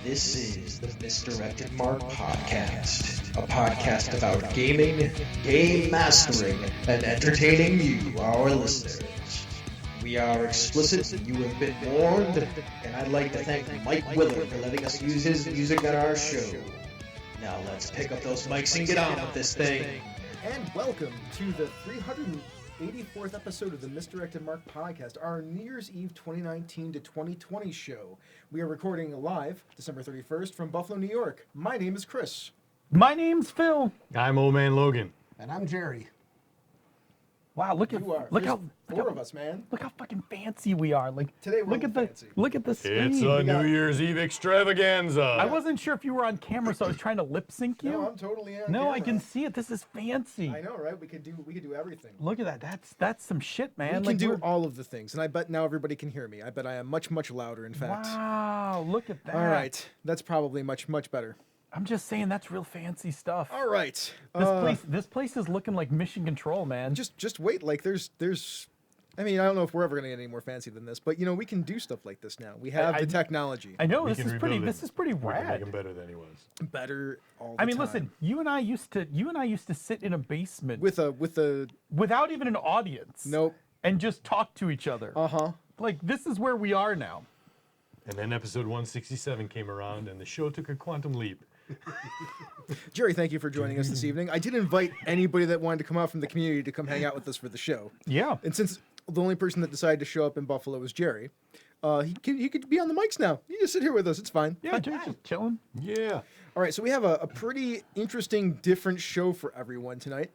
This is the Misdirected Mark Podcast, a podcast about gaming, game mastering, and entertaining you, our listeners. We are explicit, you have been warned, and I'd like to thank Mike Willard for letting us use his music on our show. Now let's pick up those mics and get on with this thing. And welcome to the 384th episode of the Misdirected Mark Podcast, our New Year's Eve 2019 to 2020 show. We are recording live December 31st from Buffalo, New York. My name is Chris. My name's Phil. I'm Old Man Logan. And I'm Jerry. Wow, look You are. look There's how four of us, man. look how fucking fancy we are. Like Today we're look at the fancy. look at the screen. It's a New Year's Eve extravaganza. I wasn't sure if you were on camera, so I was trying to lip sync you. No, I'm totally on No, I camera. can see it. This is fancy. I know, right? We could do everything. Look at that. That's some shit, man. We can do we're- all of the things, and I bet now everybody can hear me. I bet I am much, much louder, in fact. Wow, look at that. All right, that's probably much, much better. I'm just saying that's real fancy stuff. All right. This place is looking like Mission Control, man. Just wait. Like there's. I mean, I don't know if we're ever gonna get any more fancy than this, but we can do stuff like this now. We have the technology. I know We this can is pretty. rebuild This it. is pretty We can make rad. him better than he was. Better all the I mean, time. listen. You and I used to sit in a basement With a without even an audience. nope. And just talk to each other. Uh-huh. Like, this is where we are now. And then episode 167 came around, and the show took a quantum leap. Jerry, thank you for joining us this evening. I did invite anybody that wanted to come out from the community to come hang out with us for the show. Yeah. And since the only person that decided to show up in Buffalo was Jerry, he could be on the mics now. You just sit here with us. It's fine. Yeah, just chilling. Yeah. All right, so we have a pretty interesting, different show for everyone tonight.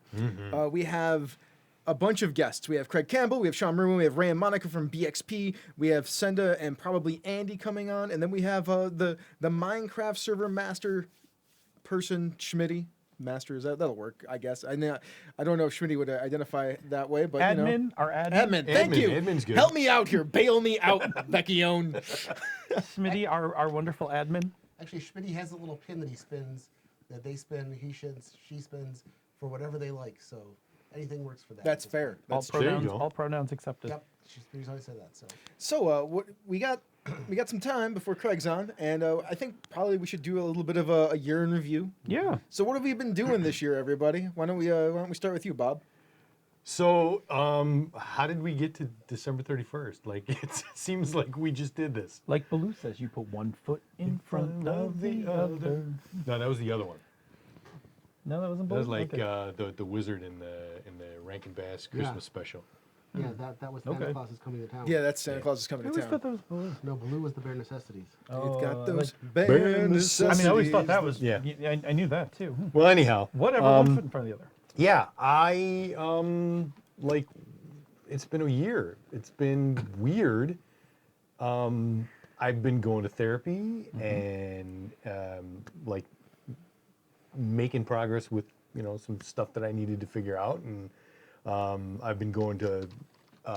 We have a bunch of guests. We have Craig Campbell, we have Sean Merwin, we have Ray and Monica from BXP, we have Senda and probably Andy coming on, and then we have the Minecraft server master person, Schmitty. Master, that'll work, I guess. I don't know if Schmitty would identify that way, but Admin, our admin. Admin, thank you. Admin's good. Help me out here. Bail me out, Becchione. Smitty, our wonderful admin. Actually, Schmitty has a little pin that he spins, that they spin, he spins, she spins, for whatever they like. So anything works for that. That's fair. That's There you Pronouns, go. all pronouns accepted. Yep, she's always said that. So So what we got some time before Craig's on, and I think probably we should do a little bit of a year in review. Yeah. So what have we been doing this year, everybody? Why don't we start with you, Bob? So, how did we get to December 31st? Like, it seems like we just did this. Like Baloo says, you put one foot in front of the other. No, that was the other one. No, that wasn't That Baloo. was like Okay. the wizard in the Rankin Bass Christmas special. yeah, that was Santa Okay. Claus is coming to town. Yeah, that's Santa Claus is coming I to always thought town. that was Baloo. No, Blue was the bare necessities. Oh, It's got those like- bare I necessities. mean, I always thought that was. Yeah. I knew that too. Well, anyhow. Whatever. One foot in front of the other. Yeah, I like it's been a year. It's been weird. I've been going to therapy and like making progress with some stuff that I needed to figure out, and I've been going to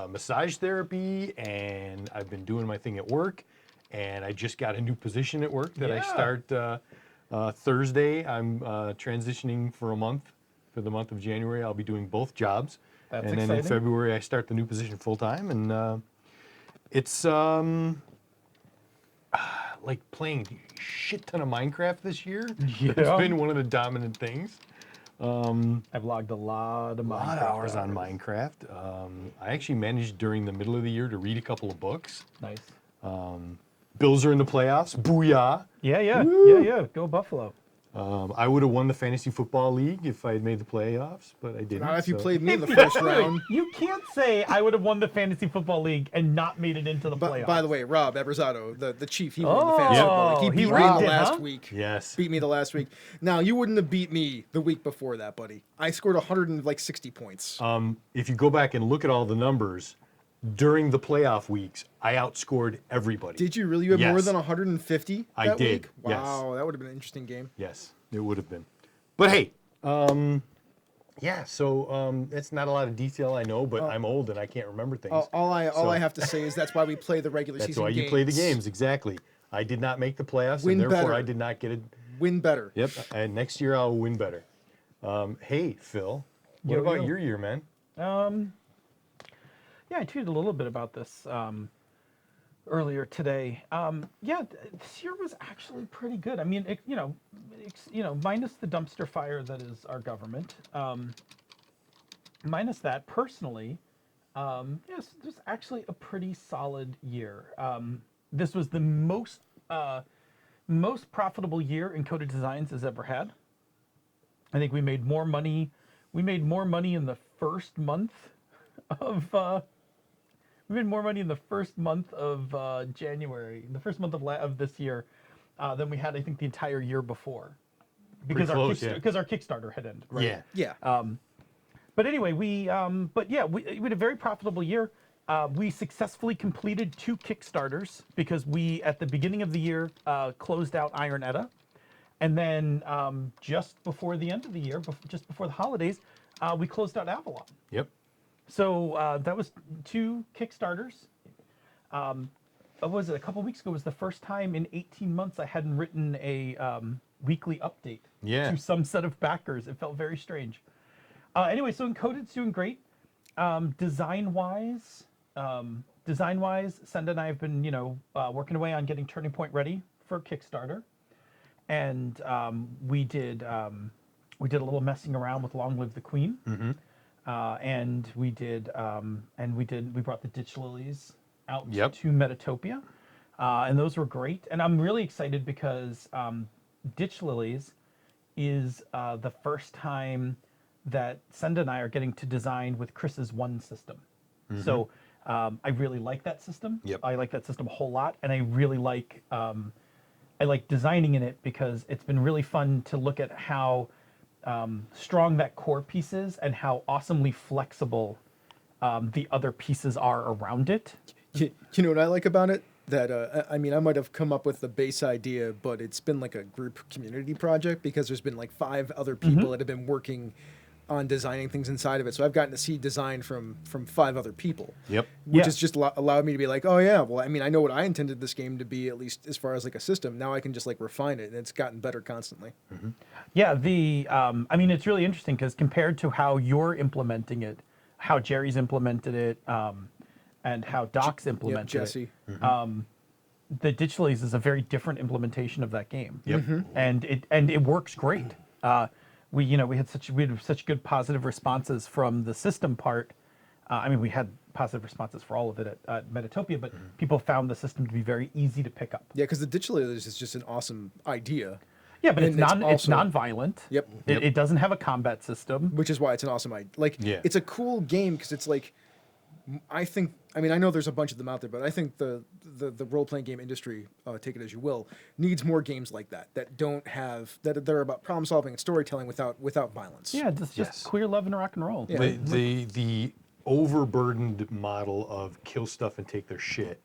massage therapy, and I've been doing my thing at work, and I just got a new position at work that I Yeah. start Thursday. I'm transitioning for a month. For the month of January, I'll be doing both jobs. That's and then in exciting. February, I start the new position full time. And it's like playing a shit ton of Minecraft this year. Yeah. It's been one of the dominant things. I've logged a lot of A lot of hours on Minecraft. I actually managed during the middle of the year to read a couple of books. Nice. Bills are in the playoffs. Booyah. Yeah. Woo! Yeah. Go Buffalo. I would have won the fantasy football league if I had made the playoffs, but I didn't. Not if you so- played me in the first round. You can't say I would have won the fantasy football league and not made it into the But playoffs. by the way, Rob Abrazato, the chief, he won the fantasy Oh, football league. He he beat me robbed the it, last huh? week. Yes. Beat me the last week. Now, you wouldn't have beat me the week before that, buddy. I scored 160 points. If you go back and look at all the numbers, during the playoff weeks, I outscored everybody. Did you really? You had more Yes. than 150 I that did, week? yes. Wow, that would have been an interesting game. Yes, it would have been. But hey, yeah, so it's not a lot of detail, I know, but I'm old and I can't remember things. All I So- have to say is that's why we play the regular That's season why games. you play the games, exactly. I did not make the playoffs, Win and therefore better. I did not get it. Win better. Yep, and next year I'll win better. Hey, Phil, what Yo, about yo. your year, man? Yeah, I tweeted a little bit about this. earlier today. This year was actually pretty good. I mean, minus the dumpster fire that is our government. Minus that, personally, yes, it was actually a pretty solid year. This was the most profitable year Encoded Designs has ever had. I think we made more money. We made more money in the first month of. We made more money in the first month of January, the first month of this year, than we had, I think, the entire year before, because our Kickstarter had ended. Right? Yeah. But anyway, we had a very profitable year. We successfully completed 2 Kickstarters because we, at the beginning of the year, closed out Iron Edda. And then just before the end of the year, just before the holidays, we closed out Avalon. Yep. So that was 2 Kickstarters. What was it? A couple weeks ago was the first time in 18 months I hadn't written a weekly update to some set of backers. It felt very strange. Anyway, so Encoded's doing great. Design-wise, Senda and I have been, working away on getting Turning Point ready for Kickstarter, and we did a little messing around with Long Live the Queen, and we brought the Ditch Lilies out to Metatopia, and those were great. And I'm really excited because Ditch Lilies is the first time that Senda and I are getting to design with Chris's one system. So I really like that system. I like that system a whole lot, and I really like designing in it because it's been really fun to look at how strong that core piece is and how awesomely flexible the other pieces are around it. You know what I like about it? That I might have come up with the base idea, but it's been like a group community project because there's been like 5 other people that have been working on designing things inside of it. So I've gotten to see design from 5 other people. Which has just allowed me to be like, oh yeah, well, I know what I intended this game to be, at least as far as like a system. Now I can just like refine it, and it's gotten better constantly. Yeah, it's really interesting because compared to how you're implementing it, how Jerry's implemented it, and how Doc's implemented Jesse. it, the Ditch Lilies is a very different implementation of that game. And it works great. We had such good positive responses from the system part. We had positive responses for all of it at Metatopia, but people found the system to be very easy to pick up. Yeah, because the Ditch Lilies is just an awesome idea. Yeah, but it's non-violent. It doesn't have a combat system, which is why it's an awesome idea. It's a cool game because it's like, I know there's a bunch of them out there, but I think the role-playing game industry, take it as you will, needs more games like that don't have, that they're about problem solving and storytelling without violence. Yeah, just queer love and rock and roll. Yeah. The overburdened model of kill stuff and take their shit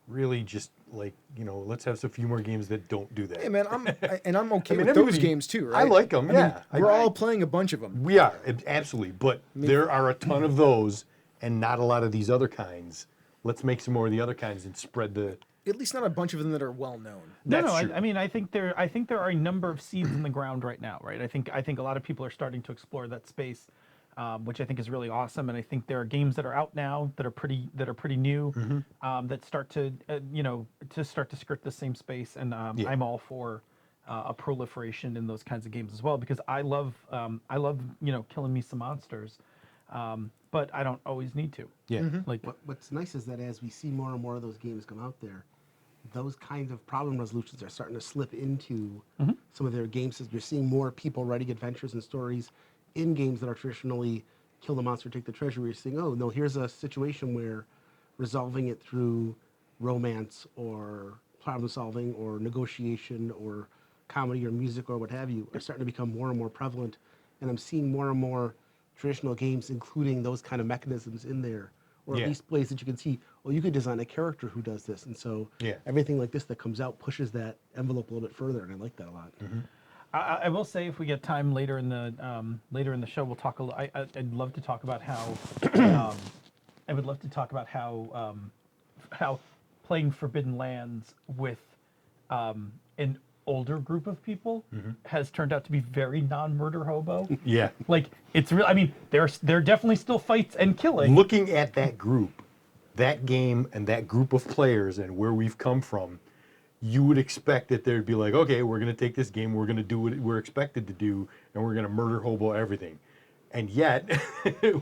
really just let's have a few more games that don't do that. Hey man, I'm okay with those games too, right? I like them. We're all playing a bunch of them. We are, absolutely, but there are a ton of those and not a lot of these other kinds. Let's make some more of the other kinds and spread the. At least not a bunch of them that are well known. I think there are a number of seeds in the ground right now, right? I think a lot of people are starting to explore that space, which I think is really awesome. And I think there are games that are out now that are pretty new, that start to skirt the same space. And I'm all for a proliferation in those kinds of games as well, because I love killing me some monsters. But I don't always need to. What's nice is that as we see more and more of those games come out there, those kinds of problem resolutions are starting to slip into some of their game systems. You're seeing more people writing adventures and stories in games that are traditionally kill the monster, take the treasure. You're seeing, oh no, here's a situation where resolving it through romance or problem solving or negotiation or comedy or music or what have you are starting to become more and more prevalent. And I'm seeing more and more traditional games including those kind of mechanisms in there, or at least ways that you can see, you could design a character who does this. And so everything like this that comes out pushes that envelope a little bit further, and I like that a lot. I will say, if we get time later in the show, we'll talk. I'd love to talk about how playing Forbidden Lands with an older group of people has turned out to be very non-murder hobo. Like it's real. There are definitely still fights and killing. Looking at that group, that game and that group of players and where we've come from, you would expect that there'd be like, okay, we're going to take this game, we're going to do what we're expected to do, and we're going to murder hobo everything. And yet,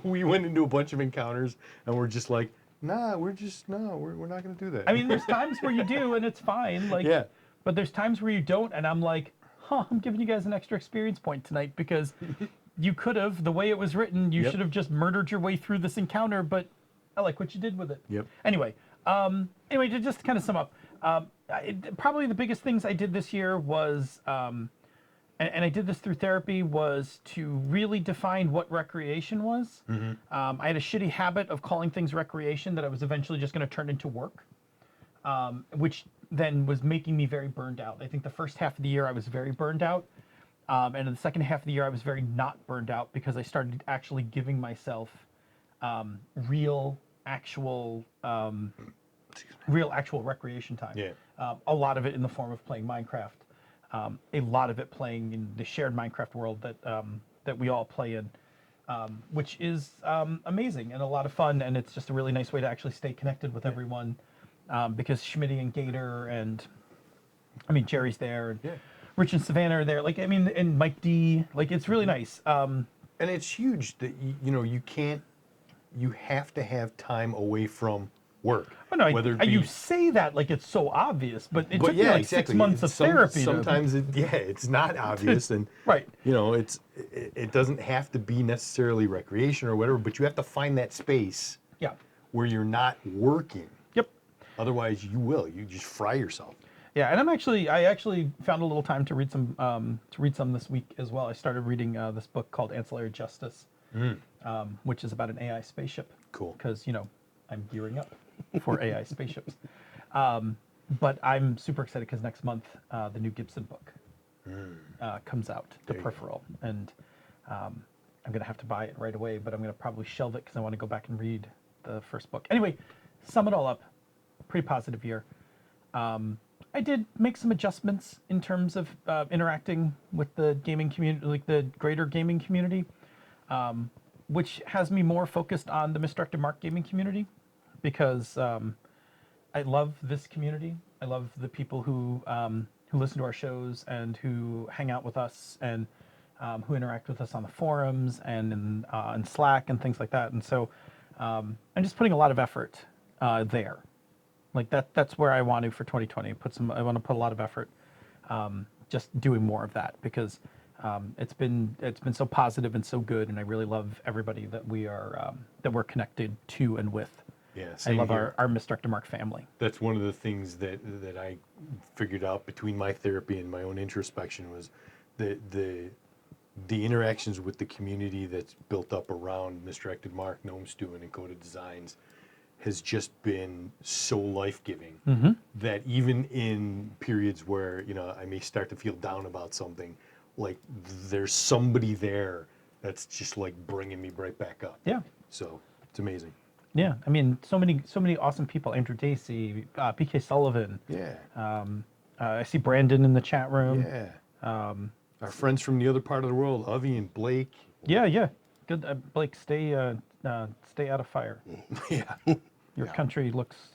we went into a bunch of encounters and we're just like, nah, we're not going to do that. I mean, there's times where you do, and it's fine. Like, Yeah. But there's times where you don't, and I'm like, I'm giving you guys an extra experience point tonight because you could have, the way it was written, you Yep. should have just murdered your way through this encounter, but I like what you did with it. Yep. Anyway, to just kind of sum up, probably the biggest things I did this year was, and I did this through therapy, was to really define what recreation was. I had a shitty habit of calling things recreation that I was eventually just going to turn into work, which then was making me very burned out. I think the first half of the year I was very burned out. And in the second half of the year I was very not burned out because I started actually giving myself real, actual recreation time. Yeah. A lot of it in the form of playing Minecraft. A lot of it playing in the shared Minecraft world that we all play in, which is amazing and a lot of fun. And it's just a really nice way to actually stay connected with everyone, because Schmitty and Gator and, Jerry's there, and Rich and Savannah are there. And Mike D. It's really nice. And it's huge that, you have to have time away from work. Oh, no, whether it be, you say that like it's so obvious, but it took me yeah, like exactly. 6 months of therapy. Sometimes it's not obvious, and Right. it doesn't have to be necessarily recreation or whatever, but you have to find that space Yeah. where you're not working. Yep. Otherwise, you just fry yourself. Yeah, and I actually found a little time to read some this week as well. I started reading this book called Ancillary Justice, which is about an AI spaceship. Cool. Because I'm gearing up for AI spaceships. But I'm super excited because next month the new Gibson book comes out, The Peripheral, and I'm gonna have to buy it right away. But I'm gonna probably shelve it because I want to go back and read the first book. Anyway, sum it all up, pretty positive year. I did make some adjustments in terms of interacting with the gaming community, like the greater gaming community, which has me more focused on the Misdirected Mark gaming community, because I love this community. I love the people who listen to our shows and who hang out with us and who interact with us on the forums and in Slack and things like that. And so I'm just putting a lot of effort there. Like that's where I want to for 2020. I want to put a lot of effort, just doing more of that, because it's been so positive and so good, and I really love everybody that we're connected to and with. Yeah, I same love here. our Misdirected Mark family. That's one of the things that I figured out between my therapy and my own introspection was the interactions with the community that's built up around Misdirected Mark, Gnome Stew, and Encoded Designs has just been so life-giving that even in periods where I may start to feel down about something, like there's somebody there that's just like bringing me right back up. Yeah. So it's amazing. Yeah, so many awesome people. Andrew Dacey, PK Sullivan. Yeah. I see Brandon in the chat room. Yeah. Our friends from the other part of the world, Avi and Blake. Yeah. Good, Blake. Stay out of fire. Yeah. Your country looks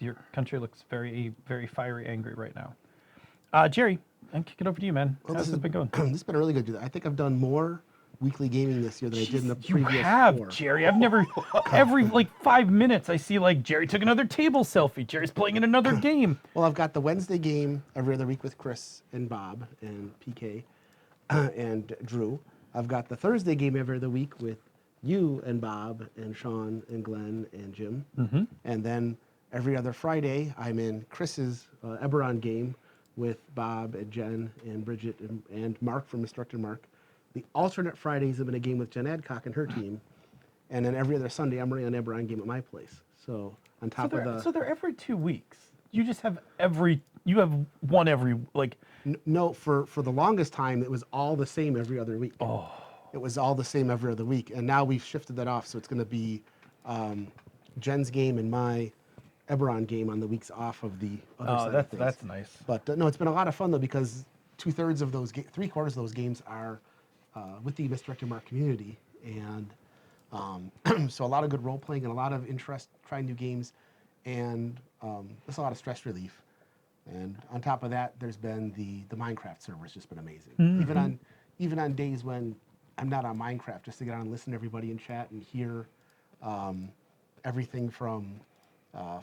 very, very fiery, angry right now. Jerry, I'll kick it over to you, man. How's it been going? This has been really good. I think I've done more weekly gaming this year than I did in the You previous have, 4. Jerry. I've never. Every 5 minutes, I see Jerry took another table selfie. Jerry's playing in another game. Well, I've got the Wednesday game every other week with Chris and Bob and PK and Drew. I've got the Thursday game every other week with you and Bob and Sean and Glenn and Jim. And then every other Friday, I'm in Chris's Eberron game with Bob and Jen and Bridget and Mark from Misdirected Mark. The alternate Fridays, I'm in a game with Jen Adcock and her team. And then every other Sunday, I'm running an Eberron game at my place. So on top of the... So they're every 2 weeks. You just have you have one every, No, for the longest time, it was all the same every other week. Oh. It was all the same every other week. And now we've shifted that off, so it's going to be Jen's game and my Eberron game on the weeks off of the other side of things. That's nice. But no, it's been a lot of fun, though, because 2/3 of those, 3/4 of those games are with the Misdirected Mark community. And so a lot of good role-playing and a lot of interest trying new games. and it's a lot of stress relief. And on top of that, there's been the Minecraft server has just been amazing. Even on days when I'm not on Minecraft, just to get on and listen to everybody in chat and hear everything from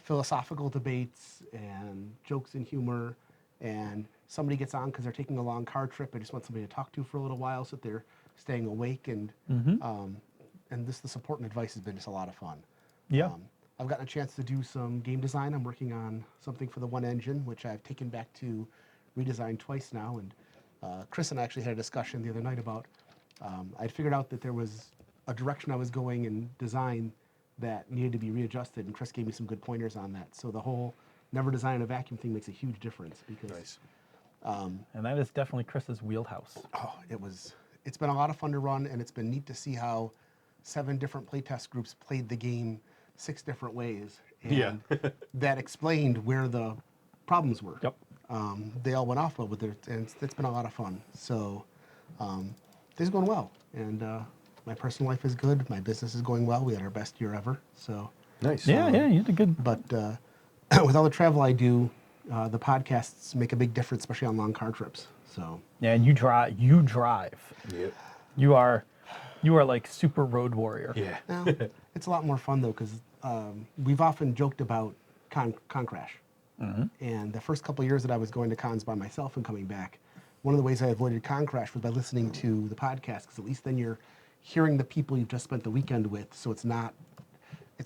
philosophical debates and jokes and humor, and somebody gets on because they're taking a long car trip. I just want somebody to talk to for a little while, so that they're staying awake, and the support and advice has been just a lot of fun. Yeah. I've gotten a chance to do some game design. I'm working on something for the One Engine, which I've taken back to redesign twice now. And Chris and I actually had a discussion the other night about I'd figured out that there was a direction I was going in design that needed to be readjusted, and Chris gave me some good pointers on that. So the whole never design in a vacuum thing makes a huge difference because Nice. And that is definitely Chris's wheelhouse. it's been a lot of fun to run, and it's been neat to see how 7 different playtest groups played the game 6 different ways. And Yeah. that explained where the problems were. Yep. They all went off well with it, and it's been a lot of fun. So things are going well, and my personal life is good. My business is going well. We had our best year ever. So, Nice. Yeah, you did good. but with all the travel I do, the podcasts make a big difference, especially on long car trips. So Yeah, and you drive. Yep. You are like super road warrior. Yeah. now, it's a lot more fun though, because we've often joked about con crash. And the first couple of years that I was going to cons by myself and coming back, one of the ways I avoided con crash was by listening to the podcast, because at least then you're hearing the people you've just spent the weekend with, so it's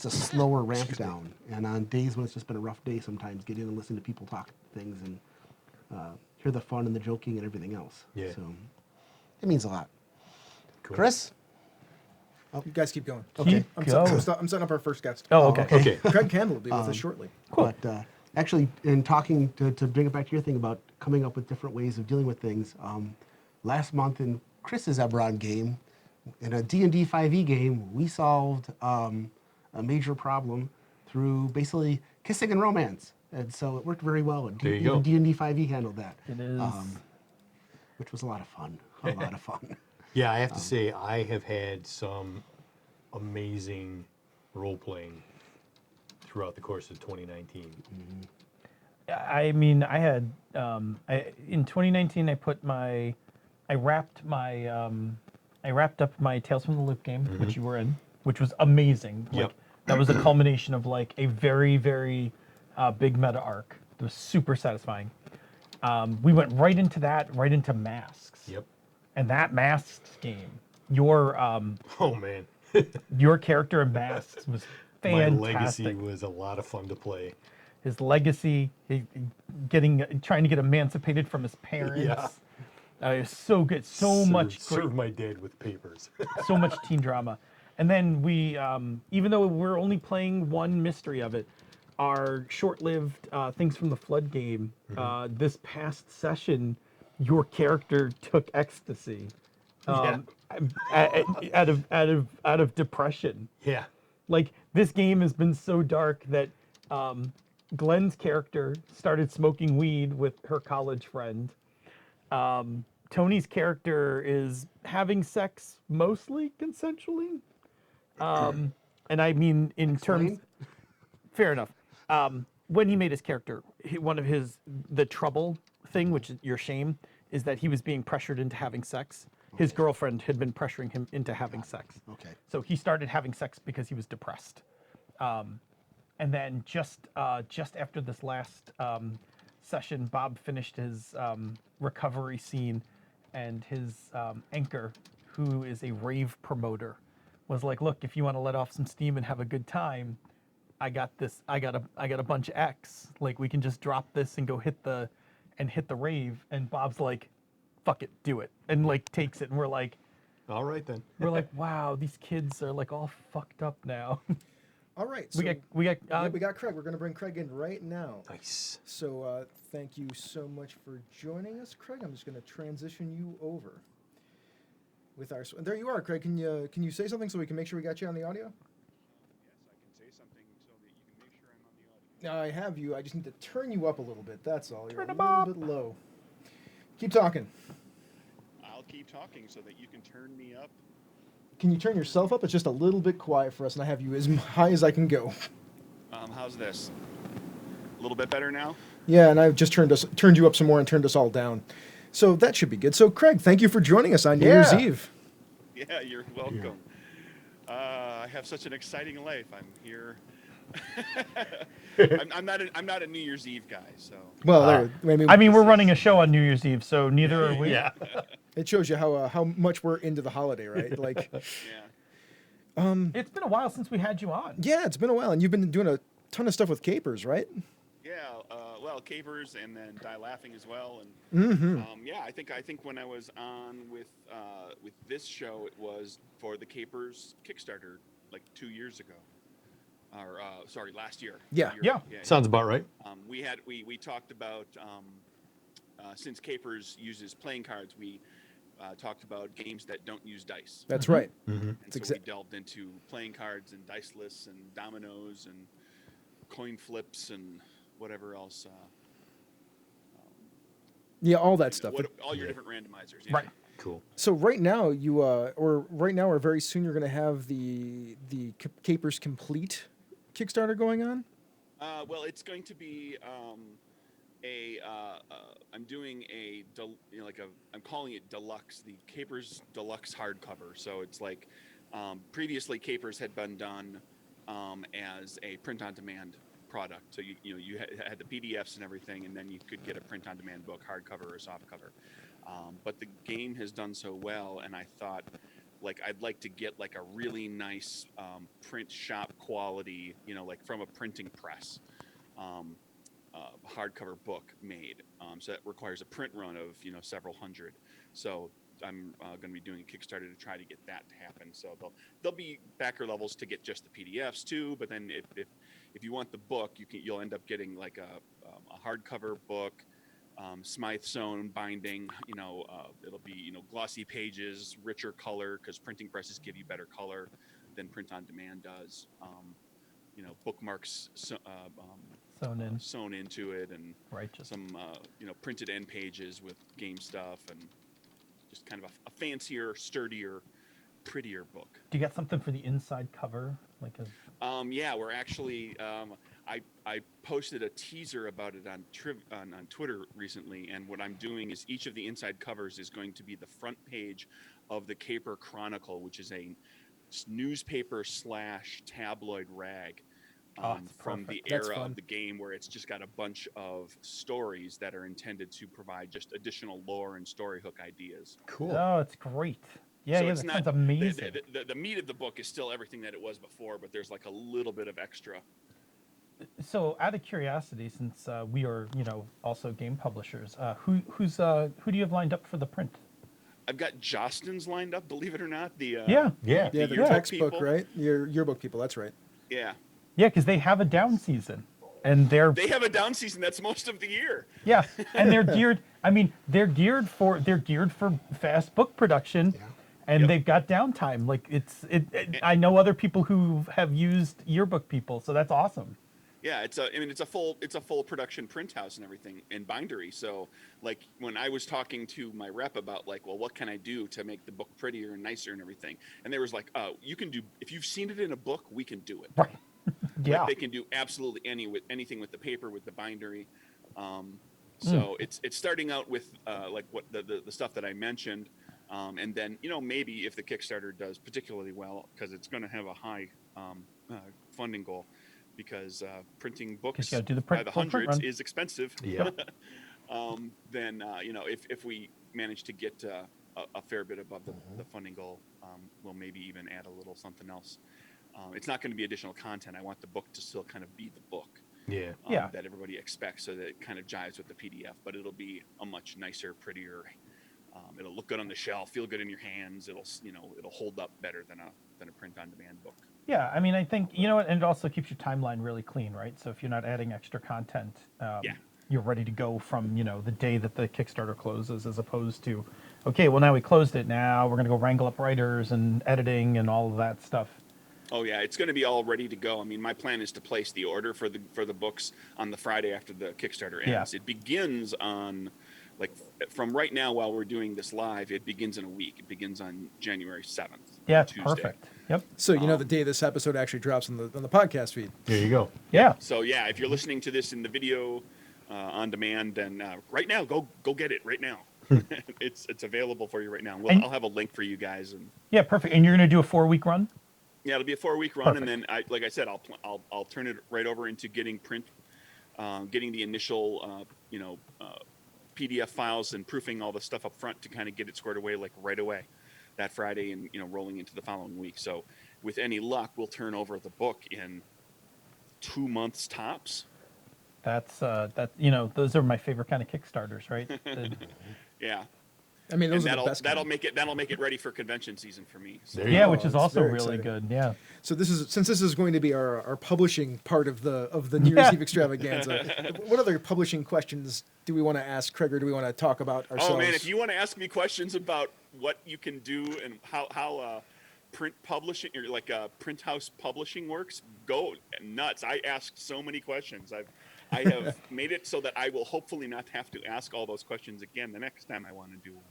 a slower ramp down. And on days when it's just been a rough day, sometimes get in and listen to people talk things and hear the fun and the joking and everything else. Yeah. So it means a lot. Cool. Chris? You guys keep going. Okay. I'm going. setting up our first guest. Oh, okay. Okay. Craig Campbell will be with us shortly. Cool. But actually, in talking to bring it back to your thing about coming up with different ways of dealing with things, last month in Chris's Ebron game, in a D&D 5e game, we solved a major problem through basically kissing and romance. And so it worked very well. And There you go. D&D 5e handled that. It is. Which was a lot of fun. A lot of fun. Yeah, I have to say, I have had some amazing role-playing throughout the course of 2019. I mean, I had in 2019. I wrapped up my Tales from the Loop game, which you were in, which was amazing. Yep. Like, that was a culmination of like a very, very big meta arc. It was super satisfying. We went right into that, right into Masks. Yep. And that Masks game, your Oh, man. your character in Masks was My fantastic. legacy was a lot of fun to play. His legacy, trying to get emancipated from his parents. Yeah. It was so good, so much great, Serve my dad with papers. so much teen drama. And then we, even though we're only playing one mystery of it, our short-lived Things from the Flood game, this past session, your character took ecstasy out of depression. Yeah. Like, this game has been so dark that Glenn's character started smoking weed with her college friend. Tony's character is having sex mostly consensually. And I mean, in terms, fair enough. When he made his character, one of the trouble thing, which is your shame, is that he was being pressured into having sex. His girlfriend had been pressuring him into having sex. Okay. So he started having sex because he was depressed. And then just after this last session, Bob finished his recovery scene, and his anchor, who is a rave promoter, was like, "Look, if you want to let off some steam and have a good time, I got this. I got a bunch of X. Like, we can just drop this and go hit the rave." And Bob's like, "Fuck it, do it," and like takes it. And we're like, All right, then. "Wow, these kids are like all fucked up now." All right. So we got we got Craig. We're going to bring Craig in right now. Nice. So thank you so much for joining us, Craig. I'm just going to transition you over with our. There you are, Craig. Can you say something so we can make sure we got you on the audio? Yes, I can say something so that you can make sure I'm on the audio. Now I have you. I just need to turn you up a little bit. That's all. You're Turn a 'em little up. bit low. Keep talking. I'll keep talking so that you can turn me up. Can you turn yourself up? It's just a little bit quiet for us, and I have you as high as I can go. How's this? A little bit better now? Yeah, and I've just turned you up some more and turned us all down. So that should be good. So Craig, thank you for joining us on New Year's Yeah. Eve. Yeah, you're welcome. I have such an exciting life. I'm here. I'm not a New Year's Eve guy, so Well, I mean, we're running a show on New Year's Eve, so neither are we. Yeah. it shows you how much we're into the holiday, right? Like, yeah. It's been a while since we had you on. yeah, it's been a while, and you've been doing a ton of stuff with Capers, right? Yeah, well, Capers and then Die Laughing as well, and yeah, I think when I was on with this show, it was for the Capers Kickstarter like 2 years ago, or sorry, last year. Yeah. Yeah. Sounds about right. We talked about since Capers uses playing cards, we talked about games that don't use dice. That's right. And so exa- we delved into playing cards and dice lists and dominoes and coin flips and whatever else. Yeah, all that stuff. All your different randomizers. Yeah. Right. Cool. So right now or very soon you're going to have the Capers Complete Kickstarter going on. Well, it's going to be I'm doing I'm calling it Deluxe, the Capers Deluxe hardcover. So it's like previously Capers had been done as a print-on-demand product. So you had the PDFs and everything, and then you could get a print-on-demand book, hardcover or softcover. But the game has done so well, and I thought, like, I'd like to get like a really nice print shop quality, like from a printing press, hardcover book made. So that requires a print run of several hundred. So I'm going to be doing a Kickstarter to try to get that to happen. So there'll be backer levels to get just the PDFs too. But then if you want the book, you'll end up getting like a hardcover book, Smythe sewn binding. It'll be glossy pages, richer color, because printing presses give you better color than print on demand does. Bookmarks sewn into it, and Righteous. some printed end pages with game stuff, and just kind of a fancier, sturdier, prettier book. Do you got something for the inside cover? Yeah, we're actually. I posted a teaser about it on Twitter recently, and what I'm doing is each of the inside covers is going to be the front page of the Caper Chronicle, which is a newspaper / tabloid rag. From the era of the game, where it's just got a bunch of stories that are intended to provide just additional lore and story hook ideas. Cool. Oh, it's great. Yeah, So yeah, it's that not sounds amazing. The meat of the book is still everything that it was before, but there's like a little bit of extra. So, out of curiosity, since we are, also game publishers, who do you have lined up for the print? I've got Jostens lined up, believe it or not. Yeah. Yeah, The the yearbook textbook, people. right? Your yearbook people. That's right. Yeah. Yeah, because they have a down season, and They have a down season that's most of the year. yeah, and they're geared. I mean, they're geared for fast book production, and Yep. they've got downtime. Like I know other people who have used yearbook people, so that's awesome. Yeah, it's a full production print house and everything and bindery. So like when I was talking to my rep about like, well, what can I do to make the book prettier and nicer and everything, and they was like, oh, you can do, if you've seen it in a book, we can do it. Right. Yeah. Like they can do absolutely anything with the paper, with the bindery. So it's starting out with like what the stuff that I mentioned, and then maybe if the Kickstarter does particularly well, because it's going to have a high funding goal, because printing books you gotta do the by the full print hundreds run. is expensive. Yeah. Then if we manage to get a fair bit above the funding goal, we'll maybe even add a little something else. It's not going to be additional content. I want the book to still kind of be the book. Yeah. That everybody expects, so that it kind of jives with the PDF, but it'll be a much nicer, prettier. It'll look good on the shelf, feel good in your hands. It'll hold up better than a print-on-demand book. Yeah, I mean, I think and it also keeps your timeline really clean, right? So if you're not adding extra content, you're ready to go from the day that the Kickstarter closes, as opposed to, okay, well now we closed it. Now we're gonna go wrangle up writers and editing and all of that stuff. Oh yeah, it's going to be all ready to go. I mean, my plan is to place the order for the books on the Friday after the Kickstarter ends. Yeah. It begins on like from right now while we're doing this live, it begins in a week. It begins on January 7th. Yeah, it's Tuesday. perfect. Yep. So the day this episode actually drops on the podcast feed. There you go. Yeah. So yeah, if you're listening to this in the video on demand, then right now go get it right now. It's available for you right now. I'll have a link for you guys. And Yeah, perfect. And you're going to do a 4-week run? yeah, it'll be a 4-week run, Perfect. and then like I said, I'll turn it right over into getting the initial PDF files and proofing all the stuff up front to kind of get it squared away like right away that Friday, and rolling into the following week. So with any luck, we'll turn over the book in 2 months tops. That's those are my favorite kind of Kickstarters, right? Yeah. I mean, those And are the best. that'll make it ready for convention season for me. So. There you Yeah, go. which is it's also very really exciting. good. Yeah. So since this is going to be our publishing part of the New Year's Eve extravaganza, what other publishing questions do we want to ask Craig, or do we want to talk about ourselves? Oh man, if you want to ask me questions about what you can do and how print publishing or like print house publishing works, go nuts. I asked so many questions. I have made it so that I will hopefully not have to ask all those questions again the next time I want to do one.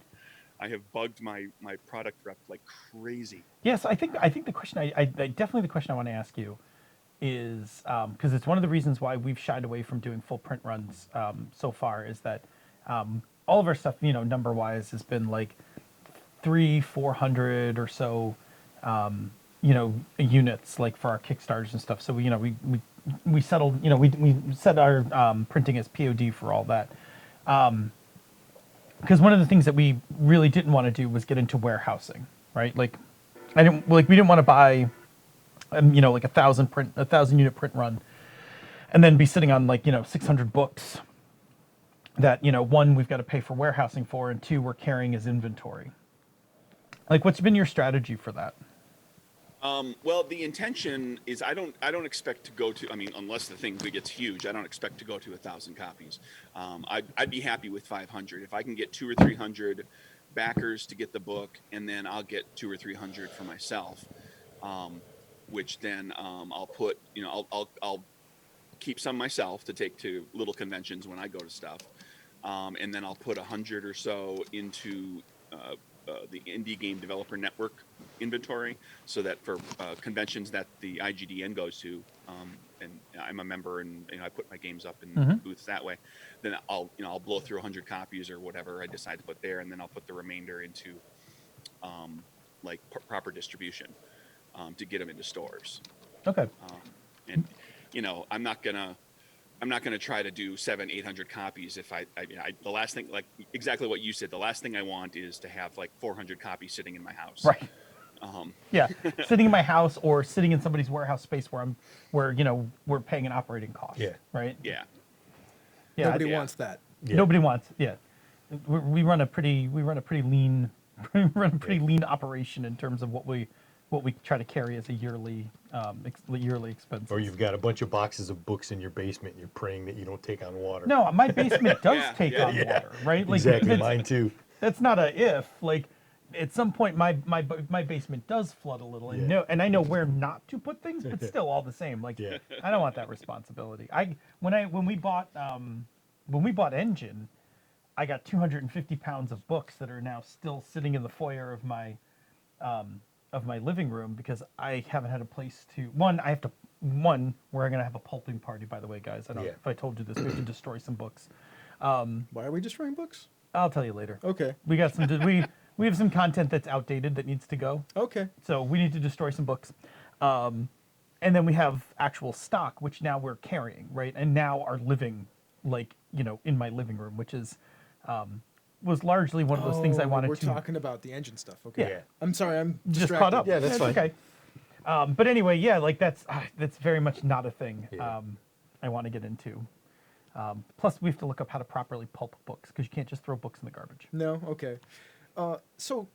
I have bugged my product rep like crazy. Yes, I think the question I definitely the question I want to ask you is because it's one of the reasons why we've shied away from doing full print runs so far, is that all of our stuff, number wise, has been like 300-400 or so units, like for our Kickstarters and stuff. So we settled, we set our printing as POD for all that. Because one of the things that we really didn't want to do was get into warehousing, right? Like, we didn't want to buy, like a 1,000 unit print run, and then be sitting on 600 books that one, we've got to pay for warehousing for, and two, we're carrying as inventory. Like, what's been your strategy for that? Well, the intention is I don't expect to go to. I mean, unless the thing gets huge, I don't expect to go to 1,000 copies. I'd be happy with 500 if I can get 200 or 300 backers to get the book, and then I'll get 200 or 300 for myself, which then I'll put. I'll keep some myself to take to little conventions when I go to stuff, and then I'll put 100 or so into the Indie Game Developer Network inventory, so that for conventions that the IGDN goes to, and I'm a member, and I put my games up in booths that way, then I'll blow through 100 copies or whatever I decide to put there, and then I'll put the remainder into proper distribution to get them into stores. Okay. And I'm not gonna try to do 700-800 copies if I the last thing, like exactly what you said, the last thing I want is to have like 400 copies sitting in my house. Right. Yeah, sitting in my house or sitting in somebody's warehouse space where we're paying an operating cost. Yeah. Right. Yeah. Yeah. Nobody wants that. Yeah. Nobody wants. Yeah. We run a pretty lean lean operation in terms of what we try to carry as a yearly expense. Or you've got a bunch of boxes of books in your basement, and you're praying that you don't take on water. No, my basement does Yeah, take on water, right? Like, Exactly, that's- mine too. That's not a if. Like, at some point, my basement does flood a little, and Yeah. I know where not to put things, but still, all the same, like, Yeah. I don't want that responsibility. When we bought Engine, I got 250 pounds of books that are now still sitting in the foyer of my living room, because I haven't had a place to. We're gonna have a pulping party, by the way, guys. I don't know if I told you this. We have to destroy some books. Why are we destroying books? I'll tell you later. Okay. We got some. We have some content that's outdated that needs to go. Okay. So we need to destroy some books. And then we have actual stock, which now we're carrying, right? And now are living, in my living room, which is, was largely one of those things I wanted We're to. talking about the Engine stuff. Okay. Yeah. I'm sorry. I'm just distracted. caught up. Yeah, that's fine. Okay. But anyway, yeah, that's very much not a thing Yeah. I want to get into. Plus, we have to look up how to properly pulp books, because you can't just throw books in the garbage. No. Okay. So,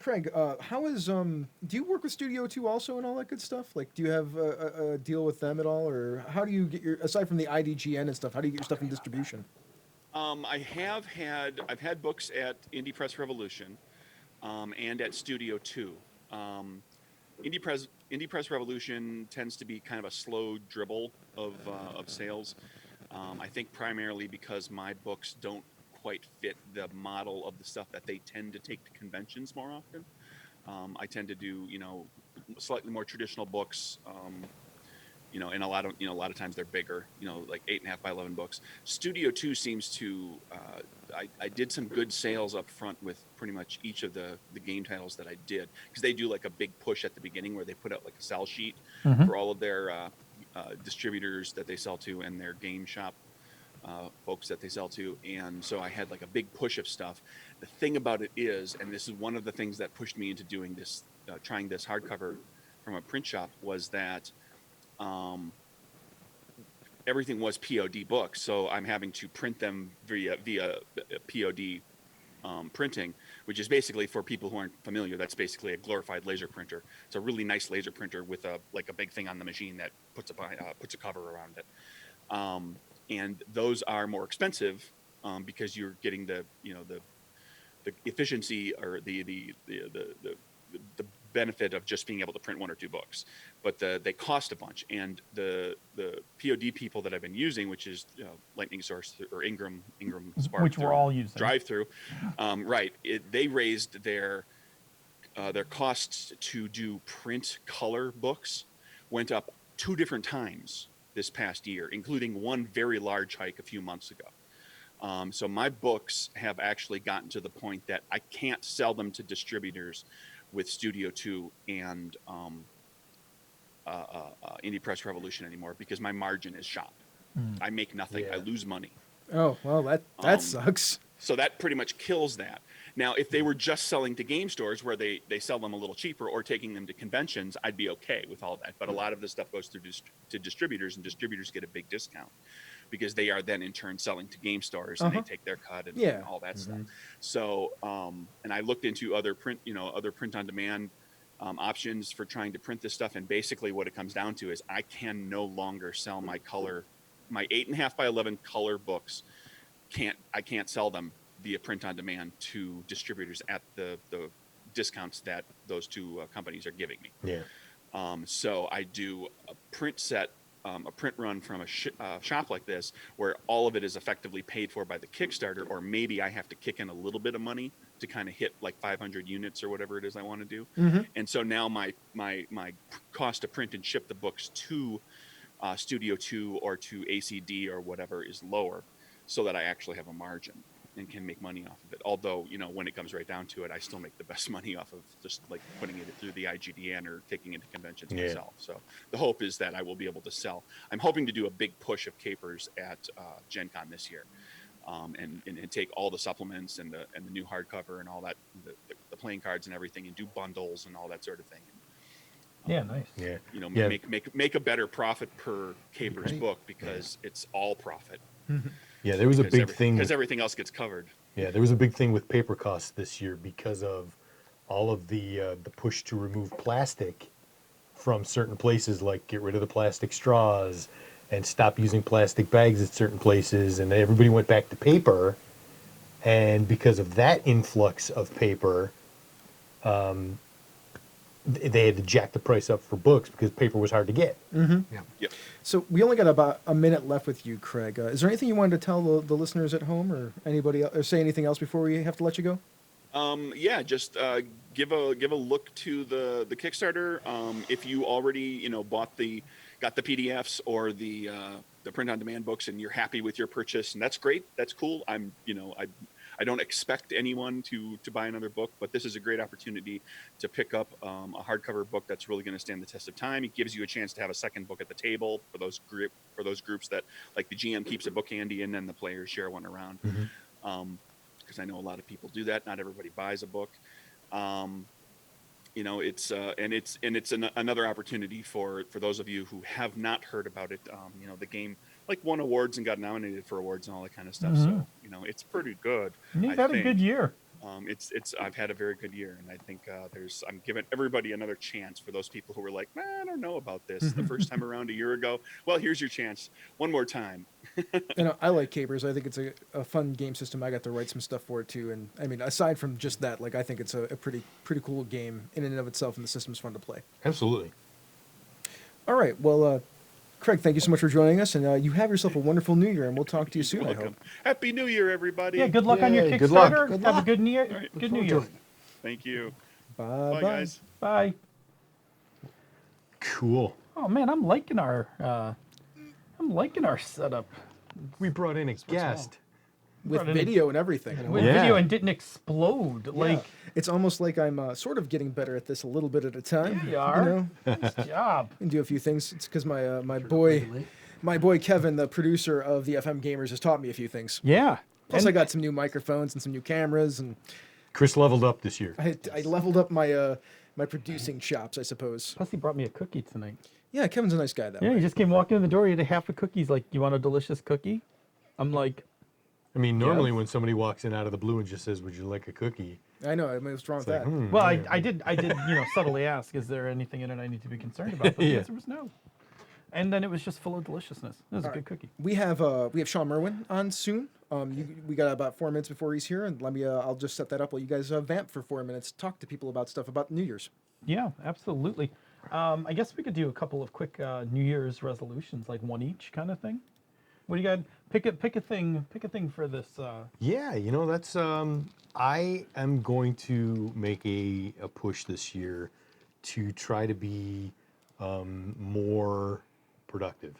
Craig, how is do you work with Studio 2 also and all that good stuff? Like, do you have a deal with them at all, or how do you get your, aside from the IDGN and stuff, how do you get your stuff in distribution? I've had books at Indie Press Revolution, and at Studio 2. Indie Press Revolution tends to be kind of a slow dribble of sales. I think primarily because my books don't quite fit the model of the stuff that they tend to take to conventions more often. I tend to do, slightly more traditional books, and a lot of times they're bigger, like 8.5 by 11 books. Studio 2 seems to, I did some good sales up front with pretty much each of the game titles that I did, because they do like a big push at the beginning where they put out like a sell sheet for all of their distributors that they sell to and their game shop folks that they sell to. And so I had like a big push of stuff. The thing about it is, and this is one of the things that pushed me into doing this, trying this hardcover from a print shop, was that everything was POD books, so I'm having to print them via POD printing, which is basically, for people who aren't familiar, that's basically a glorified laser printer. It's a really nice laser printer with a big thing on the machine that puts a cover around it. And those are more expensive because you're getting the efficiency, or the benefit of just being able to print 1 or 2 books, but they cost a bunch. And the POD people that I've been using, which is Lightning Source or Ingram Spark, which we're all using, drive-through, right? They raised their costs to do print color books went up 2 different times this past year, including one very large hike a few months ago. So my books have actually gotten to the point that I can't sell them to distributors with Studio 2 and Indie Press Revolution anymore, because my margin is shot. I make nothing. I lose money. Oh, well, that sucks. So that pretty much kills that. Now, if they were just selling to game stores where they sell them a little cheaper, or taking them to conventions, I'd be okay with all that. But a lot of this stuff goes through to distributors, and distributors get a big discount, because they are then in turn selling to game stores, and they take their cut and all that stuff. So, and I looked into other print on demand options for trying to print this stuff. And basically what it comes down to is I can no longer sell my 8.5 by 11 color books. I can't sell them via print on demand to distributors at the discounts that those 2 companies are giving me. Yeah. So I do a print run from a shop like this, where all of it is effectively paid for by the Kickstarter, or maybe I have to kick in a little bit of money to kind of hit like 500 units or whatever it is I want to do. And so now my cost to print and ship the books to Studio 2 or to ACD or whatever is lower, so that I actually have a margin and can make money off of it. Although, when it comes right down to it, I still make the best money off of just like putting it through the IGDN or taking it to conventions myself. So the hope is that I will be able to sell. I'm hoping to do a big push of capers at Gen Con this year, and take all the supplements and the new hardcover and all that, the playing cards and everything, and do bundles and all that sort of thing. Yeah, nice. Yeah. Make a better profit per capers book, because it's all profit. Yeah, there was a big thing because everything else gets covered. Yeah, there was a big thing with paper costs this year because of all of the push to remove plastic from certain places, like get rid of the plastic straws and stop using plastic bags at certain places, and everybody went back to paper. And because of that influx of paper, they had to jack the price up for books, because paper was hard to get. Yep. So we only got about a minute left with you, Craig. Is there anything you wanted to tell the listeners at home, or anybody else, or say anything else before we have to let you go? Just give a look to the Kickstarter. If you already got the PDFs or the print on demand books, and you're happy with your purchase, and that's great. That's cool. I don't expect anyone to buy another book, but this is a great opportunity to pick up a hardcover book that's really going to stand the test of time. It gives you a chance to have a second book at the table for those groups that, like, the GM keeps a book handy and then the players share one around. Because I know a lot of people do that. Not everybody buys a book. It's another opportunity for those of you who have not heard about it. The game won awards and got nominated for awards and all that kind of stuff. So it's pretty good. You've had a good year. I've had a very good year, and I think I'm giving everybody another chance. For those people who were like, I don't know about this the first time around a year ago, well, here's your chance one more time. I like capers. I think it's a fun game system. I got to write some stuff for it too, and I mean, aside from just that, I think it's a pretty cool game in and of itself, and the system's fun to play. Absolutely. All right, well, Craig, thank you so much for joining us, and you have yourself a wonderful New Year, and we'll talk to you soon, I hope. Welcome. Happy New Year, everybody. Yeah, good luck on your Yay, good luck. Kickstarter. Good Have a luck. good New Year. right, Good New Look Year. forward to it. Thank you. Bye, Bye, guys. Bye. Cool. Oh man, I'm liking our setup We brought in a guest. With Brought in a- video and everything. with Yeah. video and didn't explode. Like It's almost like I'm sort of getting better at this a little bit at a time. you are. know, Nice job. and do a few things. It's because my boy Kevin, the producer of the FM Gamers, has taught me a few things. Yeah. Plus, And- I got some new microphones and some new cameras, and Chris leveled up this year. I leveled up my my producing chops, I suppose. Plus, he brought me a cookie tonight. Yeah, Kevin's a nice guy that Yeah, way. he just came walking in the door. He had a half a cookie. He's like, "You want a delicious cookie?" I'm like, I mean, normally when somebody walks in out of the blue and just says, "Would you like a cookie?" I know. I mean, what's wrong with It's like, that? "Well, I did, subtly ask, is there anything in it I need to be concerned about?" But the Yeah. answer was no. And then it was just full of deliciousness. It was a good cookie. We have Sean Merwin on soon. We got about 4 minutes before he's here, and let me. I'll just set that up while you guys vamp for 4 minutes. Talk to people about stuff about New Year's. Yeah, absolutely. I guess we could do a couple of quick New Year's resolutions, like one each kind of thing. What do you got? Pick a thing for this. Yeah, that's. I am going to make a push this year to try to be more productive,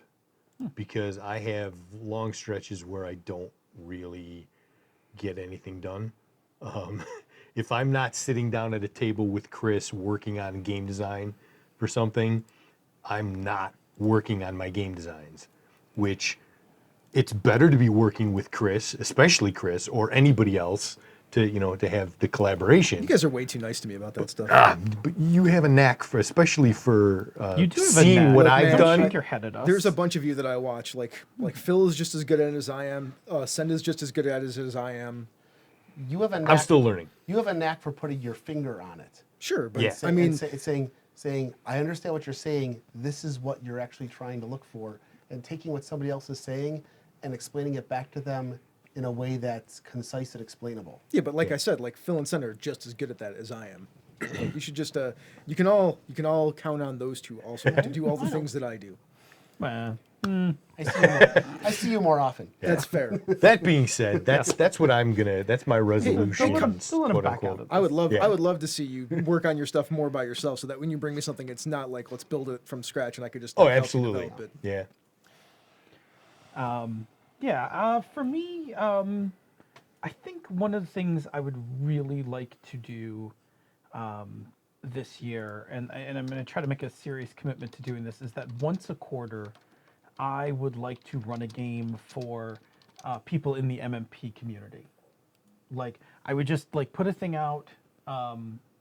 because I have long stretches where I don't really get anything done. If I'm not sitting down at a table with Chris working on game design for something, I'm not working on my game designs, which it's better to be working with Chris, especially Chris or anybody else, to have the collaboration. You guys are way too nice to me about that stuff. But you have a knack for, especially for You do have a seeing knack. what Look, I've man, done. Shake your head at us. There's a bunch of you that I watch. Like Phil is just as good at it as I am. Senda's just as good at it as I am. You have a knack, I'm still learning. You have a knack for putting your finger on it. Sure, but Yeah. I mean, it's saying, I understand what you're saying. This is what you're actually trying to look for, and taking what somebody else is saying and explaining it back to them in a way that's concise and explainable. yeah, but like I said, like Phil and Senda are just as good at that as I am. Like, you should just you can all count on those two also to do all the things that I do. I see you more often. That's fair. That being said, that's what I'm gonna. That's my resolution. don't let him quote back unquote. out of I would love Yeah. I would love to see you work on your stuff more by yourself, so that when you bring me something, it's not like let's build it from scratch and I could just Oh, help you absolutely. develop it. Yeah. For me, I think one of the things I would really like to do this year, and I'm going to try to make a serious commitment to doing this, is that once a quarter, I would like to run a game for people in the MMP community. Like, I would just like put a thing out,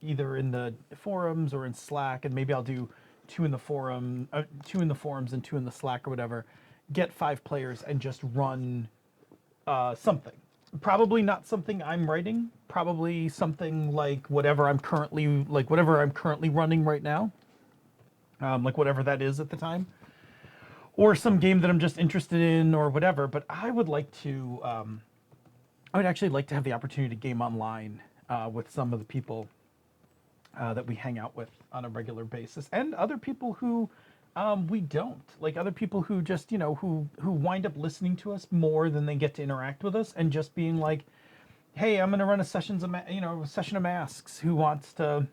either in the forums or in Slack, and maybe I'll do 2 in the forums and 2 in the Slack or whatever. Get 5 players and just run something. Probably not something I'm writing. Probably something like whatever I'm currently running right now. Like whatever that is at the time, or some game that I'm just interested in or whatever. But I would like to. I would actually like to have the opportunity to game online with some of the people that we hang out with on a regular basis, and other people who we don't, like other people who just who wind up listening to us more than they get to interact with us, and just being like, hey, I'm going to run a session of masks. Who wants to?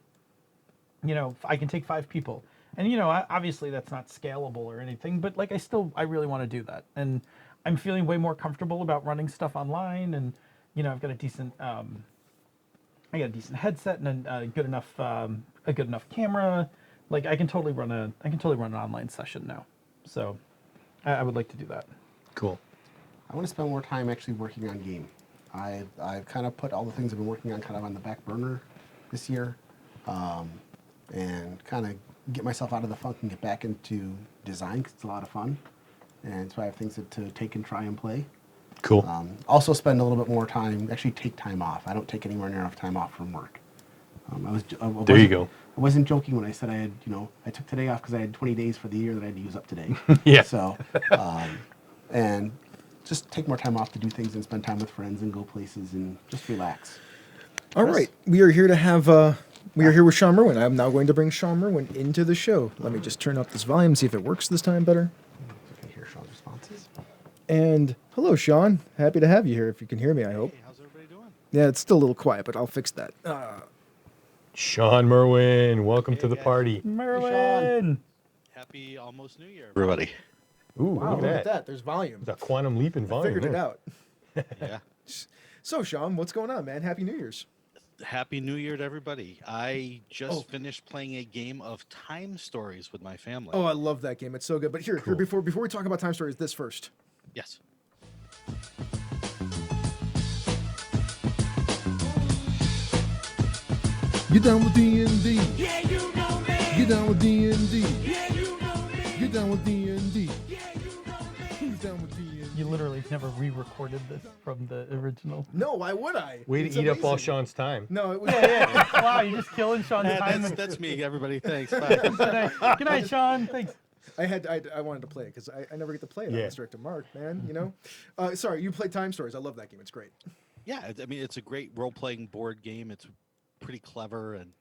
I can take 5 people, and obviously that's not scalable or anything, but like I really want to do that, and I'm feeling way more comfortable about running stuff online, and I've got a decent headset and a good enough camera. Like I can totally run an online session now, so I would like to do that. Cool. I want to spend more time actually working on game. I've kind of put all the things I've been working on kind of on the back burner this year, and kind of get myself out of the funk and get back into design, 'cause it's a lot of fun, and so I have things to take and try and play. Cool. Also spend a little bit more time, actually take time off. I don't take anywhere near enough time off from work. There you go. I wasn't joking when I said I had, I took today off because I had 20 days for the year that I had to use up today. Yeah. So, and just take more time off to do things and spend time with friends and go places and just relax. All right, we are here to have. We are here with Sean Merwin. I'm now going to bring Sean Merwin into the show. Let me just turn up this volume, see if it works this time better. And hello, Sean. Happy to have you here. If you can hear me, I hope. Hey, how's everybody doing? Yeah, it's still a little quiet, but I'll fix that. Sean Merwin, welcome Hey, to the guys. party. Merwin. Happy almost New Year, everybody. Ooh, Wow, look at that. There's volume. The quantum leap in I volume. figured it look. out. Yeah. So, Sean, what's going on, man? Happy New Year's. Happy New Year to everybody. I just finished playing a game of Time Stories with my family. Oh, I love that game. It's so good. But here, Cool. before we talk about Time Stories, this first. Yes. Get down with D&D. Yeah, you know me. Get down with D&D. Yeah, you know me. Get down with D&D. Yeah, you know me. Who's down with D&D? You literally never re-recorded this from the original. No, why would I? Way It's to eat up all amazing. Sean's time. No, it was. Wow, you're just killing Sean's time. That's me, everybody. Thanks. Bye. Good night, Sean. Thanks. I wanted to play it because I never get to play it on Yeah. Misdirected Mark, man. You know. Sorry, you play Time Stories. I love that game. It's great. Yeah, I mean, it's a great role-playing board game. It's pretty clever, and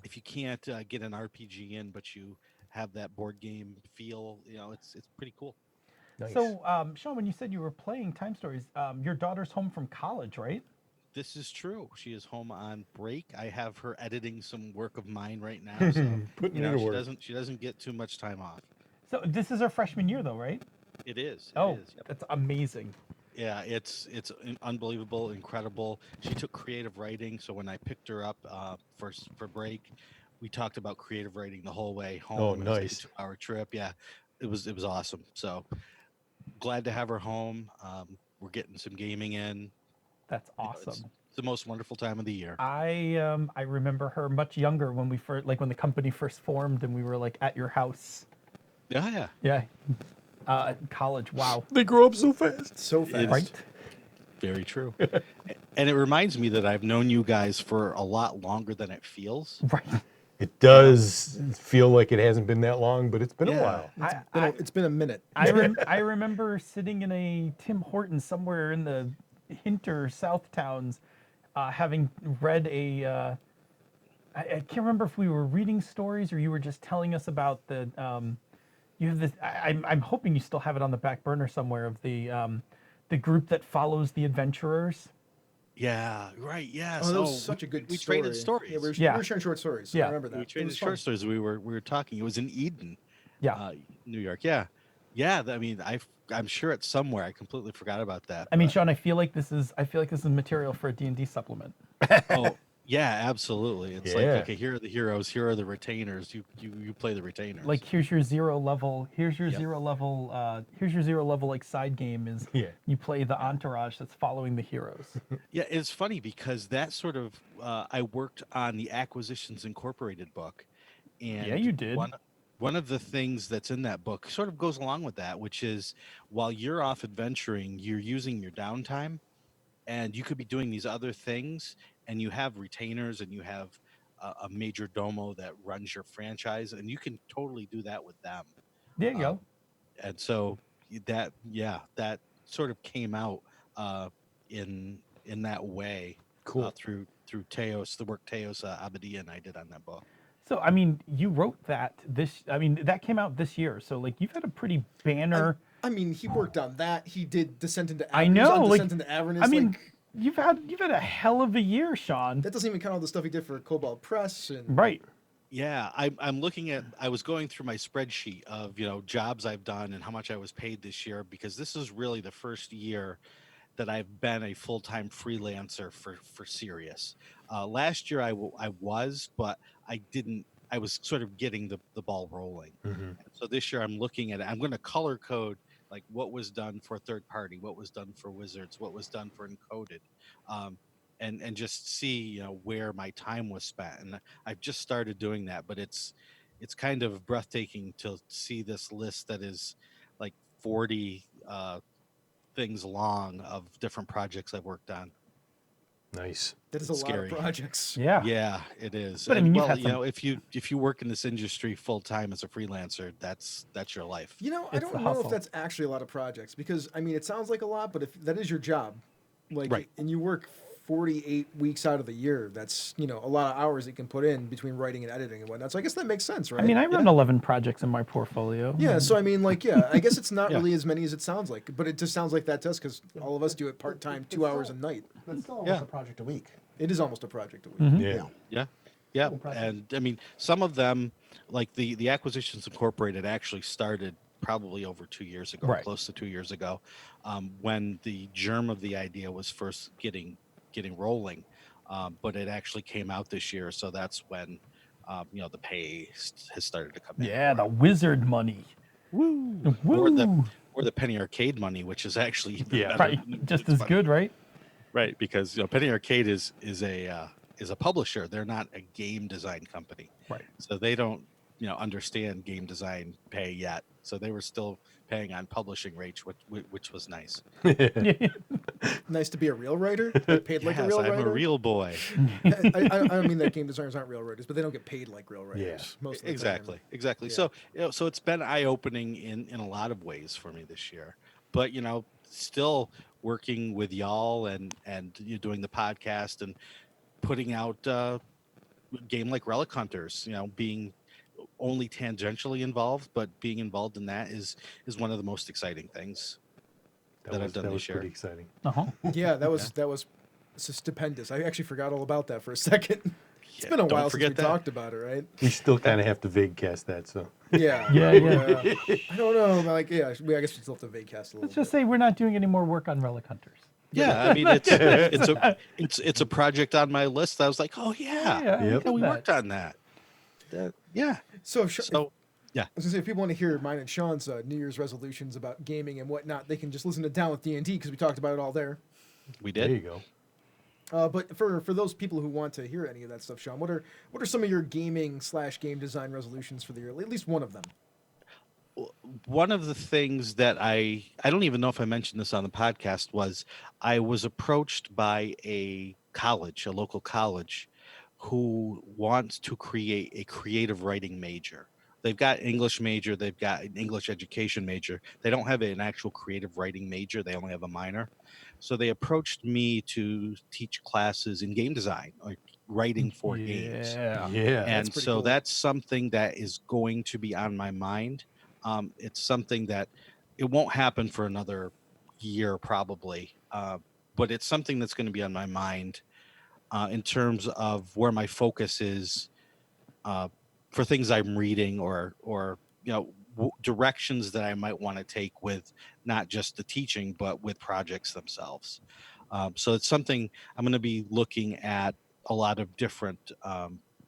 if you can't get an RPG in, but you have that board game feel, it's pretty cool. Nice. So, Sean, when you said you were playing Time Stories, your daughter's home from college, right? This is true. She is home on break. I have her editing some work of mine right now, so Putting it to she work. doesn't get too much time off. So this is her freshman year, though, right? It is. Oh, It is. Yep. that's amazing. Yeah, it's unbelievable, incredible. She took creative writing, so when I picked her up for break, we talked about creative writing the whole way home. Oh, It was like a nice. 2-hour trip. Yeah, it was awesome. So glad to have her home. We're getting some gaming in. That's You know, awesome. It's the most wonderful time of the year. I remember her much younger when we first, like when the company first formed, and we were like at your house. Yeah. Yeah. College. Wow. They grow up so fast. So fast. Right. Very true. And it reminds me that I've known you guys for a lot longer than it feels. Right. It does feel like it hasn't been that long, but it's been a Yeah. while. It's been a minute. I remember sitting in a Tim Hortons somewhere in the Hinter South Towns, having read a. I can't remember if we were reading stories or you were just telling us about the. You have this. I'm hoping you still have it on the back burner somewhere of the group that follows the adventurers. Yeah, right. Yeah. Oh, that was such a good we story. traded stories. Yeah, we Yeah. were sharing short stories. So Yeah. I remember that. We It traded was fun. short stories. We were talking. It was in Eden, Yeah. New York. Yeah, yeah. I mean, I'm sure it's somewhere. I completely forgot about that. I mean, but- Sean, I feel like this is material for a D&D supplement. oh yeah, absolutely. It's like Yeah. okay, here are the heroes. Here are the retainers. You play the retainers. Like here's your zero level. Here's your Yep. zero level. Here's your zero level like side game is. Yeah. You play the entourage that's following the heroes. yeah, it's funny because that sort of I worked on the Acquisitions Incorporated book, and Yeah, you did. One of the things that's in that book sort of goes along with that, which is while you're off adventuring, you're using your downtime, and you could be doing these other things, and you have retainers, and you have a major domo that runs your franchise, and you can totally do that with them. There you go. And so that sort of came out in that way. Cool. Through Teos, the work Teos Abadia and I did on that book. So I mean, you wrote that that came out this year. So like you've had a pretty banner. I mean, he worked on that. He did Descent into Avernus. I know, on like, Descent into Avernus. I mean, like, you've had a hell of a year, Sean. that doesn't even count all the stuff he did for Cobalt Press and Right. Yeah, I'm looking at. I was going through my spreadsheet of jobs I've done and how much I was paid this year, because this is really the first year that I've been a full-time freelancer for serious. Last year I was, but I didn't. I was sort of getting the ball rolling. So this year I'm looking at it. I'm going to color code like what was done for third party, what was done for Wizards, what was done for Encoded, and just see where my time was spent. And I've just started doing that, but it's kind of breathtaking to see this list that is like 40 things long of different projects I've worked on. Nice. that is a It's lot scary. of projects. Yeah. Yeah, it is. But I And, mean, you've well, had some- if you work in this industry full time as a freelancer, that's your life. You know, I It's don't the know hustle. if that's actually a lot of projects because I mean, it sounds like a lot, but if that is your job, like, Right. and you work 48 weeks out of the year. That's, a lot of hours you can put in between writing and editing and whatnot. So I guess that makes sense, right? I mean, I run 11 projects in my portfolio. Yeah, so I mean, I guess it's not Yeah. really as many as it sounds like, but it just sounds like that to us because all of us do it part-time, 2 hours a night. That's still almost Yeah. a project a week. It is almost a project a week. Mhm. Yeah. Yeah, impressive. and I mean, some of them, like the Acquisitions Incorporated, actually started probably over 2 years ago, Right. close to 2 years ago, when the germ of the idea was first getting rolling. But it actually came out this year, so that's when the pay has started to come in. Yeah, the wizard money. Woo! Woo! Or the Penny Arcade money, which is actually even better. Right, just It's as funny. good, right? Right, because Penny Arcade is a publisher. They're not a game design company. Right. So they don't understand game design pay yet. So they were still paying on publishing rates, which was nice. Nice to be a real writer, get paid like a Yes, real I'm writer. a real boy. I don't mean that game designers aren't real writers, but they don't get paid like real writers. Yeah. Most of the Exactly. time. Yeah. So it's been eye opening in a lot of ways for me this year. But still working with y'all and doing the podcast and putting out a game like Relic Hunters, being only tangentially involved, but being involved in that is one of the most exciting things that I've done that this was year. pretty exciting. Uh-huh. Yeah, that was stupendous. I actually forgot all about that for a second. It's been a don't while since we forget that. talked about it, right? We still kind of have to vague cast that, so. Yeah. Yeah. I don't know. I guess we still have to vacast a little Let's just bit. say we're not doing any more work on Relic Hunters. Yeah, I mean it's a project on my list. I was like, oh yeah, Yeah, Yep. I we get worked on that. Yeah. So, Yeah. I was gonna say, if people want to hear mine and Sean's New Year's resolutions about gaming and whatnot, they can just listen to Down with D&D because we talked about it all there. We There you did. go. But for those people who want to hear any of that stuff, Sean, what are some of your gaming/game design resolutions for the year? At least one of them. One of the things that I don't even know if I mentioned this on the podcast was I was approached by a local college, who wants to create a creative writing major. They've got English major, they've got an English education major. They don't have an actual creative writing major. They only have a minor. So they approached me to teach classes in game design, like writing for games. Yeah. Yeah. And pretty so cool. that's something that is going to be on my mind. It's something that it won't happen for another year probably, but it's something that's going to be on my mind in terms of where my focus is for things I'm reading or directions that I might want to take with not just the teaching but with projects themselves. So it's something I'm going to be looking at a lot of different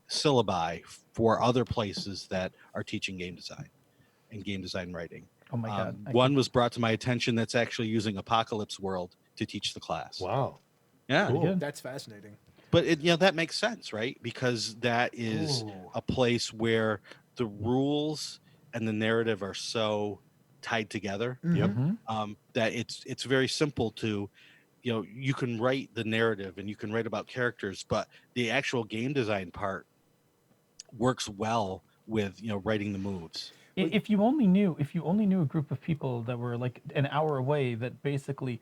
syllabi for other places that are teaching game design and game design writing. Oh my God. One was brought to my attention that's actually using Apocalypse World to teach the class. Wow. Yeah. Pretty good. That's fascinating. But that makes sense, right? Because that is a place where the rules and the narrative are so tied together Yep. that it's very simple to, you can write the narrative and you can write about characters, but the actual game design part works well with writing the moves. If you only knew a group of people that were like an hour away that basically,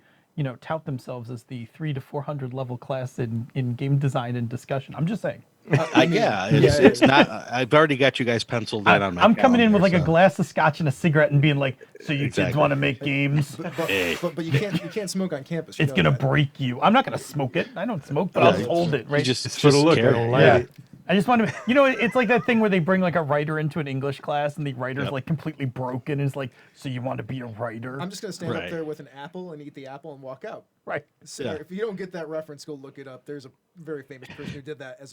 tout themselves as the 300 to 400 level class in game design and discussion. I'm just saying. It's not. I've already got you guys penciled in on my. I'm coming in with calendar, like a glass of scotch and a cigarette and being like, "So you kids Exactly. want to make games? But you can't smoke on campus. You It's know gonna that. break you. I'm not gonna smoke it. I don't smoke, but I'll just hold it, right? You just For the look, I care. don't like Yeah. it. I just want to, it's like that thing where they bring like a writer into an English class and the writer's like completely broken and is like, so you want to be a writer? I'm just gonna stand up Right. there with an apple and eat the apple and walk out. Right. So Yeah. if you don't get that reference, go look it up. There's a very famous person who did that as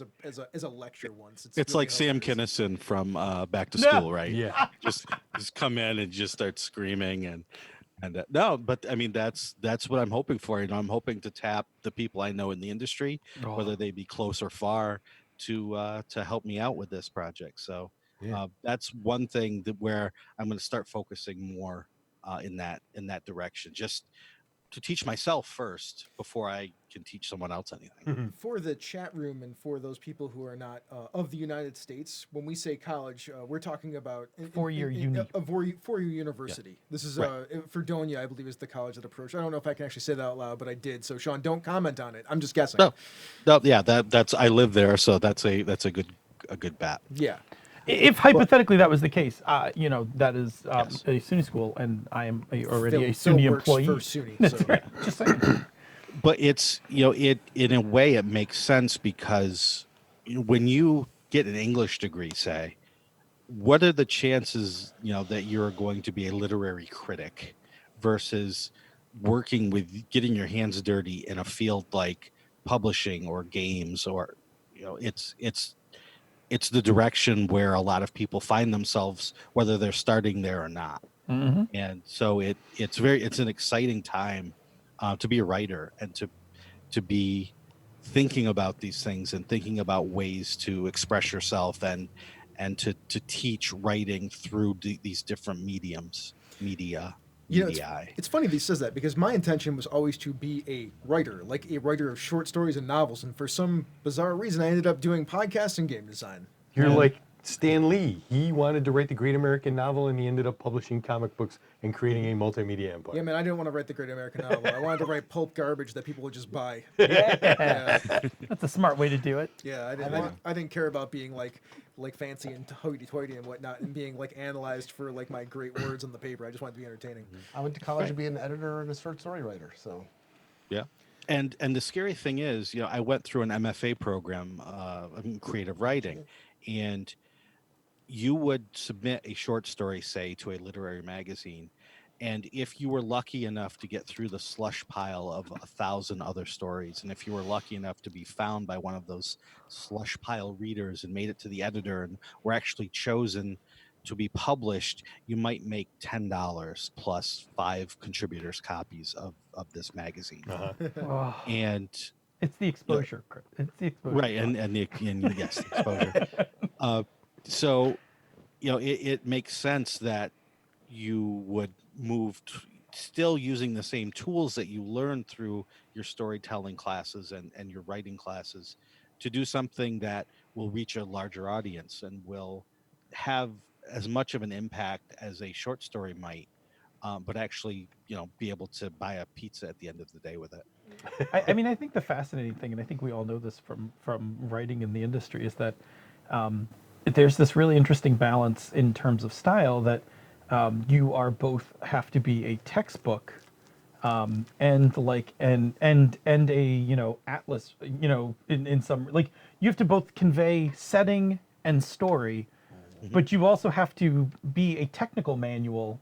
a lecture once. It's really like Sam hilarious. Kinison from Back to Yeah. School, right? Yeah. just come in and just start screaming and no, but I mean that's what I'm hoping for. I'm hoping to tap the people I know in the industry, whether they be close or far, to help me out with this project. So Yeah. that's one thing where I'm going to start focusing more in that direction, just to teach myself first before I can teach someone else anything. For the chat room and for those people who are not of the United States, when we say college, we're talking about Four-year uni. a four-year university. This is Right. Fredonia, I believe, is the college that approached. I don't know if I can actually say that out loud, but I did. So Sean, don't comment on it. I'm just guessing. No, yeah, that's I live there, so that's a good bet. Yeah. If hypothetically that was the case, that is Yes. a SUNY school, and I am already Phil- a Phil SUNY works employee. for SUNY, That's so- right. Just saying. But it's it in a way it makes sense because when you get an English degree, say, what are the chances that you're going to be a literary critic versus working with getting your hands dirty in a field like publishing or games, or it's the direction where a lot of people find themselves, whether they're starting there or not. Mhm. And so it's an exciting time to be a writer and to be thinking about these things and thinking about ways to express yourself and to teach writing through these different media. It's funny that he says that because my intention was always to be a writer, like a writer of short stories and novels. And for some bizarre reason, I ended up doing podcast and game design. You're like Stan Lee. He wanted to write the Great American Novel, and he ended up publishing comic books and creating a multimedia empire. Yeah, man, I didn't want to write the Great American Novel. I wanted to write pulp garbage that people would just buy. Yeah. That's a smart way to do it. Yeah, I didn't care about being like fancy and hoity-toity and whatnot, and being like analyzed for like my great words on the paper. I just wanted to be entertaining. I went to college to be an editor and a short story writer. So Yeah. And the scary thing is, I went through an MFA program in creative writing, and you would submit a short story, say, to a literary magazine. And if you were lucky enough to get through the slush pile of 1,000 other stories, and if you were lucky enough to be found by one of those slush pile readers and made it to the editor and were actually chosen to be published, you might make $10 plus 5 contributors' copies of this magazine. Oh, And it's the exposure. Chris. It's the exposure. right, and yes, the exposure. So, it makes sense that you would move still using the same tools that you learned through your storytelling classes and your writing classes to do something that will reach a larger audience and will have as much of an impact as a short story might, but actually, be able to buy a pizza at the end of the day with it. I mean, I think the fascinating thing, and I think we all know this from writing in the industry, is that there's this really interesting balance in terms of style that you are both have to be a textbook and a atlas, in some, like, you have to both convey setting and story, but you also have to be a technical manual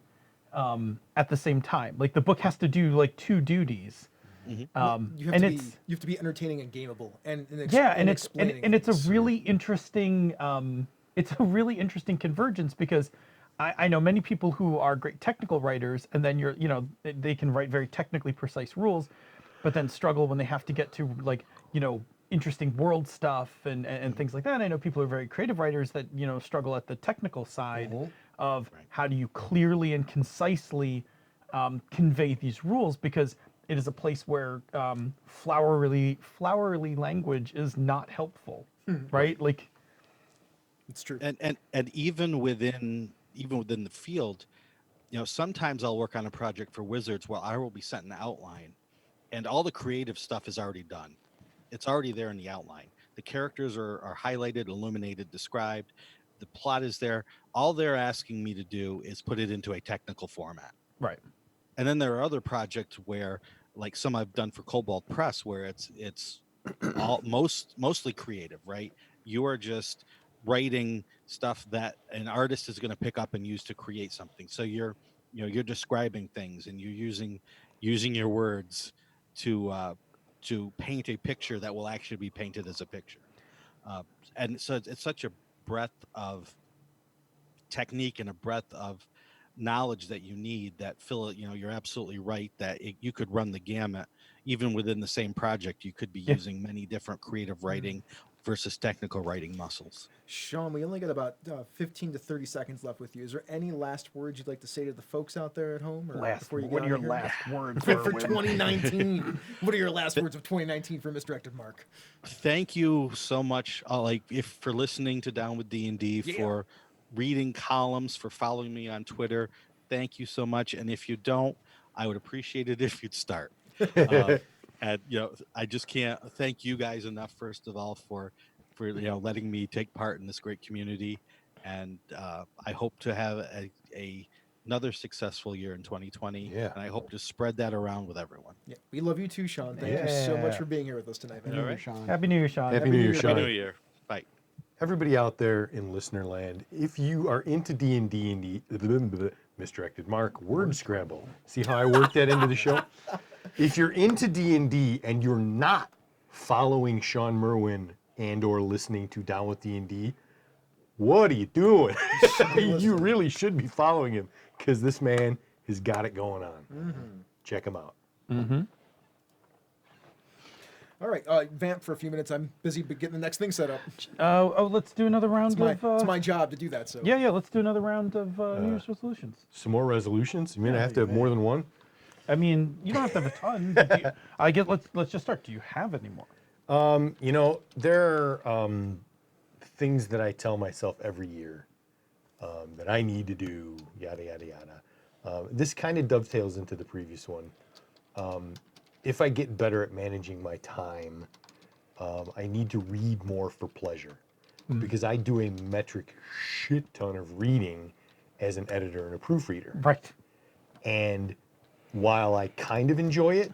at the same time. Like, the book has to do like two duties. You And have to be entertaining and gameable, and it's a really interesting convergence, because I know many people who are great technical writers, and then they can write very technically precise rules, but then struggle when they have to get to interesting world stuff and things like that. And I know people who are very creative writers that struggle at the technical side of how do you clearly and concisely convey these rules, because it is a place where flowery language is not helpful, right? Like, it's true. And even within the field, sometimes I'll work on a project for Wizards where I will be sent an outline, and all the creative stuff is already done. It's already there in the outline. The characters are highlighted, illuminated, described. The plot is there. All they're asking me to do is put it into a technical format. right. And then there are other projects where, like some I've done for Cobalt Press, where it's mostly creative, right? You are just writing stuff that an artist is going to pick up and use to create something. So you're describing things, and you're using your words to paint a picture that will actually be painted as a picture. And so it's such a breadth of technique and a breadth of knowledge that you need that, Phil, you're absolutely right that you could run the gamut. Even within the same project, you could be using many different creative writing versus technical writing muscles. Sean, we only got about 15 to 30 seconds left with you. Is there any last words you'd like to say to the folks out there at home? Or before you get What are out your of here? last words For Erwin? 2019? What are your last words of 2019 for Misdirected Mark? Thank you so much, for listening to Down with D&D, for reading columns, for following me on Twitter. Thank you so much. And if you don't, I would appreciate it if you'd start. And I just can't thank you guys enough, first of all, for letting me take part in this great community. And I hope to have another successful year in 2020. Yeah. And I hope to spread that around with everyone. Yeah, we love you too, Sean. Thank you so much for being here with us tonight, man. Happy New Year, right. Sean. Happy New Year, Sean. Happy New Year, Happy Sean. New Year. Bye. Everybody out there in listener land, if you are into D&D and Misdirected Mark, word scramble. See how I worked that into the show? If you're into D&D and you're not following Sean Merwin and or listening to Down with D&D, what are you doing? You really should be following him, because this man has got it going on. Check him out. All right, vamp for a few minutes. I'm busy getting the next thing set up. Let's do another round It's my job to do that. So Yeah, let's do another round of New Year's resolutions. Some more resolutions? You mean I have to have more than one? I mean, you don't have to have a ton. But I guess let's just start. Do you have any more? There are things that I tell myself every year that I need to do, yada, yada, yada. This kind of dovetails into the previous one. If I get better at managing my time, I need to read more for pleasure, because I do a metric shit ton of reading as an editor and a proofreader. Right. And while I kind of enjoy it,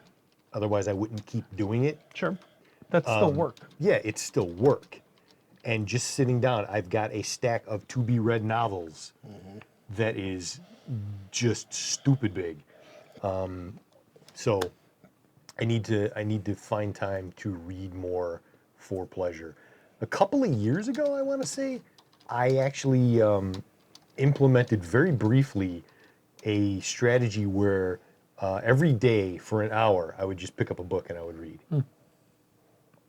otherwise I wouldn't keep doing it. Sure. That's still work. Yeah, it's still work. And just sitting down, I've got a stack of to-be-read novels that is just stupid big. So I need to find time to read more for pleasure. A couple of years ago, I want to say, I actually implemented very briefly a strategy where every day for an hour, I would just pick up a book and I would read.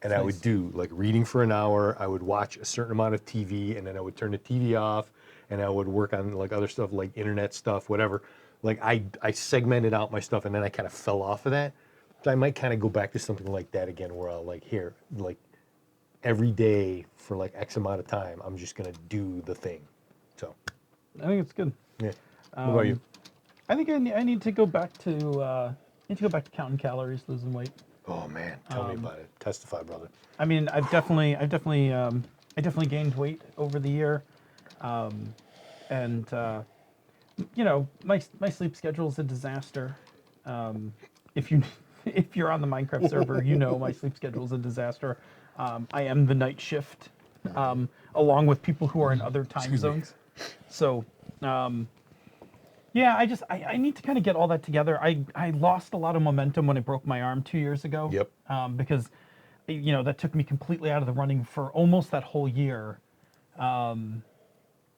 And I would do like reading for an hour. I would watch a certain amount of TV, and then I would turn the TV off, and I would work on like other stuff, like internet stuff, whatever. Like I segmented out my stuff, and then I kind of fell off of that. So I might kind of go back to something like that again, where I'll like every day for like X amount of time, I'm just gonna do the thing. So I think it's good. yeah. What about you? I think I need to go back to counting calories, losing weight. Oh man, tell me about it. Testify, brother. I mean, I definitely gained weight over the year, and my sleep schedule is a disaster. If you're on the Minecraft server, my sleep schedule is a disaster. I am the night shift, along with people who are in other time zones. So, yeah, I need to kind of get all that together. I lost a lot of momentum when I broke my arm 2 years ago. Yep. Because, that took me completely out of the running for almost that whole year. And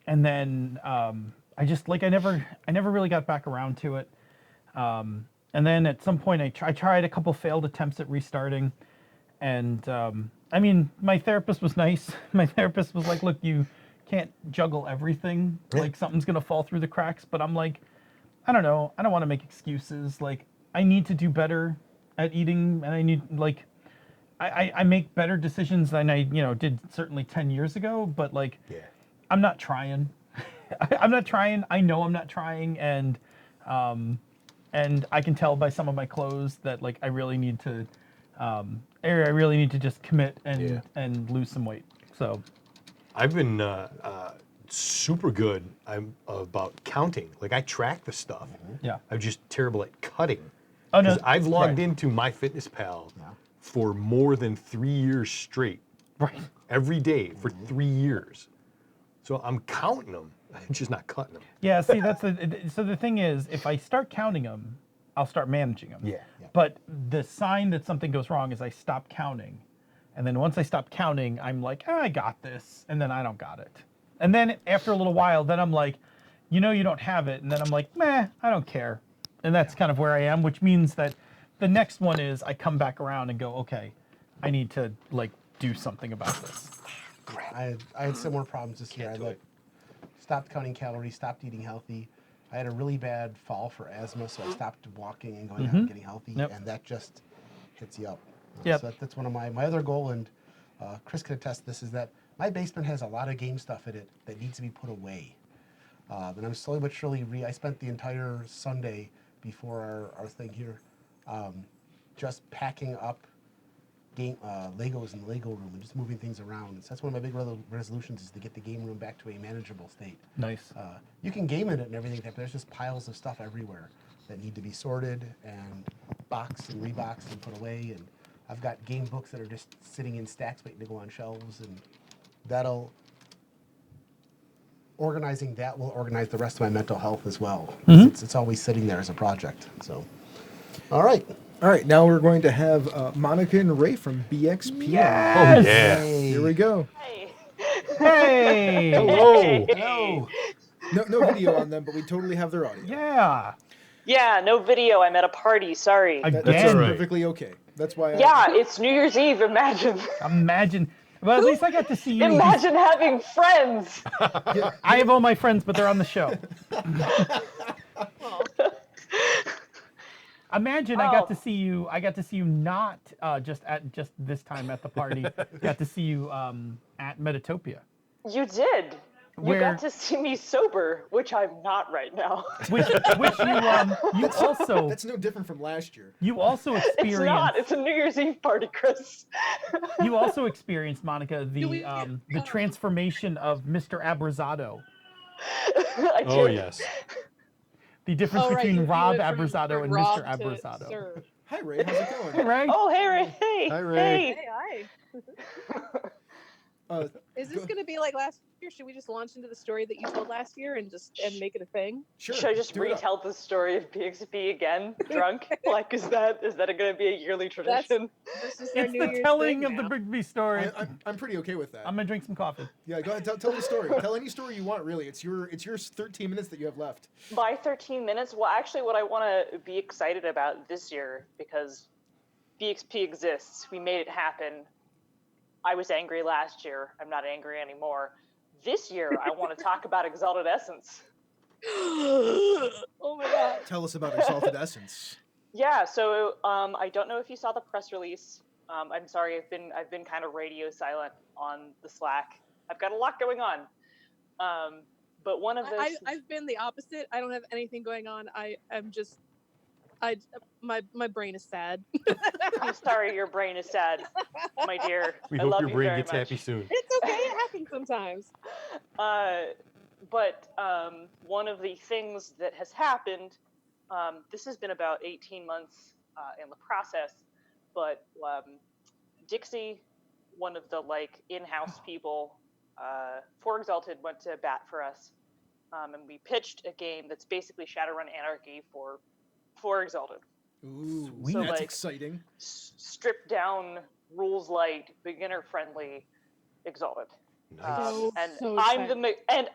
then I never really got back around to it. And then at some point I tried a couple failed attempts at restarting. And I mean, my therapist was nice. My therapist was like, look, you can't juggle everything. Like something's going to fall through the cracks. But I'm like, I don't know. I don't want to make excuses. Like I need to do better at eating, and I need like, I make better decisions than I did certainly 10 years ago. But like, I'm not trying. I'm not trying. I know I'm not trying, and I can tell by some of my clothes that like I really need to just commit and lose some weight. So I've been super good about counting. Like I track the stuff. Yeah. I'm just terrible at cutting. Oh no. Because I've logged into MyFitnessPal for more than 3 years straight. Right. Every day for 3 years. So I'm counting them. I'm just not cutting them. Yeah. See, so the thing is, if I start counting them, I'll start managing them. Yeah. But the sign that something goes wrong is I stop counting. And then once I stop counting, I'm like, I got this. And then I don't got it. And then after a little while, then I'm like, you don't have it. And then I'm like, meh, I don't care. And that's kind of where I am, which means that the next one is I come back around and go, okay, I need to like do something about this. I had similar problems this year. I stopped counting calories, stopped eating healthy. I had a really bad fall for asthma, so I stopped walking and going out and getting healthy, and that just hits you up. Yep. So that's one of my other goal, and Chris can attest to this, is that my basement has a lot of game stuff in it that needs to be put away. And I'm slowly but surely I spent the entire Sunday before our thing here just packing up Legos in the Lego room and just moving things around. So that's one of my big resolutions, is to get the game room back to a manageable state. Nice. You can game in it and everything, but there's just piles of stuff everywhere that need to be sorted and boxed and reboxed and put away. And I've got game books that are just sitting in stacks waiting to go on shelves, and organizing that will organize the rest of my mental health as well. It's always sitting there as a project. So, all right. All right, now we're going to have Monica and Ray from BXP. Yes! Oh, yeah. Here we go. Hey. Hey! Hello. Hello. No video on them, but we totally have their audio. Yeah. Yeah, no video. I'm at a party. Sorry. Again. That's all right. perfectly okay. That's why. Yeah, it's New Year's Eve. Imagine. Imagine. Well, at least I got to see you. Imagine having friends. I have all my friends, but they're on the show. Imagine I got to see you. I got to see you not just this time at the party. Got to see you at Metatopia. You did. You got to see me sober, which I'm not right now. Which you also. That's no different from last year. You also experienced. It's not. It's a New Year's Eve party, Chris. You also experienced, Monica, the transformation of Mr. Abrazado. I did. Oh, yes. The difference between you Rob went from Abrazado and Rob Mr. to Abrazado. Sir. Hi, Ray. How's it going? Hey, Ray. Oh, hey, Ray. Hey. Hi, Ray. Hey, hi. Is this going to be like last year? Should we just launch into the story that you told last year and make it a thing? Sure. Should I just do it up. retell the story of PXP again, drunk? Like, is that going to be a yearly tradition? This is our It's New the Year's telling thing of the now. Bigby story. I'm pretty okay with that. I'm gonna drink some coffee. Yeah, go ahead. Tell the story. Tell any story you want. Really, it's your 13 minutes that you have left. By 13 minutes? Well, actually, what I want to be excited about this year, because BXP exists, we made it happen. I was angry last year. I'm not angry anymore. This year, I want to talk about Exalted Essence. Oh my god. Tell us about Exalted Essence. Yeah, so I don't know if you saw the press release. I'm sorry, I've been kind of radio silent on the Slack. I've got a lot going on. But one of those I've been the opposite. I don't have anything going on. My brain is sad. I'm sorry your brain is sad, my dear. We I hope love your you brain very gets much. happy soon. It's okay. It happens sometimes. But one of the things that has happened, this has been about 18 months in the process, but Dixie, one of the in-house people for Exalted, went to bat for us, and we pitched a game that's basically Shadowrun Anarchy for Exalted. Ooh, Sweet. that's like, exciting. Stripped down, rules light, beginner friendly Exalted. So And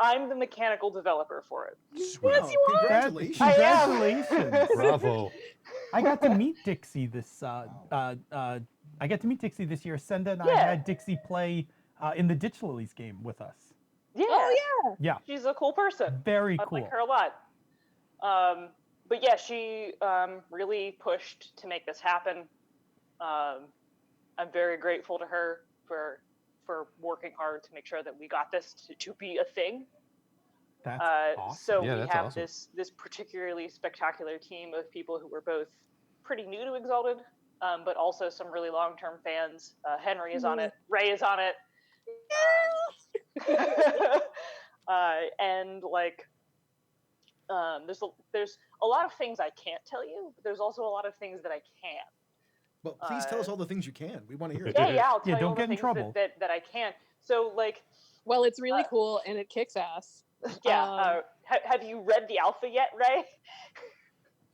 I'm the mechanical developer for it. Wow, congratulations. I am. Congratulations. Bravo. I got to meet Dixie this. I got to meet Dixie this year. Senda and I Yeah. had Dixie play in the Ditch Lilies game with us. Yeah. Oh yeah. Yeah, She's a cool person. very I cool. like her a lot. But yeah, she really pushed to make this happen. I'm very grateful to her for working hard to make sure that we got this to be a thing. That's awesome. So Yeah, we that's have awesome. this particularly spectacular team of people who were both pretty new to Exalted, but also some really long-term fans. Henry is on it. Ray is on it. And there's a lot of things I can't tell you, but there's also a lot of things that I can. Well, please tell us all the things you can. We want to hear it. Yeah, I'll tell Yeah, you don't all the get in things trouble. that I can. So Well, it's really cool and it kicks ass. yeah. Have you read the alpha yet, Ray?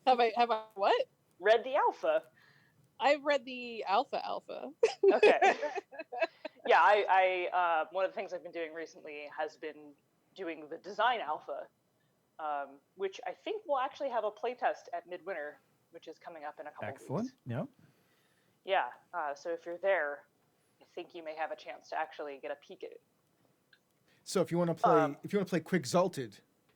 Have I what? Read the alpha. I've read the alpha. Okay. Yeah, I one of the things I've been doing recently has been doing the design alpha, which I think will actually have a playtest at Midwinter, which is coming up in a couple Excellent. weeks. Yeah. Yeah. So if you're there, I think you may have a chance to actually get a peek at it. So if you want to play Quixalted,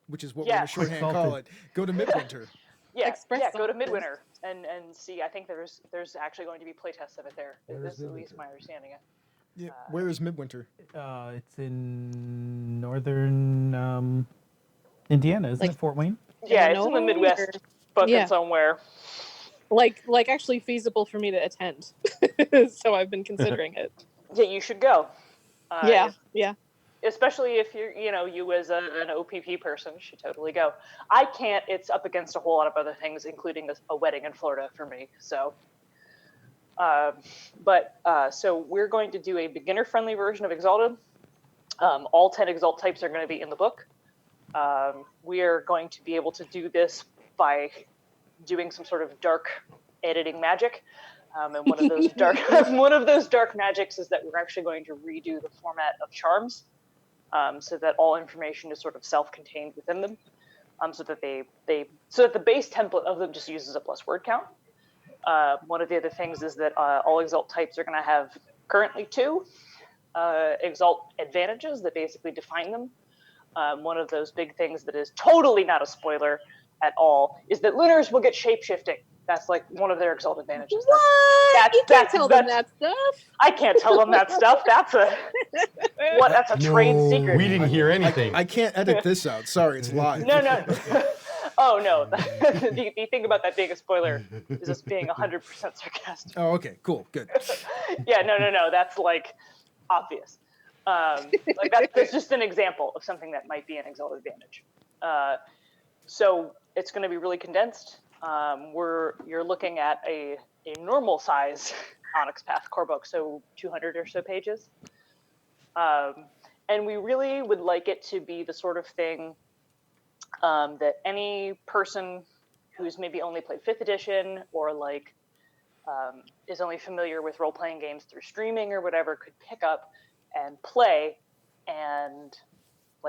which is what we're Yeah. going to shorthand call it, go to Midwinter. Yeah, go to Express Midwinter and see. I think there's actually going to be playtests of it there. Where This is is at least Midwinter? my understanding. Yeah. Where is Midwinter? It's in northern Indiana, isn't it? Fort Wayne. Yeah, it's in the Illinois, Midwest, or- fucking yeah. somewhere. like actually feasible for me to attend. So I've been considering it. Yeah, you should go. Yeah. Especially if you're, you as an OPP person should totally go. I can't. It's up against a whole lot of other things, including a wedding in Florida for me. So, so we're going to do a beginner-friendly version of Exalted. All 10 Exalt types are going to be in the book. We are going to be able to do this by doing some sort of dark editing magic. And one of those dark magics is that we're actually going to redo the format of charms. So that all information is sort of self-contained within them, so that the base template of them just uses a plus word count. One of the other things is that all Exalt types are going to have currently 2 Exalt advantages that basically define them. One of those big things that is totally not a spoiler at all is that Lunars will get shape-shifting. That's like one of their Exalt advantages. What? You can't tell them that stuff. I can't tell them that stuff. That's a trade secret. We didn't hear anything. I can't edit this out. Sorry, it's live. No. Oh, no. The thing about that being a spoiler is us being 100% sarcastic. Oh, okay. Cool. Good. Yeah, no. That's, like, obvious. That's just an example of something that might be an Exalt advantage. So it's going to be really condensed. You're looking at a normal size Onyx Path core book, so 200 or so pages. And we really would like it to be the sort of thing that any person who's maybe only played 5th edition or is only familiar with role-playing games through streaming or whatever could pick up and play and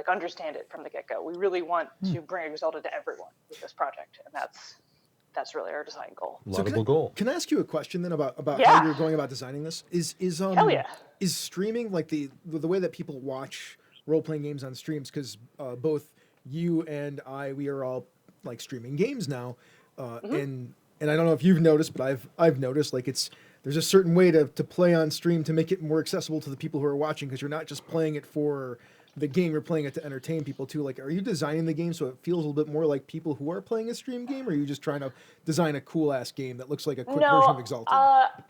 understand it from the get-go. We really want to bring Exalted to everyone with this project, and that's really our design goal. Laudable goal. Can I ask you a question then about Yeah. how you're going about designing this? Is Hell yeah. Is streaming like the way that people watch role-playing games on streams? Because both you and we are all streaming games now, and I don't know if you've noticed, but I've noticed there's a certain way to play on stream to make it more accessible to the people who are watching, because you're not just playing it for the game, you're playing it to entertain people too. Are you designing the game so it feels a little bit more like people who are playing a stream game, or are you just trying to design a cool ass game that looks like a quick version of Exalted?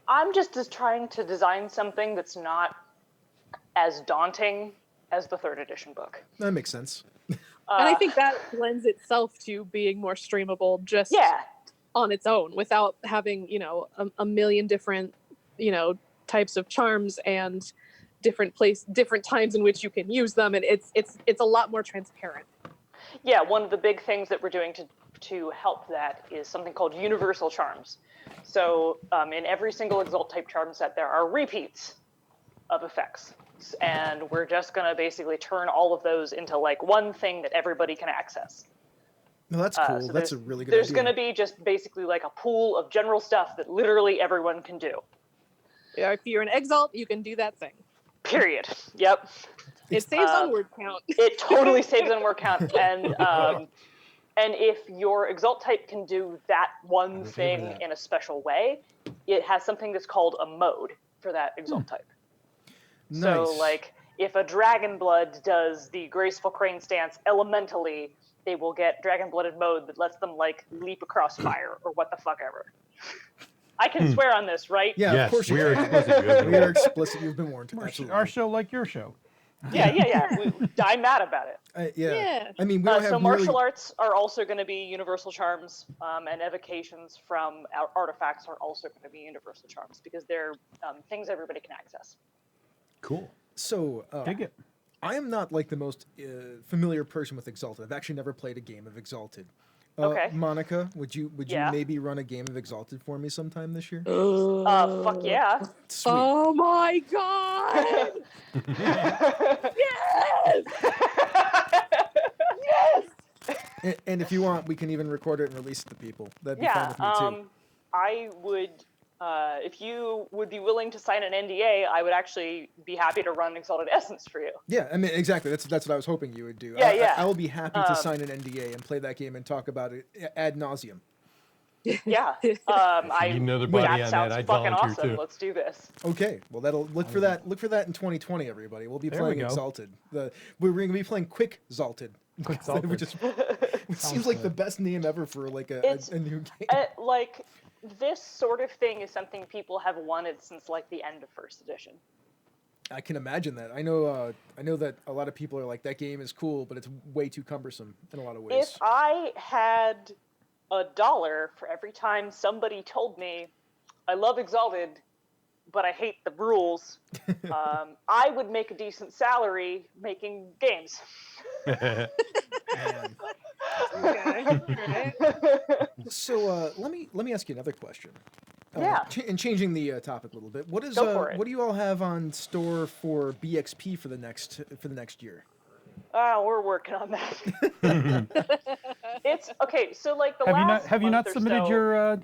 I'm just trying to design something that's not as daunting as the 3rd edition book. That makes sense. And I think that lends itself to being more streamable just on its own, without having, a million different, types of charms and different times in which you can use them, and it's a lot more transparent. Yeah, one of the big things that we're doing to help that is something called universal charms. So in every single Exalt type charm set, there are repeats of effects, and we're just going to basically turn all of those into one thing that everybody can access. No, that's cool. So that's a really good There's idea. going to be just basically a pool of general stuff that literally everyone can do. Yeah, if you're an Exalt, you can do that thing. Period. Yep. It saves on word count. It totally saves on word count, and if your Exalt type can do that one thing in a special way, it has something that's called a mode for that Exalt type. Nice. So, if a Dragon Blood does the graceful crane stance elementally, they will get Dragon Blooded mode that lets them leap across fire or what the fuck ever. I can swear on this, right? Yeah, Yes, of course we you are can. explicit. We are explicit. You've been warned. Absolutely. Our show like your show. Yeah. I'm mad about it. Yeah. I mean, we don't have so nearly... martial arts are also going to be universal charms, and evocations from artifacts are also going to be universal charms because they're things everybody can access. Cool. So, Dig it. I am not the most familiar person with Exalted. I've actually never played a game of Exalted. Okay. Monica, would you Yeah. maybe run a game of Exalted for me sometime this year? Fuck yeah. Sweet. Oh my god! Yes! Yes! And if you want, we can even record it and release it to people. That'd be fine with me too. I would if you would be willing to sign an NDA, I would actually be happy to run Exalted Essence for you. Yeah, I mean, exactly. That's what I was hoping you would do. Yeah. I will be happy to sign an NDA and play that game and talk about it ad nauseum. Yeah. Need another body on that, sounds I'd fucking volunteer awesome. too. Let's do this. Okay, well that'll look for that in 2020, everybody. We'll be playing Exalted. We're going to be playing Quick Exalted. Which seems like the best name ever for like a new game. Like this sort of thing is something people have wanted since like the end of first edition. I can imagine that. I know that a lot of people are like, that game is cool, but it's way too cumbersome in a lot of ways. If I had $1 for every time somebody told me, I love Exalted, but I hate the rules, I would make a decent salary making games. So let me ask you another question. Yeah. And changing the topic a little bit, what do you all have on store for BXP for the next year? We're working on that. It's okay. So like the last have you not month or submitted so- your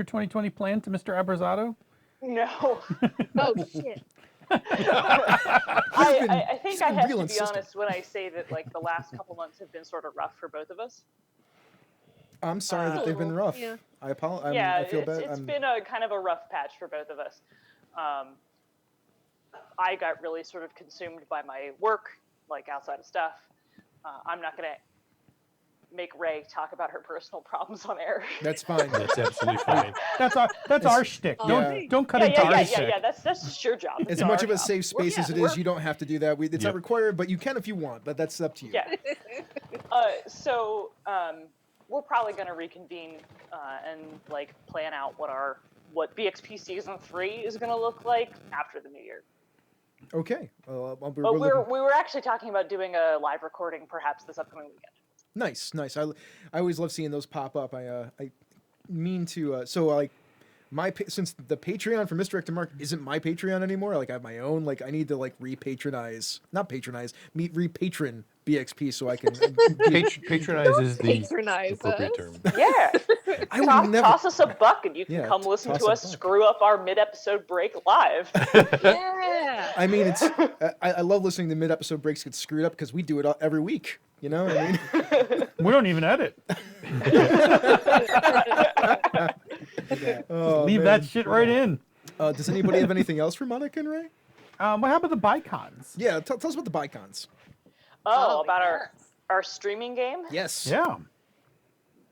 2020 plan to Mr. Abrazato? No. Oh shit. I think I have to be insistent. honest when I say that like the last couple months have been sort of rough for both of us. I'm sorry that they've been rough. Yeah. I apologize. Yeah, I feel bad. it's been a kind of a rough patch for both of us. I got really sort of consumed by my work, like outside of stuff. I'm not gonna make Ray talk about her personal problems on air. That's fine. That's absolutely fine. That's our shtick. Don't cut into our shtick. Yeah. That's just your job. As It's much our of a job. safe space as it is, you don't have to do that. It's not required, but you can if you want. But that's up to you. Yeah. So we're probably going to reconvene and like plan out what BXP Season 3 is going to look like after the new year. Okay. But we were actually talking about doing a live recording perhaps this upcoming weekend. Nice. I always love seeing those pop up. I mean to since the Patreon for Misdirected Mark isn't my Patreon anymore, like I have my own, like I need to like repatron BXP so I can Patronize is the Patronize appropriate us. term. Yeah. I would never Toss us a buck and you can come listen toss to a us buck. screw up our mid-episode break live. Yeah. I mean, it's I love listening to mid-episode breaks get screwed up because we do it every week. You know what I mean? We don't even edit. Oh, Leave man. that shit right in. Does anybody have anything else for Monica and Ray? What happened to the Bicons? Yeah, tell us about the Bicons. About yes. our streaming game? Yes. Yeah.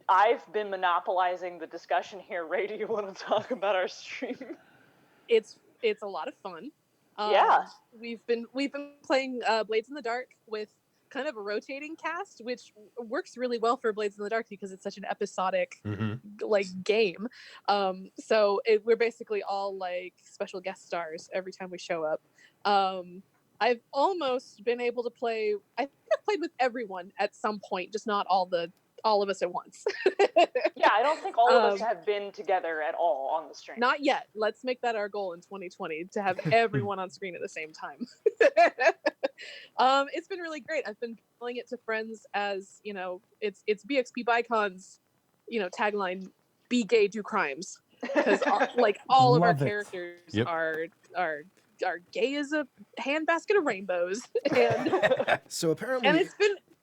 I've been monopolizing the discussion here. Ray, do you want to talk about our stream? It's a lot of fun. Yeah. We've been playing Blades in the Dark with kind of a rotating cast, which works really well for Blades in the Dark because it's such an episodic like game. So we're basically all like special guest stars every time we show up. I've almost been able to play. I think I've played with everyone at some point, just not all of us at once. Yeah, I don't think all of us have been together at all on the stream. Not yet. Let's make that our goal in 2020 to have everyone on screen at the same time. It's been really great. I've been telling it to friends as, you know, it's BXP Bicons, you know, tagline, be gay, do crimes. Because like all of our Love it. characters Yep. are gay as a handbasket of rainbows. And So apparently, and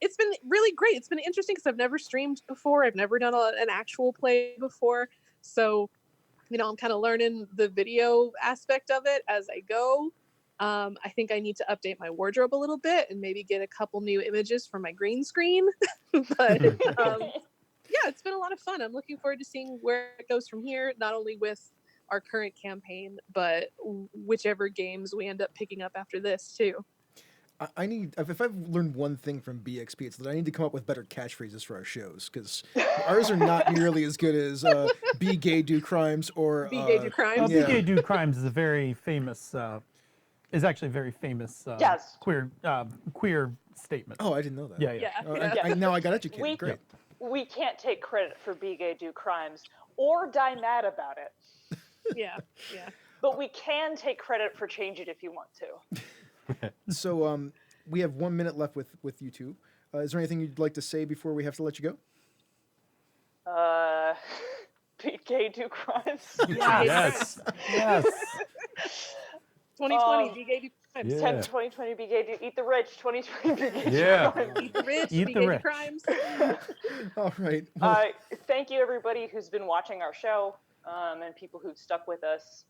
it's been really great. It's been interesting because I've never streamed before. I've never done an actual play before. So, you know, I'm kind of learning the video aspect of it as I go. I think I need to update my wardrobe a little bit and maybe get a couple new images for my green screen. But yeah, it's been a lot of fun. I'm looking forward to seeing where it goes from here, not only with our current campaign, but whichever games we end up picking up after this too. I need, if I've learned one thing from BXP, it's that I need to come up with better catchphrases for our shows because ours are not nearly as good as "Be Gay, Do Crimes" or Be Gay, Do Crimes. Yeah. Be Gay, Do Crimes is a very famous, actually a very famous Yes. queer statement. Oh, I didn't know that. Yeah. Yeah. Now I got educated. Great. We can't take credit for Be Gay, Do Crimes or die mad about it. Yeah. But we can take credit for change it if you want to. So we have 1 minute left with you two. Is there anything you'd like to say before we have to let you go? Be Gay, Do Crimes. Yes. Yes. 2020, be gay, do crimes. Yeah. 2020, be gay, do eat the rich. 2020, be gay, Yeah. do crimes. Eat the rich, Eat be the gay, do rich. crimes. All right. Well, Thank you everybody who's been watching our show, and people who've stuck with us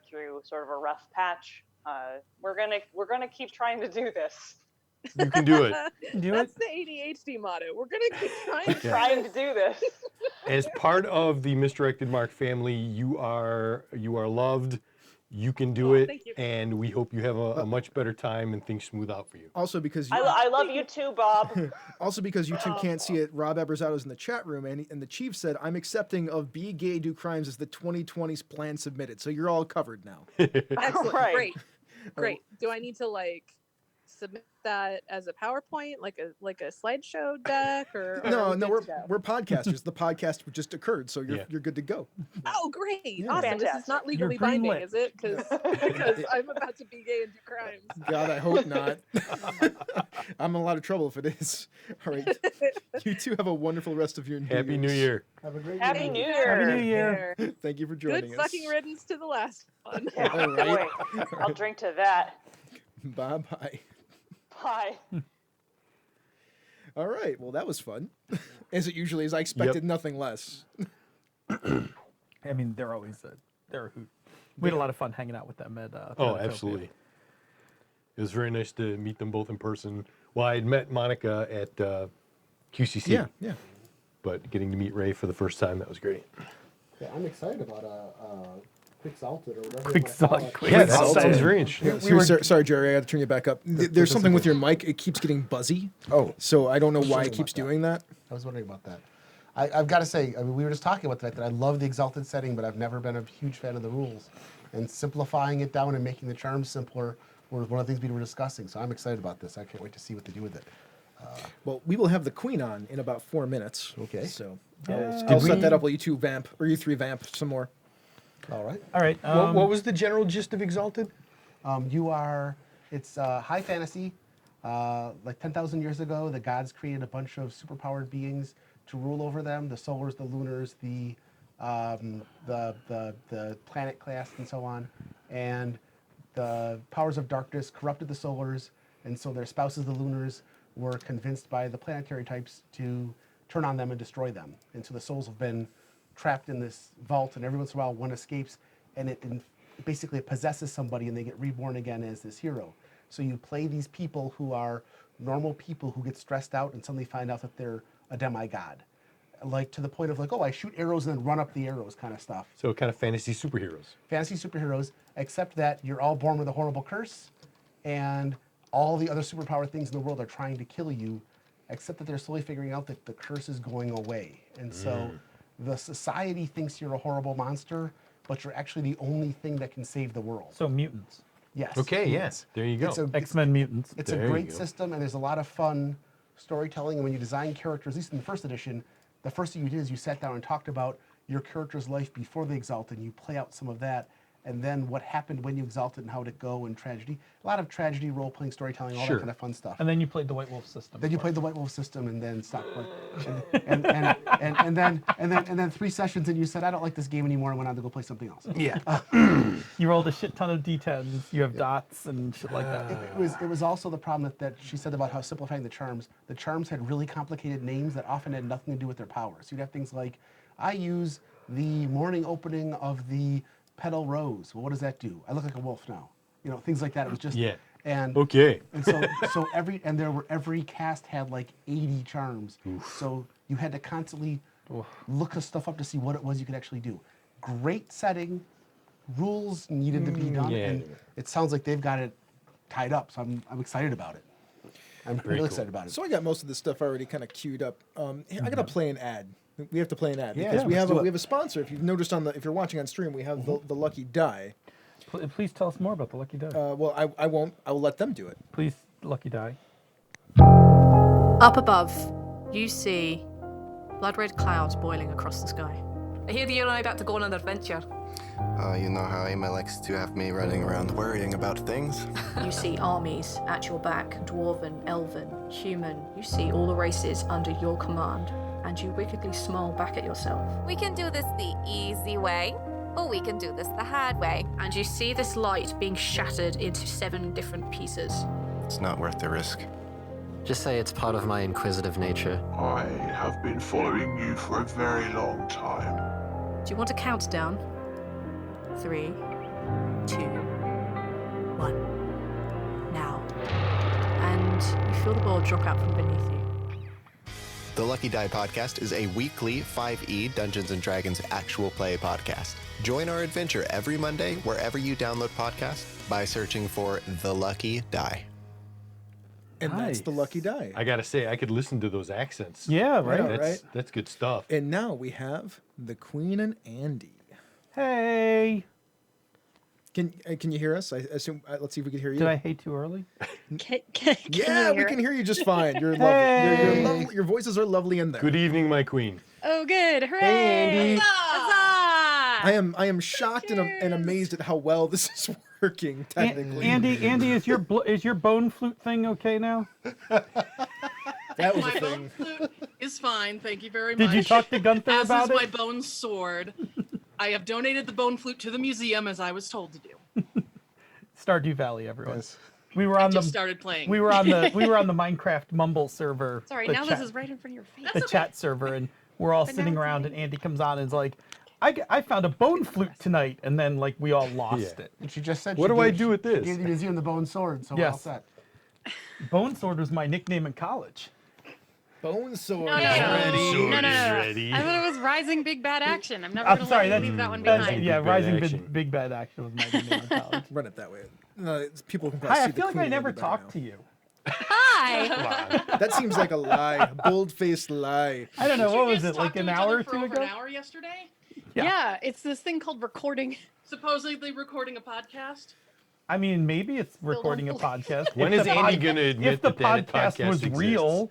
through sort of a rough patch. We're gonna keep trying to do this. You can do it. That's the ADHD motto. We're gonna keep trying. Trying to do this. As part of the Misdirected Mark family, you are loved. You can do it, thank you. and we hope you have a much better time and things smooth out for you. also because you, I love you too, Bob. also because you two can't see it, Rob Eberzado's in the chat room, and the chief said, "I'm accepting of Be Gay Do Crimes as the 2020's plan submitted." So you're all covered now. Excellent. Right. Great. Do I need to like submit that as a PowerPoint, like a slideshow deck, or No, are we good to go? we're podcasters. The podcast just occurred, so Yeah. you're good to go. Oh, great! Yeah. Awesome. This is Fantastic. not legally You're binding, greenlit. is it? Because I'm about to be gay and do crimes. God, I hope not. I'm in a lot of trouble if it is. All right. You two have a wonderful rest of your New Happy New Year's. Year. Have a great Happy evening. New Year. Happy New Year. Thank you for Good joining us. fucking riddance to the last one. All right. Boy, I'll drink to that. Bye-bye. Bye. All right. Well, that was fun. As it usually is. I expected nothing less. I mean, they're always they're a hoot. We had a lot of fun hanging out with them at. Oh, Planetopia. absolutely. It was very nice to meet them both in person. Well, I had met Monica at QCC. Yeah. But getting to meet Ray for the first time, that was great. Yeah, I'm excited about Quick Salted or whatever. Quick Salt. Yeah, that Salted. sounds very interesting. Sorry, Jerry. I got to turn you back up. There's something with your mic. It keeps getting buzzy. Oh, So I don't know why Sorry it keeps about that. doing that. I was wondering about that. I've got to say, I mean, we were just talking about that I love the Exalted setting, but I've never been a huge fan of the rules. And simplifying it down and making the charms simpler were one of the things we were discussing. So I'm excited about this. I can't wait to see what they do with it. Well, we will have the queen on in about 4 minutes. Okay. So I'll set that up while you two vamp, or you three vamp some more. All right. All right. What was the general gist of Exalted? It's high fantasy. Like 10,000 years ago, the gods created a bunch of superpowered beings to rule over them: the solars, the lunars, the planet class, and so on. And the powers of darkness corrupted the solars, and so their spouses, the lunars, were convinced by the planetary types to turn on them and destroy them. And so the souls have been trapped in this vault, and every once in a while one escapes, and it basically possesses somebody, and they get reborn again as this hero. So you play these people who are normal people who get stressed out and suddenly find out that they're a demigod. Like to the point of like, oh, I shoot arrows and then run up the arrows kind of stuff. So kind of fantasy superheroes. Fantasy superheroes, except that you're all born with a horrible curse, and all the other superpower things in the world are trying to kill you, except that they're slowly figuring out that the curse is going away. And so the society thinks you're a horrible monster, but you're actually the only thing that can save the world. So mutants. Yes. Okay, yes. There you go. X-Men mutants. It's There a you great go. system, and there's a lot of fun storytelling. And when you design characters, at least in the first edition, the first thing you did is you sat down and talked about your character's life before they exalted, and you play out some of that, and then what happened when you exalted and how did it go, and tragedy. A lot of tragedy, role-playing storytelling, all Sure. that kind of fun stuff. And then you played the White Wolf system. Then you played the White Wolf system, and then stopped. And then 3 sessions, and you said, I don't like this game anymore, and went on to go play something else. Yeah. You rolled a shit ton of d10s. You have dots and shit like that. It was also the problem that she said about how simplifying the charms. The charms had really complicated names that often had nothing to do with their powers. You'd have things like, I use the morning opening of the petal rose. Well, what does that do? I look like a wolf now. You know, things like that. It was just Yeah. And Okay. and so every cast had like 80 charms. So you had to constantly look stuff up to see what it was you could actually do. Great setting, rules needed to be done, Yeah. and it sounds like they've got it tied up. So I'm excited about it. I'm really cool. excited about it. So I got most of this stuff already kind of queued up. I got to play an ad. We have to play an ad Yeah, because we let's have do it. a sponsor. If you've noticed if you're watching on stream, we have the Lucky Die. Please tell us more about the Lucky Die. Well, I won't. I will let them do it. Please, Lucky Die. Up above, you see blood-red clouds boiling across the sky. I hear that you're about to go on an adventure. You know how Emma likes to have me running around worrying about things. You see armies at your back, dwarven, elven, human. You see all the races under your command. and you wickedly smile back at yourself. We can do this the easy way, or we can do this the hard way. And you see this light being shattered into 7 different pieces. It's not worth the risk. Just say it's part of my inquisitive nature. I have been following you for a very long time. Do you want to count down? 3, 2, 1. Now. And you feel the ball drop out from beneath you. The Lucky Die Podcast is a weekly 5e Dungeons & Dragons actual play podcast. Join our adventure every Monday wherever you download podcasts by searching for The Lucky Die. And that's The Lucky Die. I gotta say, I could listen to those accents. Yeah, right. Yeah, right. That's good stuff. And now we have the Queen and Andy. Hey. Can you hear us? I assume. Let's see if we can hear you. Did I hey too early? Yeah, we can hear you just fine. You're lovely. You're lovely. Your voices are lovely in there. Good evening, my queen. Oh, good. Hooray! Hey, Andy. Huzzah! I am shocked and amazed at how well this is working. Technically, Andy, is your bone flute thing okay now? That was my a bone thing. flute is fine. Thank you very Did much. you talk to Gunther as about is it? my bone sword. I have donated the bone flute to the museum as I was told to do. Stardew Valley, everyone. Yes. We were I on just the started playing. We were on the Minecraft Mumble server. Sorry, the now chat, this is right in front of your face. the chat server, and we're all But sitting now it's around, and Andy comes on and is like, I found a bone flute tonight, and then like we all lost it. And she just said, What she do I gave- do with this? She gave the museum the bone sword, so we're all Yes. set. Bone Sword was my nickname in college. Bone sword. No. Ready. I thought it was Rising Big Bad Action. I'm never I'm gonna sorry, let that's, you leave that one that's behind. yeah, Big Bad Rising Action. Big Bad Action was my nickname in college. Run it that way. People can probably Hi, see I the feel like Queen I a never little better talked now. to you. Hi. That seems like a lie. Bold-faced lie. I don't know, Didn't what you was guys it, like talk to an each hour other or for two over ago? an hour yesterday? Yeah. It's this thing called recording. Supposedly recording a podcast. I mean, maybe it's recording a podcast. When If is the Andy pod- gonna admit if the that podcast was exists? real?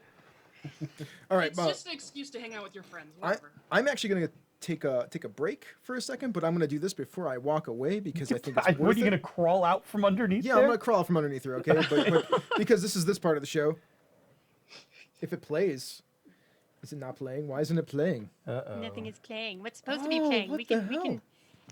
All right, It's just an excuse to hang out with your friends. Whatever. I'm actually going to take a break for a second, but I'm going to do this before I walk away because I think it's worth What are you it. going to crawl out from underneath? Yeah, there? I'm going to crawl from underneath her, okay? But because this is this part of the show. If it plays, is it not playing? Why isn't it playing? Nothing is playing. What's supposed to be Oh, playing? what We the can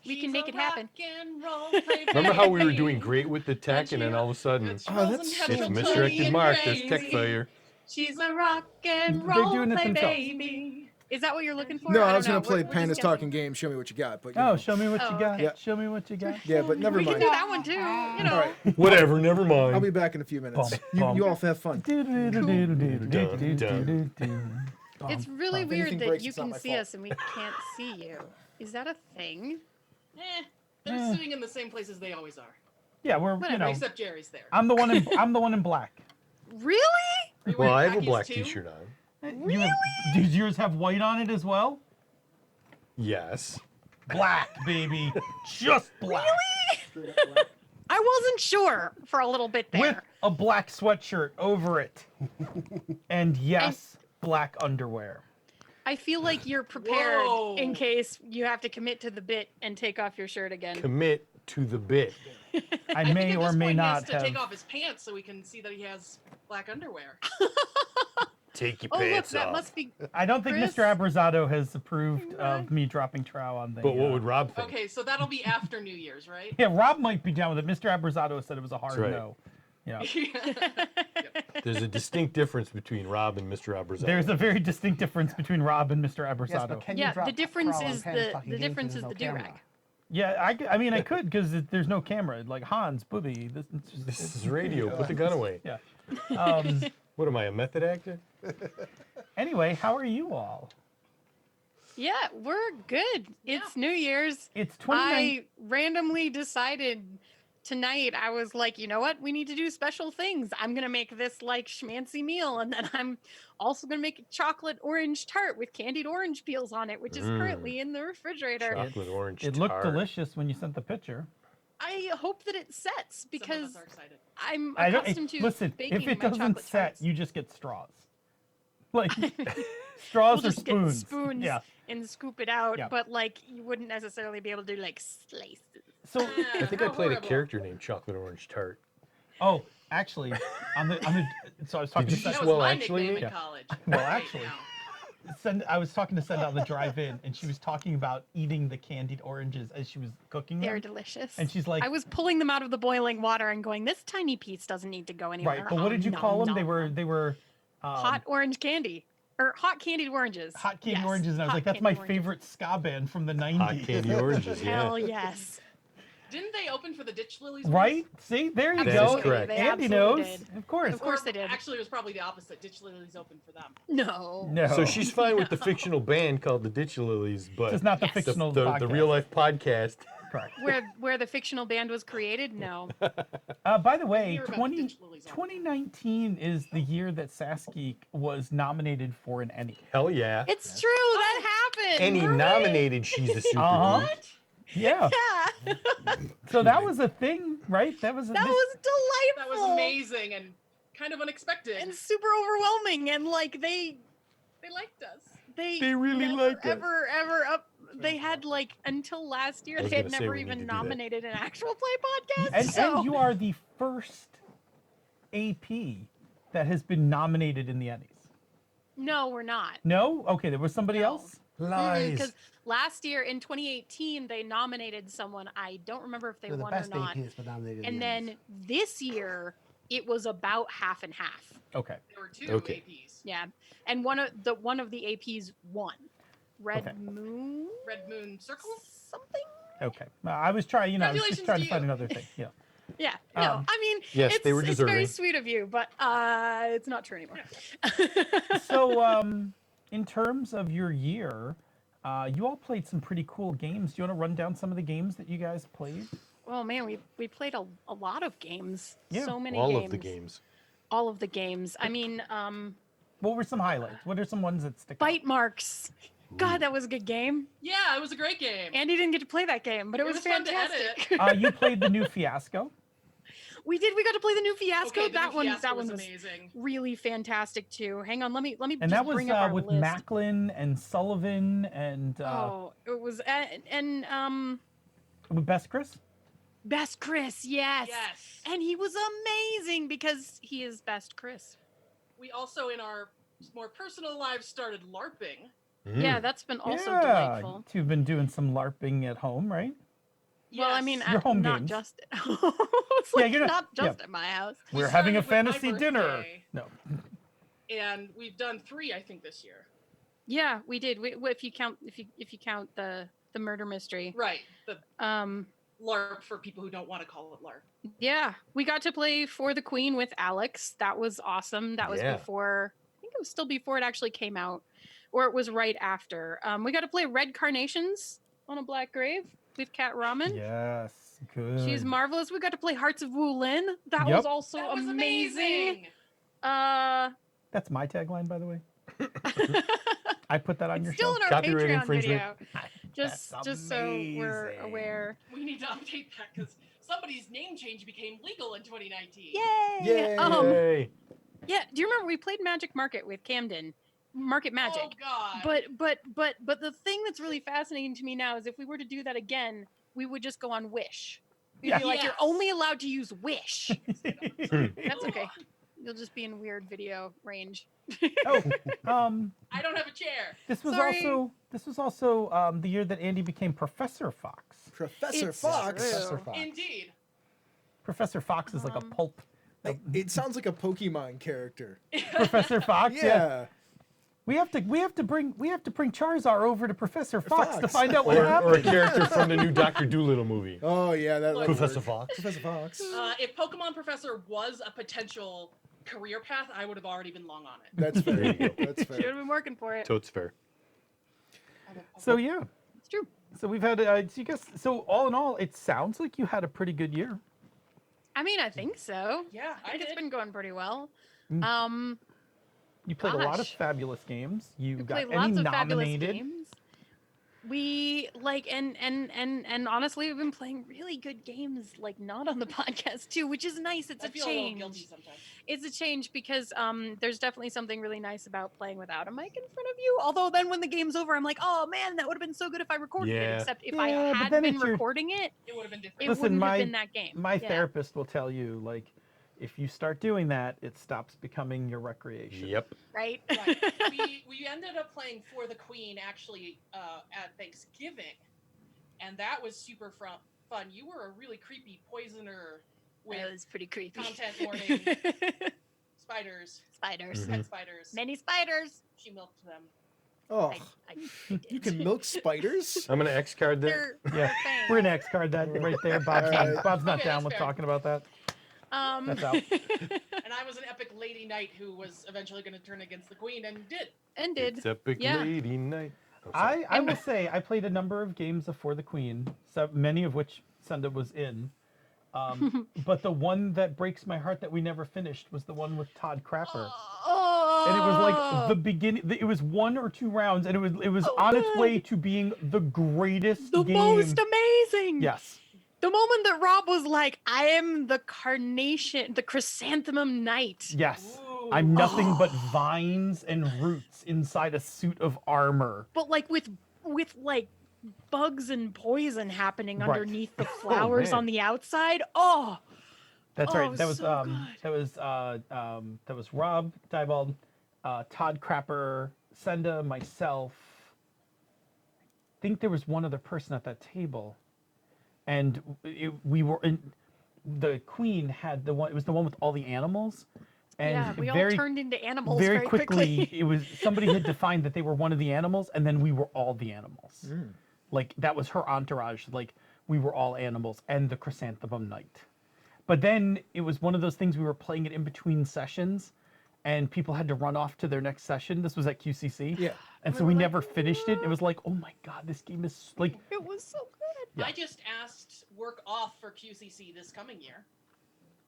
She's make a it happen. rock and roll baby. Remember how we were doing great with the tech, and then all of a sudden, It's Oh, Rose that's and so Heather it's funny. misdirected and mark. There's crazy. tech failure. She's a rock and They're roll doing it themselves. baby. Is that what you're looking for? No, I don't was going know. to play We're Panda's just Talking guessing. Game. Show me what you got. But you Oh, know. show me what you got. okay. Show me what you got. Yeah, but never We can mind. do that one too. You know. All right, Whatever, never mind. I'll be back in a few minutes. Bum, You bum. all have fun. It's really If weird anything that breaks, you it's not can my see fault. us and we can't see you. Is that a thing? They're sitting in the same places they always are. Yeah, we're Whatever, Except Jerry's there. I'm the one in black. Really? Are you Well, wearing I have a khakis black too? T-shirt on. Really? Does yours have white on it as well? Yes. Black, baby. Just black. I wasn't sure for a little bit there. With a black sweatshirt over it. And yes, black underwear. I feel like you're prepared Whoa. in case you have to commit to the bit and take off your shirt again. Commit to the bit. I think may at or this may point not he has to take have. off his pants so we can see that he has black underwear. Take your Oh, look, pants that off. must be. I don't think Chris? Mr. Abrazato has approved of me dropping trow on the. But what would Rob think? Okay, so that'll be after New Year's, right? Yeah, Rob might be down with it. Mr. Abrazato said it was a hard right. no. Yeah. There's a distinct difference between Rob and Mr. Abrazato. There's a very distinct difference between Rob and Mr. Yes, Abrazato. but can you Yeah, drop the difference Carl on is Panda's the Talking the Game difference because is the there's no do-rag. camera? Yeah, I mean, I could because there's no camera. Like Hans, Booby. This is radio. Put the gun away. Yeah. What am I, a method actor? Anyway, how are you all? Yeah, we're good. It's New Year's. It's 29. I randomly decided tonight, I was like, you know what? We need to do special things. I'm going to make this like schmancy meal. And then I'm also going to make a chocolate orange tart with candied orange peels on it, which is currently in the refrigerator. Chocolate orange It looked delicious when you sent the picture. I hope that it sets because are excited. I'm I don't, accustomed to listen, baking if it my doesn't chocolate set, tarts. you just get straws. Like straws We'll or just get spoons. spoons Yeah. and scoop it out, Yeah. but like you wouldn't necessarily be able to do like slices. So I think I played a character named Chocolate Orange Tart. Oh, actually, on the so I was talking Did to you just That was my actually nickname in Yeah. college. Well, Right actually. now. I was talking to Send on the drive-in, and she was talking about eating the candied oranges as she was cooking them. They're delicious. And she's like, I was pulling them out of the boiling water and going, this tiny piece doesn't need to go anywhere. right, but what did you call them? They were hot orange candy. Or hot candied oranges. Hot candied oranges, and I was like, that's my favorite ska band from the 90s. Hot candy oranges, yeah. Hell yes. Didn't they open for the Ditch Lilies? Right? See, there you That go. is correct. Andy knows. Of course. Of course they did. Actually, it was probably the opposite. Ditch Lilies opened for them. No. So she's fine with the fictional band called the Ditch Lilies, but It's not the fictional the podcast. real life podcast. Correct. Where the fictional band was created? No. By the way, Hear about 2019 is the year that Sasky was nominated for an Emmy. Hell yeah. It's true. That happened. Any nominated, she's a super Uh-huh. Yeah. Yeah. So that was a thing, right? That was That was delightful. That was amazing and kind of unexpected. And super overwhelming. And like they liked us. They really liked us. Ever up. They had like until last year I was they had gonna say never we need to even do that. nominated an actual play podcast. And you are the first AP that has been nominated in the Emmys. No, we're not. No? Okay, there was somebody else? Because last year in 2018 they nominated someone. I don't remember if they They're the won or best not. APs, but nominated And the then this year it was about half and half. Okay. There were two Okay. APs. Yeah, and one of the APs won. Red Okay. Moon. Red Moon Circle? Something. Okay. I was trying, I was just Congratulations trying to to find you. another thing. Yeah. Yeah. No, Um, I mean, yes, it's, they were it's very deserving. sweet of you, but it's not true anymore. So, in terms of your year, you all played some pretty cool games. Do you want to run down some of the games that you guys played? Well, man, we played a lot of games. Yeah. So many All games. of the games. All of the games. I mean, What were some highlights? What are some ones that stick out? Bite Marks. God, that was a good game. Yeah, it was a great game. Andy didn't get to play that game, but it was fun to fantastic. edit. You played the new Fiasco. We did. We got to play the new Fiasco. Okay, the that new one. Fiasco That one was was amazing. really fantastic too. Hang on. Let me. And just that was bring up our with list. Macklin and Sullivan and It was Best Chris. Best Chris. Yes. Yes. And he was amazing because he is Best Chris. We also, in our more personal lives, started LARPing. Yeah, that's been also yeah, delightful. you've been doing some LARPing at home, right? Well, I mean, Your home not games. just. It's like you're not just at my house. We're having a started with my fantasy dinner. birthday. No. And we've done 3, I think, this year. Yeah, we did. If you count the murder mystery. Right. The LARP for people who don't want to call it LARP. Yeah, we got to play For the Queen with Alex. That was awesome. That was Yeah. before, I think it was still before it actually came out, or it was right after. We got to play Red Carnations on a Black Grave with Kat Ramen. Yes, good. She's marvelous. We got to play Hearts of Wulin. That Yep. was also That was amazing. That's my tagline, by the way. I put that on your Still show. in our Copyright Patreon infringement. video. Just so we're amazing. aware. We need to update that because somebody's name change became legal in 2019. Yay! Yay. Yeah, do you remember we played Magic Market with Camden? Market Magic. Oh, God. But the thing that's really fascinating to me now is if we were to do that again, we would just go on Wish. We'd be like, Yes. you're only allowed to use Wish. That's okay. You'll just be in weird video range. Oh, I don't have a chair. this was Sorry. also the year that Andy became Professor Fox. Professor It's Fox. true. Professor Fox. Indeed. Professor Fox is like a pulp. It sounds like a Pokemon character. Professor Fox. Yeah. We have to bring Charizard over to Professor Fox to Fox. find out what Or a happened. character from the new Dr. Dolittle movie. Oh yeah, that would Professor work. Fox. Professor Fox. If Pokemon Professor was a potential career path, I would have already been long on it. That's fair. There you go. That's Should fair. have been working for it. Totes fair. So yeah, It's true. so we've had so you guys. So all in all, it sounds like you had a pretty good year. I mean, I think so. Yeah, I think it's been going pretty well. Mm. You played a lot of Gosh. fabulous games. You We got played any lots of nominated? fabulous games. We like and honestly, we've been playing really good games, like not on the podcast too, which is nice. It's I a feel a little change. guilty sometimes. It's a change because there's definitely something really nice about playing without a mic in front of you. Although then when the game's over, I'm like, oh man, that would have been so good if I recorded Yeah. it. Except if Yeah, I but had then been it's your- recording it, It would have been different. it Listen, wouldn't my have been that game. my Yeah. therapist will tell you, like, if you start doing that, it stops becoming your recreation. Yep. Right. We ended up playing For the Queen actually at Thanksgiving, and that was super fun. You were a really creepy poisoner with That was pretty creepy. Content warning. Spiders. Spiders. Pet spiders. Many spiders. She milked them. Oh, I you can milk spiders? I'm gonna X card that. Yeah, we're gonna X card that right there. Bob's not, Bob's not Okay, down that's with fair. talking about that. That's out. And I was an epic lady knight who was eventually going to turn against the queen and did. It's epic lady night. Oh, I will say I played a number of games of For the Queen, so many of which Senda was in. But the one that breaks my heart that we never finished was the one with Todd Crapper. And it was like the beginning. It was 1 or 2 rounds, and it was on its way to being the greatest The game. most amazing. Yes. The moment that Rob was like, I am the carnation, the chrysanthemum knight. Yes. I'm nothing but vines and roots inside a suit of armor. But like with like bugs and poison happening Right. underneath the flowers man. on the outside. Oh. That's Oh, right. That was so that was Rob Diebold, Todd Crapper, Senda, myself. I think there was one other person at that table, and we were in. The Queen had the one. It was the one with all the animals, and yeah, we very, all turned into animals very quickly. It was somebody had defined that they were one of the animals, and then we were all the animals. Like that was her entourage. Like we were all animals, and the chrysanthemum knight. But then it was one of those things we were playing it in between sessions, and people had to run off to their next session. This was at QCC. Yeah. And so we never finished it. It was like, oh my god, this game is like. It was so good. Yeah. I just asked work off for QCC this coming year.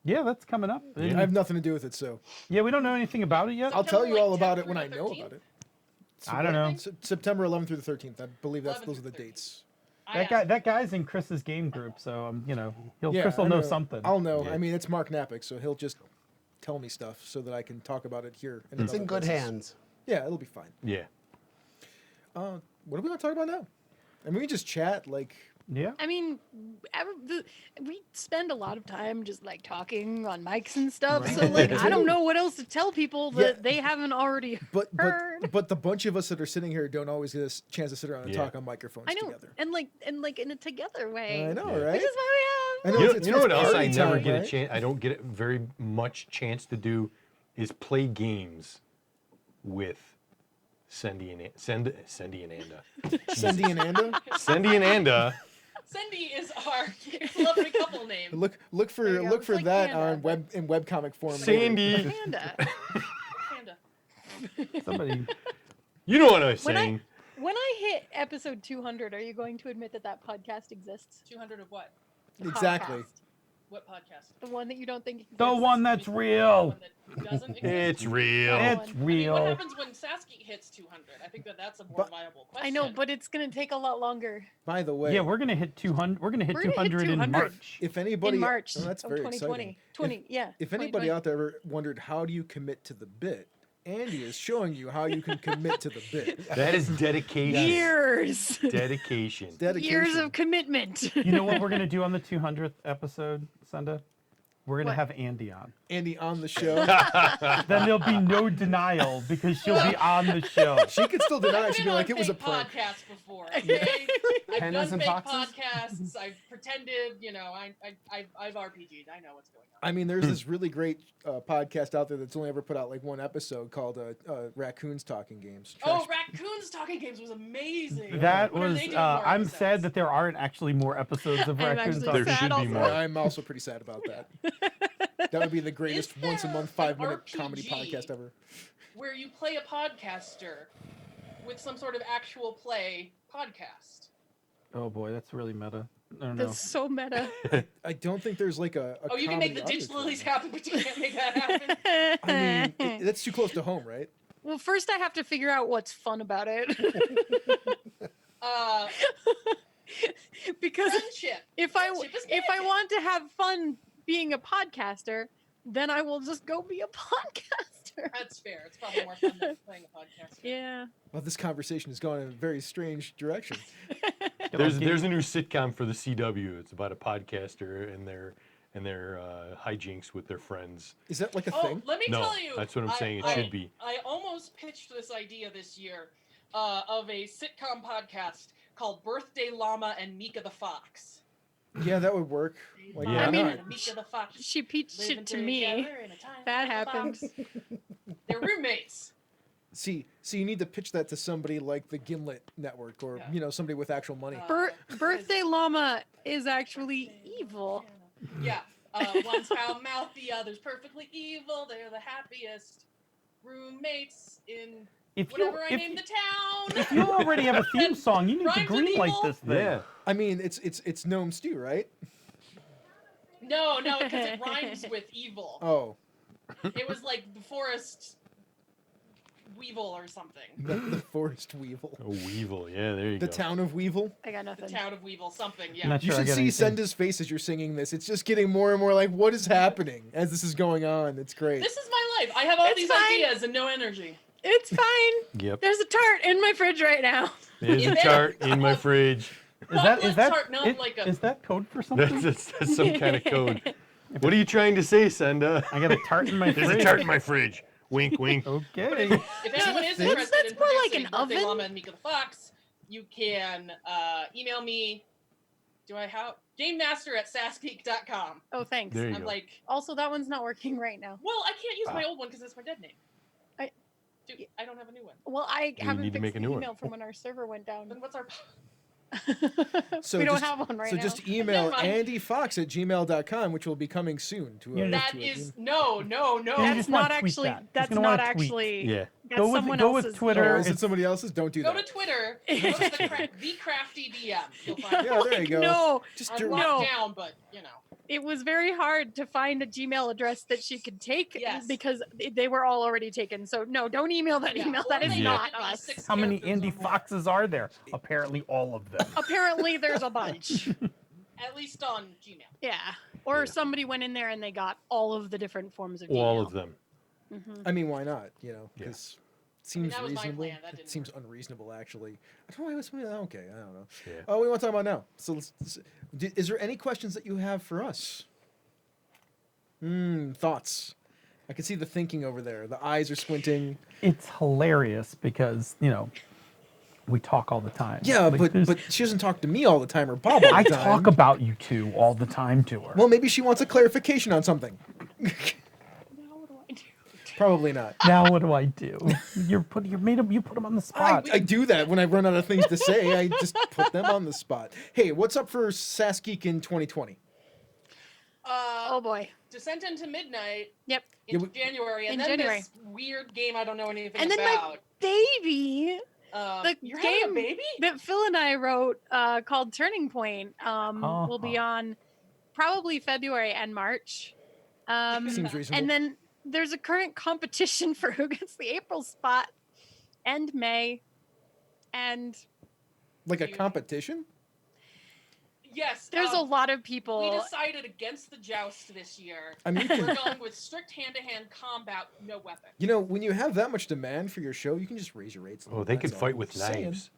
Yeah, that's coming up. I have nothing to do with it, so. Yeah, we don't know anything about it yet. I'll tell you all about it when I know about it. I don't know. September 11th through the 13th. I believe those are the dates. That guy's in Chris's game group, so Chris will I know something. I'll know. I mean, it's Mark Napick, so he'll just tell me stuff so that I can talk about it here. And It's in good hands. Yeah, it'll be fine. Yeah. What do we want to talk about now? I mean, we just chat like. Yeah. I mean, we spend a lot of time just like talking on mics and stuff. Right. So like, I don't know what else to tell people that they haven't already heard. But the bunch of us that are sitting here don't always get a chance to sit around and talk on microphones I know, together. and like in a together way. I know, right? Which is why we have. I You know what else I party never time, get right? a chance. I don't get very much chance to do is play games with Cindy and Anda. Cindy and Anda. Cindy and Anda. Cindy is our lovely couple name. Look for like that Panda, on in webcomic form. Sandy. Panda. Somebody. You know what I was saying. When I hit episode 200, are you going to admit that podcast exists? 200 of what? The Exactly. podcast. What podcast? The one that you don't think exists. The one that's real. Doesn't exist? It's real. It's I mean, real. what happens when Sasky hits 200? I think that's a more viable question. I know, but it's going to take a lot longer. By the way, Yeah, we're gonna hit 200. We're gonna hit We're gonna hit 200 in 200. March. if anybody In March oh, that's of very 2020. exciting. If anybody 2020. out there ever wondered how do you commit to the bit, Andy is showing you how you can commit to the bit. That is dedication. Years. Dedication. Years of commitment. You know what we're gonna do on the 200th episode, Senda? We're gonna What? have Andy on. Andy on the show. Then there'll be no denial because she'll be on the show. She could still deny it. She'd be like, it was a fake prank. podcast before. Okay? I've done Pennas and fake boxes? podcasts. I've pretended. I've RPG'd. I know what's going on. I mean, there's this really great podcast out there that's only ever put out like one episode called Raccoons Talking Games. Oh, Raccoons Talking Games was amazing. That When are was. they doing more I'm episodes? sad that there aren't actually more episodes of I'm Raccoons. actually Talking. There sad should be also. more. I'm also pretty sad about that. That would be the greatest there once a month an 5-minute comedy RPG? podcast ever. Where you play a podcaster with some sort of actual play podcast. Oh boy, that's really meta. I don't know. That's so meta. I don't think there's like a Oh, you can make the comedy ditch undertone. lilies happen, but you can't make that happen. I mean, that's too close to home, right? Well, first I have to figure out what's fun about it. Because Friendship. if I Friendship is want to have fun being a podcaster, then I will just go be a podcaster. That's fair. It's probably more fun than playing a podcast. Yeah. Well, this conversation has gone in a very strange direction. There's a new sitcom for the CW. It's about a podcaster and and their hijinks with their friends. Is that like a Oh, thing? let me No, tell you. that's what I'm saying. It should be. I almost pitched this idea this year of a sitcom podcast called Birthday Llama and Mika the Fox. Yeah, that would work. Like, Yeah. why I mean, not? Mika the Fox. She pitched living it to me. together in a tiny That little happened. box. They're roommates. See, you need to pitch that to somebody like the Gimlet Network, or somebody with actual money. Birthday Llama is actually evil. Yeah. One's foul mouth, the other's perfectly evil. They're the happiest roommates in whatever I name the town. If you already have a theme song, you need to Rhymes with greenlight evil. this thing. Yeah. I mean, it's Gnome Stew, right? No, because it rhymes with evil. Oh. It was like the forest weevil or something. The Forest Weevil. A Weevil, yeah, there you The go. town of Weevil. I got The nothing. town of Weevil, something, yeah. Not You sure I should get see anything. Senda's face as you're singing this. It's just getting more and more like, what is happening as this is going on? It's great. This is my life. I have all It's these fine. ideas and no energy. It's fine. Yep. There's a tart in my fridge right now. There's a Is tart in my fridge. Is that code for something? That's some kind of code. What are you trying to say, Senda? I got a tart in my There's fridge. a tart in my fridge. Wink, wink. Okay. If anyone is That's interested in more like producing an Birthday oven. Llama and Mika the Fox, you can email me. Do I have GameMaster@sassgeek.com. Oh, thanks. There you I'm go. like, Also, that one's not working right now. well, I can't use my old one because it's my dead name. I I don't have a new one. Well, I You haven't need to fixed make a the new one. email from when our server went down. Then what's our? So we don't just- have one right So now. just email Never mind. andyfox@gmail.com, which will be coming soon. That is no. You That's just not wanna tweet actually. that. Just That's gonna not wanna tweet. actually. Yeah. That's Go with- someone go with else's. Twitter. Oh, is it somebody else's? Don't do Go that. to Twitter. Go to the Crafty DM. You'll find Yeah, it. there you go. No, Just I'm do- locked down, but you know. it was very hard to find a Gmail address that she could take Yes. because they were all already taken. So no, don't email that Yeah, email. or That is they not could be us. 6 How many characters indie or more. foxes are there? Apparently all of them. Apparently, there's a bunch. At least on Gmail. Yeah. Or somebody went in there and they got all of the different forms of Gmail. All of them. Mhm. I mean, why not? Because it seems that was my reasonable. plan. That It didn't seems unreasonable, actually. I don't know why I was okay. I don't know. Yeah. Oh, what do we want to talk about now? So, is there any questions that you have for us? Thoughts. I can see the thinking over there. The eyes are squinting. It's hilarious because, we talk all the time. Yeah, Like, but she doesn't talk to me all the time or Bob all the I time. talk about you two all the time to her. Well, maybe she wants a clarification on something. Probably not. Now what do I do? You put them on the spot. I do that when I run out of things to say. I just put them on the spot. Hey, what's up for Sass Geek in 2020? Oh boy. Descent into Midnight. Yep. Into January, and In then January. this weird game I don't know anything And then about. my baby. The You're having a game baby? that Phil and I wrote called Turning Point will be on probably February and March. Seems reasonable. And then there's a current competition for who gets the April spot and May. And Like a competition? Yes. there's a lot of people. We decided against the joust this year. I mean, we're going with strict hand-to-hand combat, no weapon. You know, when you have that much demand for your show, you can just raise your rates. a Oh, little, they that's could all. fight with Just saying. knives.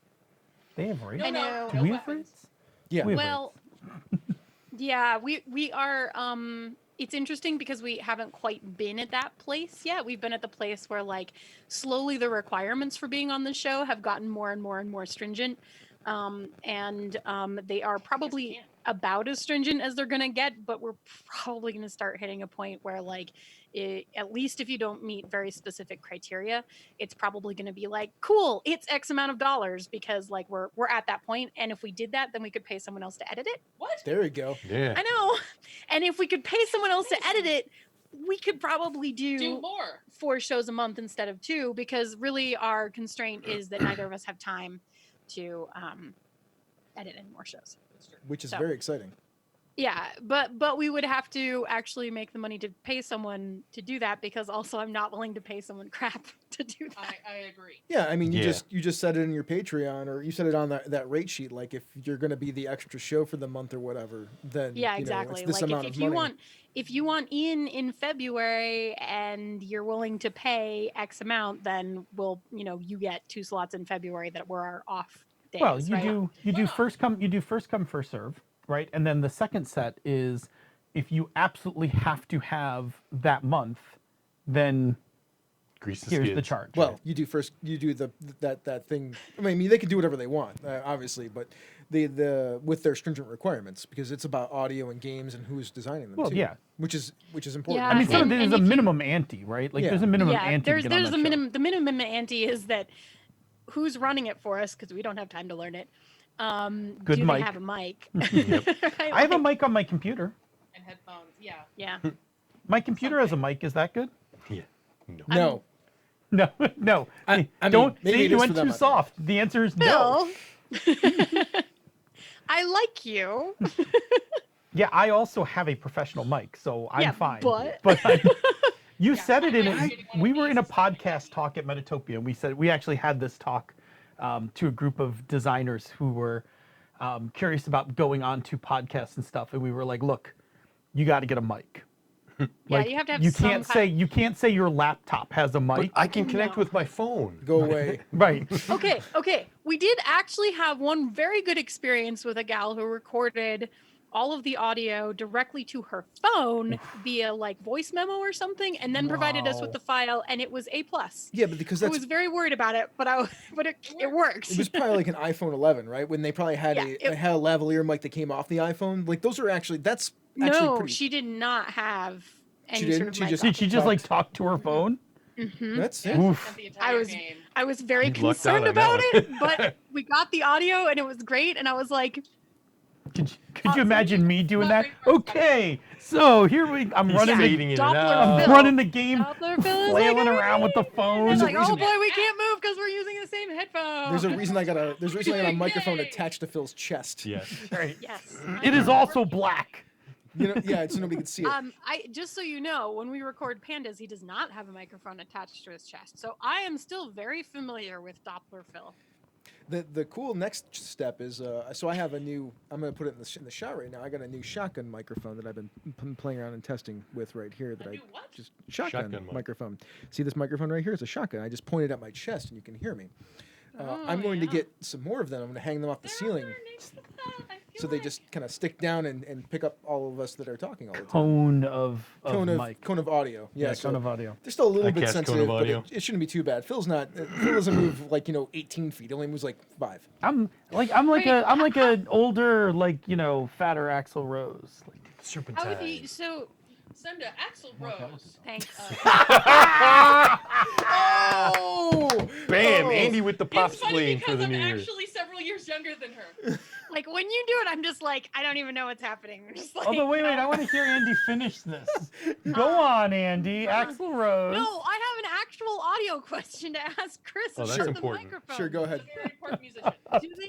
They have rates. I know. Do we have rates? Yeah. We have Well, yeah, we are. It's interesting because we haven't quite been at that place yet. We've been at the place where, like, slowly the requirements for being on the show have gotten more and more and more stringent, and they are probably about as stringent as they're gonna get. But we're probably gonna start hitting a point where, like, at least if you don't meet very specific criteria, it's probably going to be like, cool, it's X amount of dollars, because like we're at that point. And if we did that, then we could pay someone else to edit it. What? There you go. Yeah. I know. And if we could pay someone else to edit it, we could probably do more. 4 shows a month instead of 2, because really our constraint is that neither of us have time to edit any more shows. Which is So- very exciting. Yeah, but we would have to actually make the money to pay someone to do that, because also I'm not willing to pay someone crap to do that. I agree. Yeah, I mean, you Yeah. just said it in your Patreon, or you said it on that rate sheet. Like, if you're going to be the extra show for the month or whatever, then Yeah, you know, exactly. it's this Like amount if of you money. want in February and you're willing to pay X amount, then you get 2 slots in February that were our off days. Well, you right? do first come first serve, right? And then the second set is if you absolutely have to have that month, then Grease the here's the skids. charge. Well, you do that thing. I mean, they can do whatever they want, obviously, but with their stringent requirements, because it's about audio and games and who's designing them. Well, too, yeah. which is important. Yeah, I mean, and there's a minimum ante, right? Like, Yeah. there's a minimum Yeah, ante. there's to get on the that show. minimum. The minimum ante is that who's running it for us, because we don't have time to learn it. Good do mic. they have a mic? I have a mic on my computer. And headphones. Yeah. Yeah. My computer has a mic. Is that good? Yeah. No. No, no. I mean, Don't maybe see it you is went for them, too I think. soft. The answer is no. Bill. I like you. Yeah, I also have a professional mic, so I'm Yeah, fine. but- You said it in I it. might We were in a use something podcast talk at Metatopia, and we actually had this talk to a group of designers who were curious about going on to podcasts and stuff, and we were like, "Look, you got to get a mic. Yeah, you have to have you some can't kind say you can't say your laptop has a mic. But I can connect No. with my phone. Go away. Right. Okay. We did actually have one very good experience with a gal who recorded all of the audio directly to her phone via like voice memo or something, and then provided us with the file, and it was A+. Yeah, but because I that's was very worried about it, but it works. it was probably like an iPhone 11, right? When they probably had Yeah, a lavalier mic that came off the iPhone. Like those are actually that's actually no, pretty. she did not have any She didn't? sort of She mic just- on. Did she just like talk to her phone? Mhm. That's it. Oof. And the entire game. I was very You lucked out concerned on that about one. it, but we got the audio and it was great, and I was like, Could you imagine me doing that? Okay, so here I'm He's running fading in and Doppler out. I'm Phil. running the game, Doppler Phil is flailing like, around with the phone. and a like, oh reason- boy, we can't move because we're using the same headphone. There's a reason I got a microphone Yay. attached to Phil's chest. Yes. Right. Yes. It is also black. You know, yeah, so nobody can see it. I just so you know, when we record Pandas, he does not have a microphone attached to his chest. So I am still very familiar with Doppler Phil. The cool next step is so I have a new. I'm gonna put it in the shot right now. I got a new shotgun microphone that I've been playing around and testing with right here. That A I new what? just shotgun Shotgun mic. microphone. See this microphone right here? It's a shotgun. I just pointed at my chest and you can hear me. I'm going to get some more of them. I'm going to hang them off the ceiling, so they just kind of stick down and pick up all of us that are talking all the time. Cone of mic. Cone of audio. Yeah, Yeah, so cone of audio. they're still a little I bit cast cone sensitive, of but audio. it shouldn't be too bad. Phil doesn't move like 18 feet. He only moves like 5. I'm like an older, fatter Axl Rose. Like, Serpentine. How would you, so, Senda, Axl Rose. Thanks. Oh! Bam! Oh. Andy with the pop It's funny spleen for because the I'm New Year's. actually several years younger than her. Like when you do it, I'm just like, I don't even know what's happening. I'm just like, although, wait, I want to hear Andy finish this. Go on, Andy. Axl Rose. No, I have an actual audio question to ask Chris Oh, that's about important. the microphone. Sure, go ahead. He's a very important musician. Do they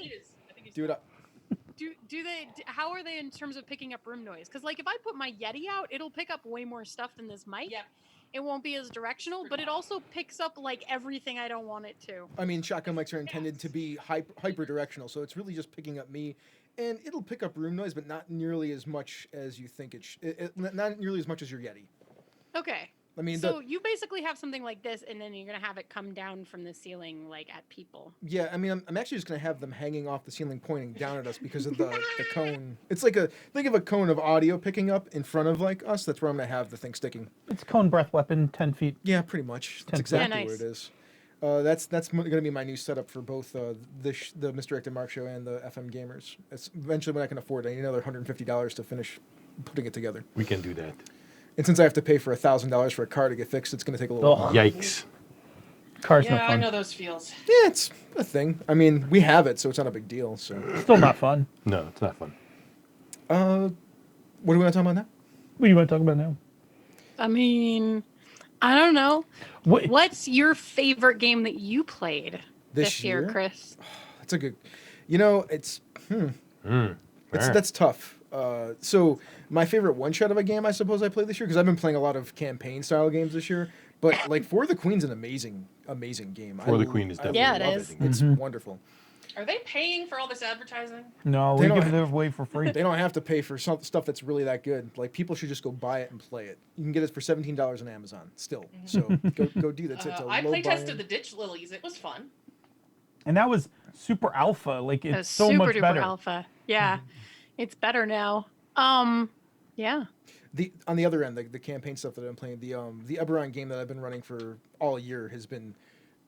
I think he's Do it up. do they how are they in terms of picking up room noise? Because like if I put my Yeti out, it'll pick up way more stuff than this mic. Yep. It won't be as directional, but it also picks up like everything I don't want it to. I mean, shotgun mics are intended to be hyper directional, so it's really just picking up me, and it'll pick up room noise, but not nearly as much as you think not nearly as much as your Yeti. Okay. I mean, So you basically have something like this, and then you're gonna have it come down from the ceiling like at people. yeah, I mean, I'm actually just gonna have them hanging off the ceiling, pointing down at us because of the cone. It's like think of a cone of audio picking up in front of like us. That's where I'm gonna have the thing sticking. It's cone breath weapon, 10 feet. Yeah, pretty much. That's 10 feet. exactly Yeah, what nice. it is. That's going to be my new setup for both the Misdirected Mark Show and the FM Gamers. It's eventually when I can afford it. I need another $150 to finish putting it together. We can do that. And since I have to pay for $1,000 for a car to get fixed, it's going to take a little while. Yikes. Car's no Yeah, I fun. know those feels. Yeah, it's a thing. I mean, we have it, so it's not a big deal. So, Still not fun. No, it's not fun. what do we want to talk about now? What do you want to talk about now? I mean, I don't know. What? What's your favorite game that you played this year, year? Chris? That's a good. It's that's tough. So my favorite one shot of a game, I suppose, I played this year because I've been playing a lot of campaign style games this year. But like For the Queen's an amazing game. For the Queen is definitely Yeah, it love is. It's wonderful. Are they paying for all this advertising? No, They we don't give it away for free. They don't have to pay for stuff that's really that good. Like people should just go buy it and play it. You can get it for $17 on Amazon still. So go do that. It's a I low play tested buy-in. the Ditch Lilies. It was fun. And that was super alpha. Like, It was it's so super much duper better. alpha. Yeah, it's better now. Yeah. on the other end, the campaign stuff that I'm playing, the Eberron game that I've been running for all year has been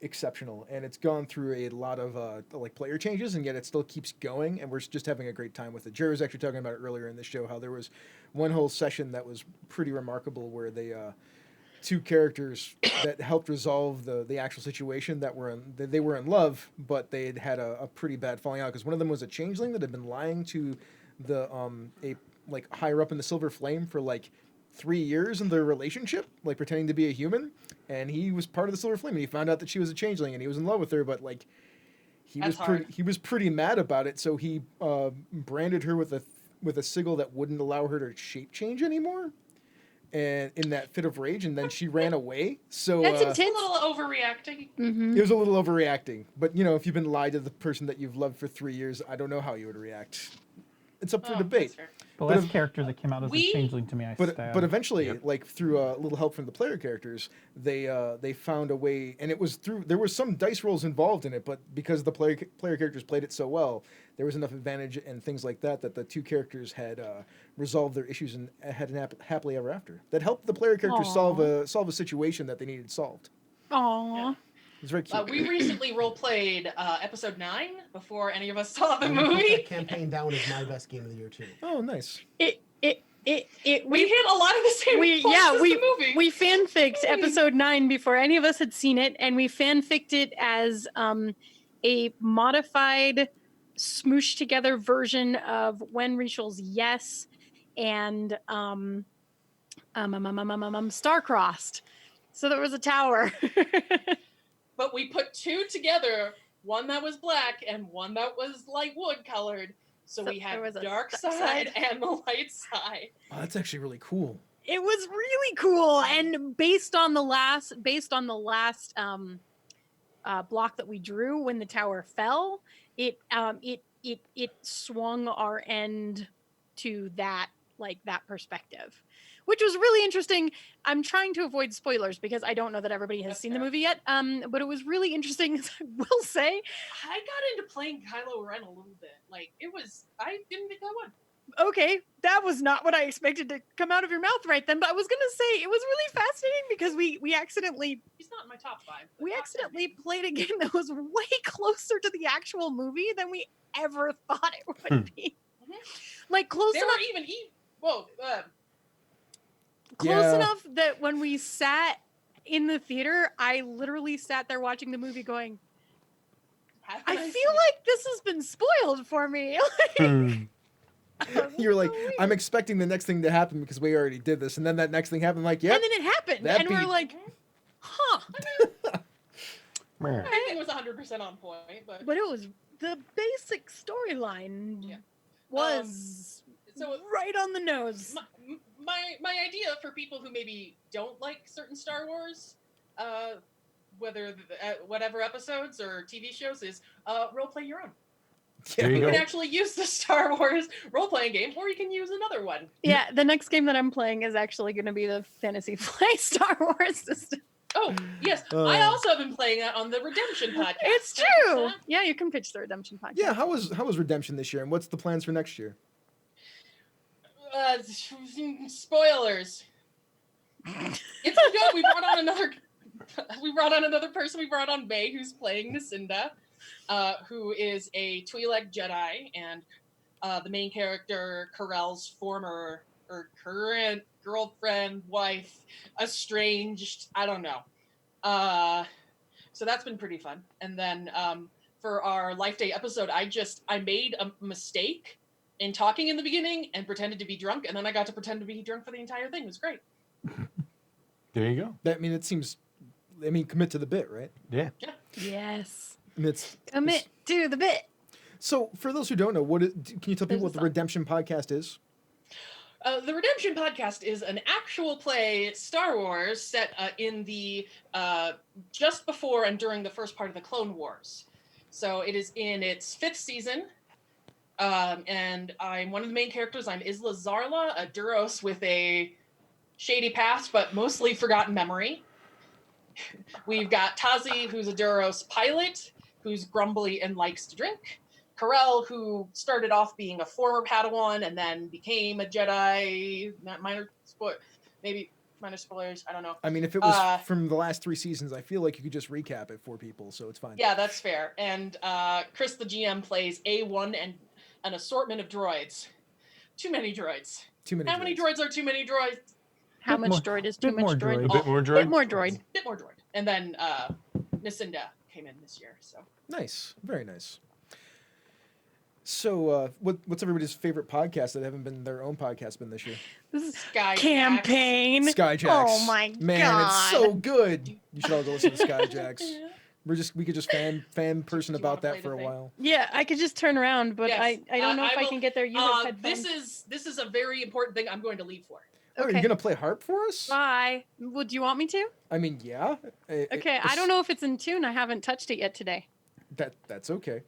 exceptional, and it's gone through a lot of like player changes, and yet it still keeps going, and we're just having a great time with it. Jerry was actually talking about it earlier in the show, how there was one whole session that was pretty remarkable where they two characters that helped resolve the actual situation that they were in love, but they had a pretty bad falling out because one of them was a changeling that had been lying to the a like higher up in the Silver Flame for like 3 years in their relationship, like pretending to be a human, and he was part of the Silver Flame, and he found out that she was a changeling, and he was in love with her, but like he was pretty mad about it, so he branded her with a sigil that wouldn't allow her to shape change anymore, and in that fit of rage, and then she ran away. So that's intense. A little overreacting. It was a little overreacting, but if you've been lied to the person that you've loved for 3 years, I don't know how you would react. It's up for debate. The last character that came out as a changeling to me, I stabbed. But eventually, like through a little help from the player characters, they found a way, and it was there were some dice rolls involved in it, but because the player characters played it so well, there was enough advantage and things like that the two characters had resolved their issues and had an happily ever after. That helped the player characters solve a situation that they needed solved. Aww. Yeah. It's very cute. We recently role-played episode 9 before any of us saw the Put movie. that campaign down as my best game of the year too. Oh, nice. We hit a lot of the same points as the movie. We fanficked episode 9 before any of us had seen it, and we fanficked it as a modified, smooshed together version of When Rachel's Yes and Star-Crossed. So there was a tower. But we put 2 together, one that was black and one that was light wood colored. So we had the dark side and the light side. Oh, that's actually really cool. It was really cool, and based on the last block that we drew when the tower fell, it swung our end to that perspective, which was really interesting. I'm trying to avoid spoilers because I don't know that everybody has seen the movie yet. But it was really interesting, I will say. I got into playing Kylo Ren a little bit. I didn't think that one. Okay, that was not what I expected to come out of your mouth right then, but I was going to say it was really fascinating because we accidentally... He's not in my top 5. We accidentally played a game that was way closer to the actual movie than we ever thought it would be. Like, close enough... Close enough that when we sat in the theater, I literally sat there watching the movie going, I feel like this has been spoiled for me. You're like, I'm expecting the next thing to happen because we already did this, and then that next thing happened, like, yeah. And then it happened, and we're like, huh. I think it was 100% on point, but it was the basic storyline was right on the nose. My idea for people who maybe don't like certain Star Wars, whether whatever episodes or TV shows, is role play your own. You can actually use the Star Wars role-playing game, or you can use another one. Yeah, the next game that I'm playing is actually going to be the Fantasy Flight Star Wars system. Oh, yes. I also have been playing that on the Redemption podcast. It's true. Yeah, you can pitch the Redemption podcast. Yeah, how was Redemption this year, and what's the plans for next year? Spoilers. It's good. We brought on another person. We brought on May, who's playing Nacinda. Who is a Twi'lek Jedi, and the main character, Karel's former or current girlfriend, wife, estranged, I don't know. So that's been pretty fun. And then for our Life Day episode, I made a mistake in talking in the beginning and pretended to be drunk, and then I got to pretend to be drunk for the entire thing. It was great. There you go. Commit to the bit, right? Yeah. Yes. Commit to the bit. So, for those who don't know, can you tell people what the Redemption podcast is? The Redemption podcast is an actual play Star Wars set in the just before and during the first part of the Clone Wars. So it is in its 5th season, and I'm one of the main characters. I'm Isla Zarla, a Duros with a shady past, but mostly forgotten memory. We've got Tazi, who's a Duros pilot, who's grumbly and likes to drink. Carell, who started off being a former Padawan and then became a Jedi. Not minor maybe minor spoilers. I don't know. I mean, if it was from the last 3 seasons, I feel like you could just recap it for people, so it's fine. Yeah, that's fair. And Chris, the GM, plays A1 and an assortment of droids. Too many droids. How many droids are too many droids? How much droid is too much droid? A bit more droid. Bit more droid. Bit more droid. And then Nicinda came in this year. So nice, very nice. So, what's everybody's favorite podcast that haven't been their own podcast been this year? This is Skyjacks. Campaign. Skyjacks. Oh my man, god, it's so good. You should all go listen to Skyjacks. We could just fan person about that for a while. Yeah, I could just turn around, but yes. I don't know if I can get there. You have headphones. This is a very important thing I'm going to leave for. Oh, okay. Are you gonna play harp for us? Bye. Would you want me to? I mean, yeah. Okay, I don't know if it's in tune. I haven't touched it yet today. That's okay.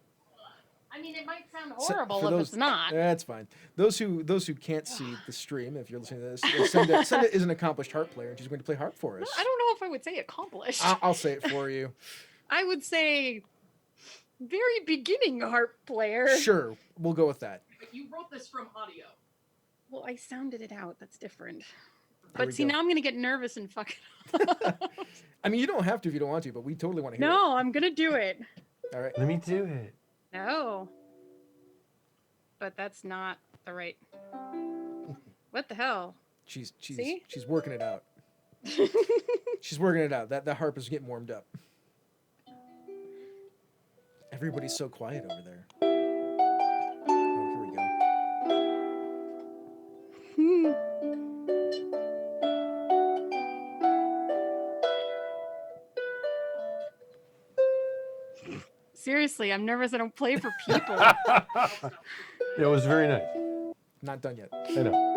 I mean, it might sound horrible if it's not. That's fine. Those who can't see the stream, if you're listening to this, Senda is an accomplished harp player, and she's going to play harp for us. I don't know if I would say accomplished. I'll say it for you. I would say very beginning harp player. Sure, we'll go with that. You wrote this from audio. Well, I sounded it out. That's different. But see, now I'm going to get nervous and fuck it up. I mean, you don't have to if you don't want to, but we totally want to hear it. No, I'm going to do it. All right. Let me do it. No. But that's not the right... What the hell? She's working it out. She's working it out. That harp is getting warmed up. Everybody's so quiet over there. Oh, here we go. Seriously, I'm nervous I don't play for people. It was very nice. Not done yet. I know.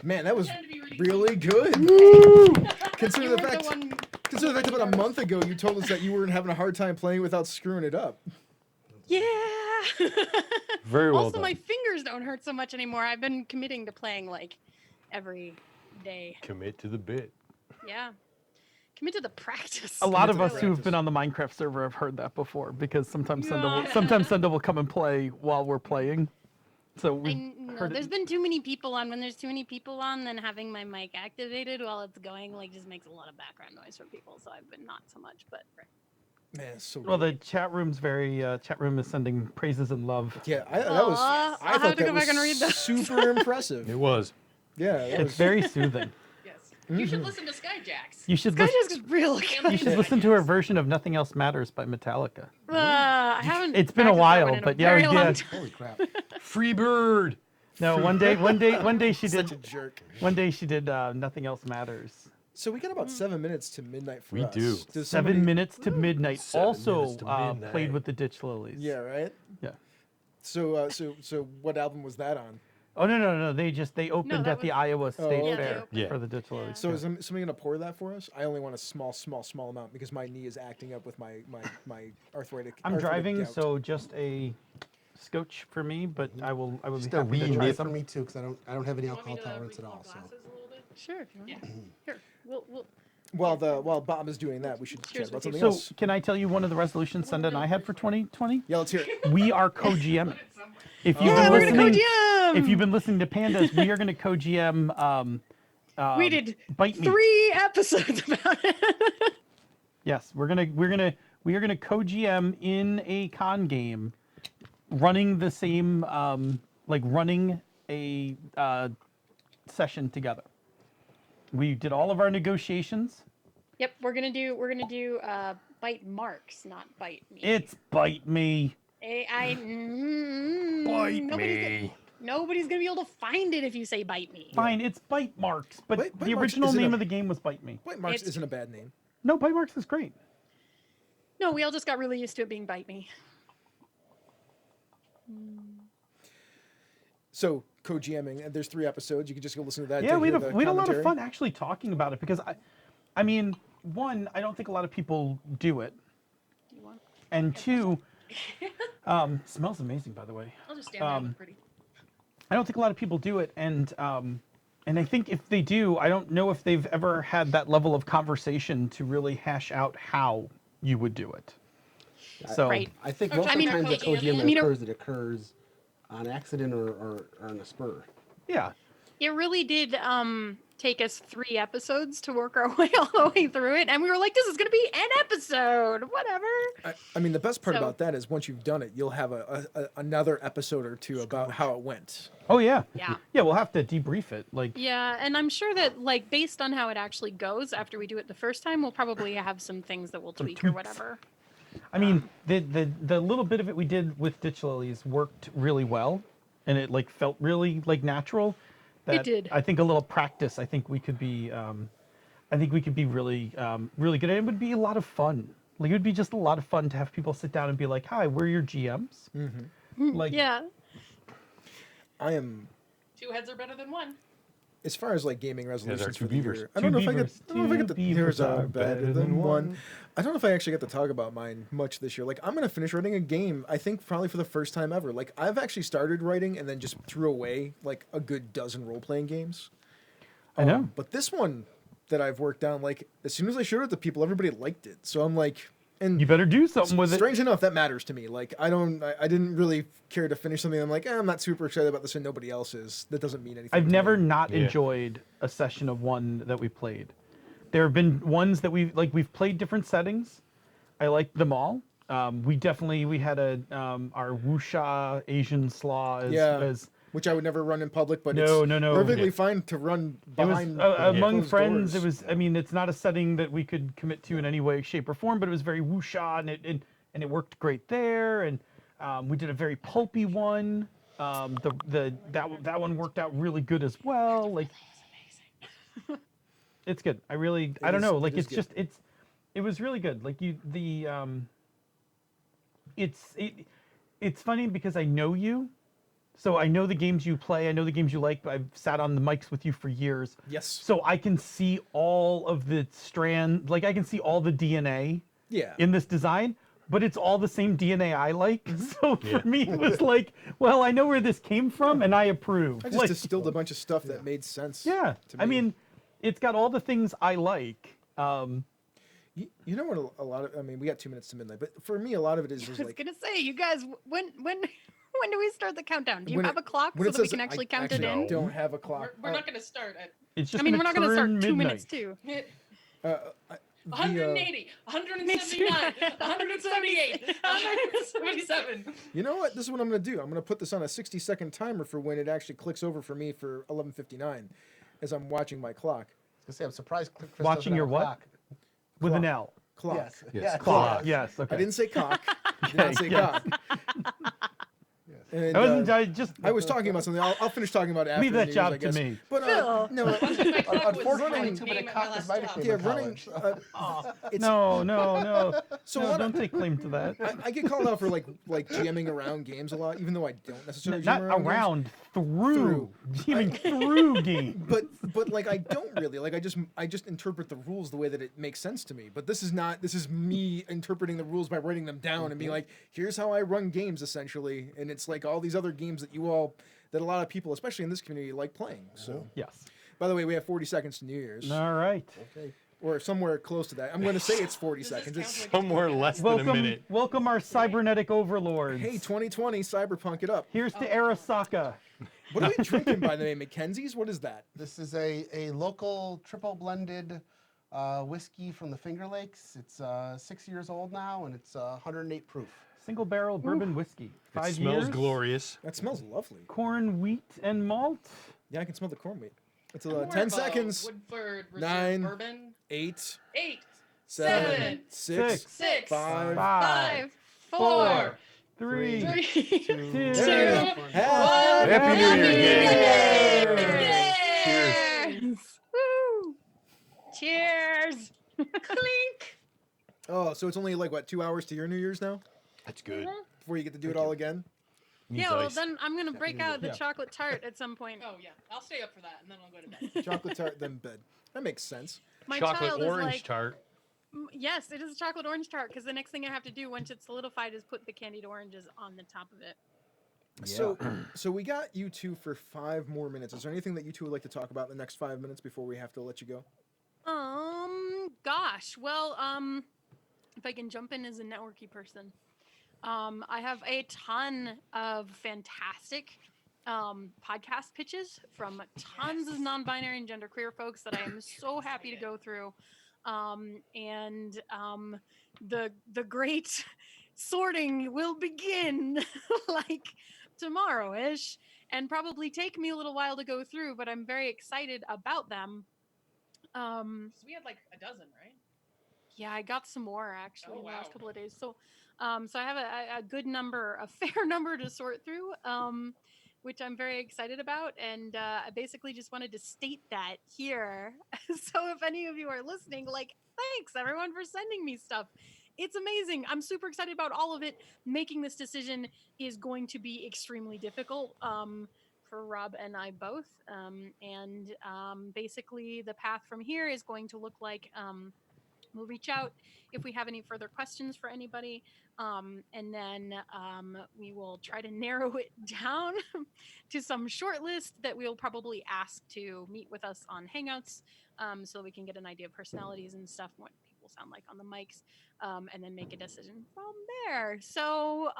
Man, that was really good. Consider the fact that about a month ago you told us that you weren't having a hard time playing without screwing it up. Yeah. Very well Also, done. my fingers don't hurt so much anymore. I've been committing to playing like every day. Commit to the bit. Yeah. Commit to the practice. A lot of us who have been on the Minecraft server have heard that before because sometimes Senda will come and play while we're playing. So we heard there's been too many people on. When there's too many people on, then having my mic activated while it's going like just makes a lot of background noise for people. So I've been not so much, but man, it's so well, the chat room's very chat room is sending praises and love. Yeah, I thought that was super impressive. It was. Yeah, it's very soothing. You should listen to Skyjacks. You should Skyjacks is real good. You should listen to her version of "Nothing Else Matters" by Metallica. I haven't. It's been a while, but yeah, Holy crap! Free bird. No, one day she did. Such a jerk. One day she did "Nothing Else Matters." So we got about 7 minutes to midnight for we us. do. Does 7 minutes to midnight. 7 Also minutes to midnight. played with the Ditch Lilies. Yeah, right. Yeah. So what album was that on? Oh no! They opened at the Iowa State Fair for the Ditch Lilies. So is somebody gonna pour that for us? I only want a small amount because my knee is acting up with my arthritic. I'm driving, gout. so just a scotch for me, but I will be Just a happy wee to try nip for some. me too, because I don't have any You want me alcohol to tolerance at refill all. So glasses a little bit? Sure, if you want. Here, we'll While Bob is doing that, we should chat about something So, else. can I tell you one of the resolutions Senda and I had for 2020? Yeah, let's hear it. We are co-GMing. If you've Yeah, been we're gonna listening, co-GM! if you've been listening to Pandas, we are going to co-GM. we did Bite Me. 3 episodes about it. Yes, we are gonna co-GM in a con game, running the same running a session together. We did all of our negotiations. Yep, we're gonna do bite marks, not bite me. It's Bite Me. Bite Me. Nobody's gonna be able to find it if you say bite me. Fine, it's Bite Marks, but Bite the Marks original isn't name a- of the game was Bite Me. Bite Marks isn't a bad name. No, Bite Marks is great. No, we all just got really used to it being bite me. So co-GMing, and there's 3 episodes. You can just go listen to that. Yeah, to we hear had the a lot of commentary. fun actually talking about it because I mean, one, I don't think a lot of people do it, Do you want? and two, smells amazing by the way. I'll just stand there and look pretty. I don't think a lot of people do it, and I think if they do, I don't know if they've ever had that level of conversation to really hash out how you would do it. So Right. I think Okay, most I of mean, the times the I co-GM mean, occurs, it occurs on accident or on a spur. yeah, It really did take us 3 episodes to work our way all the way through it, and we were like, "This is going to be an episode, whatever." I mean, the best part So- about that is once you've done it, you'll have another episode or 2 about how it went. oh yeah, Yeah. yeah. We'll have to debrief it. Like, Yeah, and I'm sure that like based on how it actually goes after we do it the first time, we'll probably have some things that we'll Some tweak or tweaks. whatever. I mean, the little bit of it we did with Ditch Lilies worked really well, and it like felt really like natural. That did. I think a little practice. I think we could be. I think we could be really, really good. And it would be a lot of fun. Like it would be just a lot of fun to have people sit down and be like, "Hi, we're your GMs." Like, Yeah. I am, 2 heads are better than 1. as far as like gaming resolutions two for the beavers. year, I don't know if I get the beavers beavers are are better than one. I don't know if I actually get to talk about mine much this year. Like I'm gonna finish writing a game. I think probably for the first time ever. Like I've actually started writing and then just threw away like a good dozen role playing games. I know. But this one that I've worked on, like as soon as I showed it to people, everybody liked it. So I'm like, and you better do something with it. strange enough, that matters to me. Like I didn't really care to finish something. I'm like, I'm not super excited about this, and nobody else is. That doesn't mean anything. I've to never me. not Yeah. enjoyed a session of one that we played. There have been ones that we've played different settings. I liked them all. We had our wuxia Asian slaw as which I would never run in public, but No, it's no. perfectly Yeah. fine to run it was behind among closed friends. doors. It was. I mean, it's not a setting that we could commit to in any way, shape, or form. But it was very wuxia, and it worked great there. And we did a very pulpy one. That one worked out really good as well. Like, it's good. I don't know. Like, it was really good. Like it's funny because I know you. So I know the games you play, I know the games you like, but I've sat on the mics with you for years. Yes. So I can see all of the like I can see all the DNA in this design, but it's all the same DNA I like. So for me, it was like, well, I know where this came from and I approve. I just distilled a bunch of stuff that made sense. Yeah. to me. I mean, it's got all the things I like. You know what? A lot of, I mean, we got 2 minutes to midnight, but for me, a lot of it is I just was like gonna say, you guys, when do we start the countdown? Do you When have it- a clock when so it that we says- can actually I count it actually in? don't have a clock. We're not going to start at It's just I mean, we're gonna not gonna start turn 2 midnight. minutes too. 180, 179, 178, 177. You know what? This is what I'm going to do. I'm going to put this on a 60-second timer for when it actually clicks over for me for 11:59, as I'm watching my clock. I was gonna say, I'm surprised Chris Watching doesn't your have a what? clock. With an Clock. L. Clock. Yes. Yes. Clock. Clock. Yes. Okay. I didn't say cock. I did not say yes. cock. And, I wasn't. I was talking about something. I'll finish talking about it after Leave that New job Year's, I guess. to me. But no, unfortunately, too many copies might have came to college. No. So No, don't take claim to that. I get called out for like jamming around games a lot, even though I don't necessarily Not jam around games. through. Jamming through games. But like I don't really like I just interpret the rules the way that it makes sense to me. But this is me interpreting the rules by writing them down and being like, here's how I run games essentially, and it's like all these other games that a lot of people, especially in this community, like playing. So yes. By the way, we have 40 seconds to New Year's. All right. Okay. Or somewhere close to that. I'm going to say it's 40 seconds. It's somewhere less than a minute. Welcome our cybernetic overlords. Hey, 2020, cyberpunk it up. Here's to Arasaka. What are we drinking, by the way? Mackenzie's? What is that? This is a local triple blended whiskey from the Finger Lakes. It's 6 years old now, and it's 108 proof. Single barrel bourbon whiskey. 5 years. It smells glorious. That smells lovely. Corn, wheat, and malt. Yeah, I can smell the corn wheat. It's More 10 of a seconds. Woodford Reserve 9, bourbon. 8, 7, 6, 5, 5, 4, 3, 2, 1. Happy New Year, gang! Cheers! Woo! Cheers! Clink! Oh, so it's only like, what, 2 hours to your New Year's now? That's good. Before you get to do it all again? Yeah, well, then I'm going to break out the chocolate tart at some point. Oh, yeah. I'll stay up for that, and then I'll go to bed. Chocolate tart, then bed. That makes sense. My chocolate child is orange like, tart. Yes, it is a chocolate orange tart, because the next thing I have to do once it's solidified is put the candied oranges on the top of it. So we got you two for 5 more minutes. Is there anything that you two would like to talk about in the next 5 minutes before we have to let you go? Gosh. Well, if I can jump in as a networky person. I have a ton of fantastic podcast pitches from tons of non-binary and genderqueer folks that I am so happy to go through. And the great sorting will begin like tomorrow-ish and probably take me a little while to go through, but I'm very excited about them. So we had like a dozen, right? Yeah, I got some more actually in the last couple of days. So I have a good number, a fair number to sort through, which I'm very excited about. And I basically just wanted to state that here. So if any of you are listening, like, thanks everyone for sending me stuff. It's amazing. I'm super excited about all of it. Making this decision is going to be extremely difficult for Rob and I both. Basically the path from here is going to look like we'll reach out if we have any further questions for anybody. And then we will try to narrow it down to some short list that we'll probably ask to meet with us on Hangouts so we can get an idea of personalities and stuff, what people sound like on the mics, and then make a decision from there. So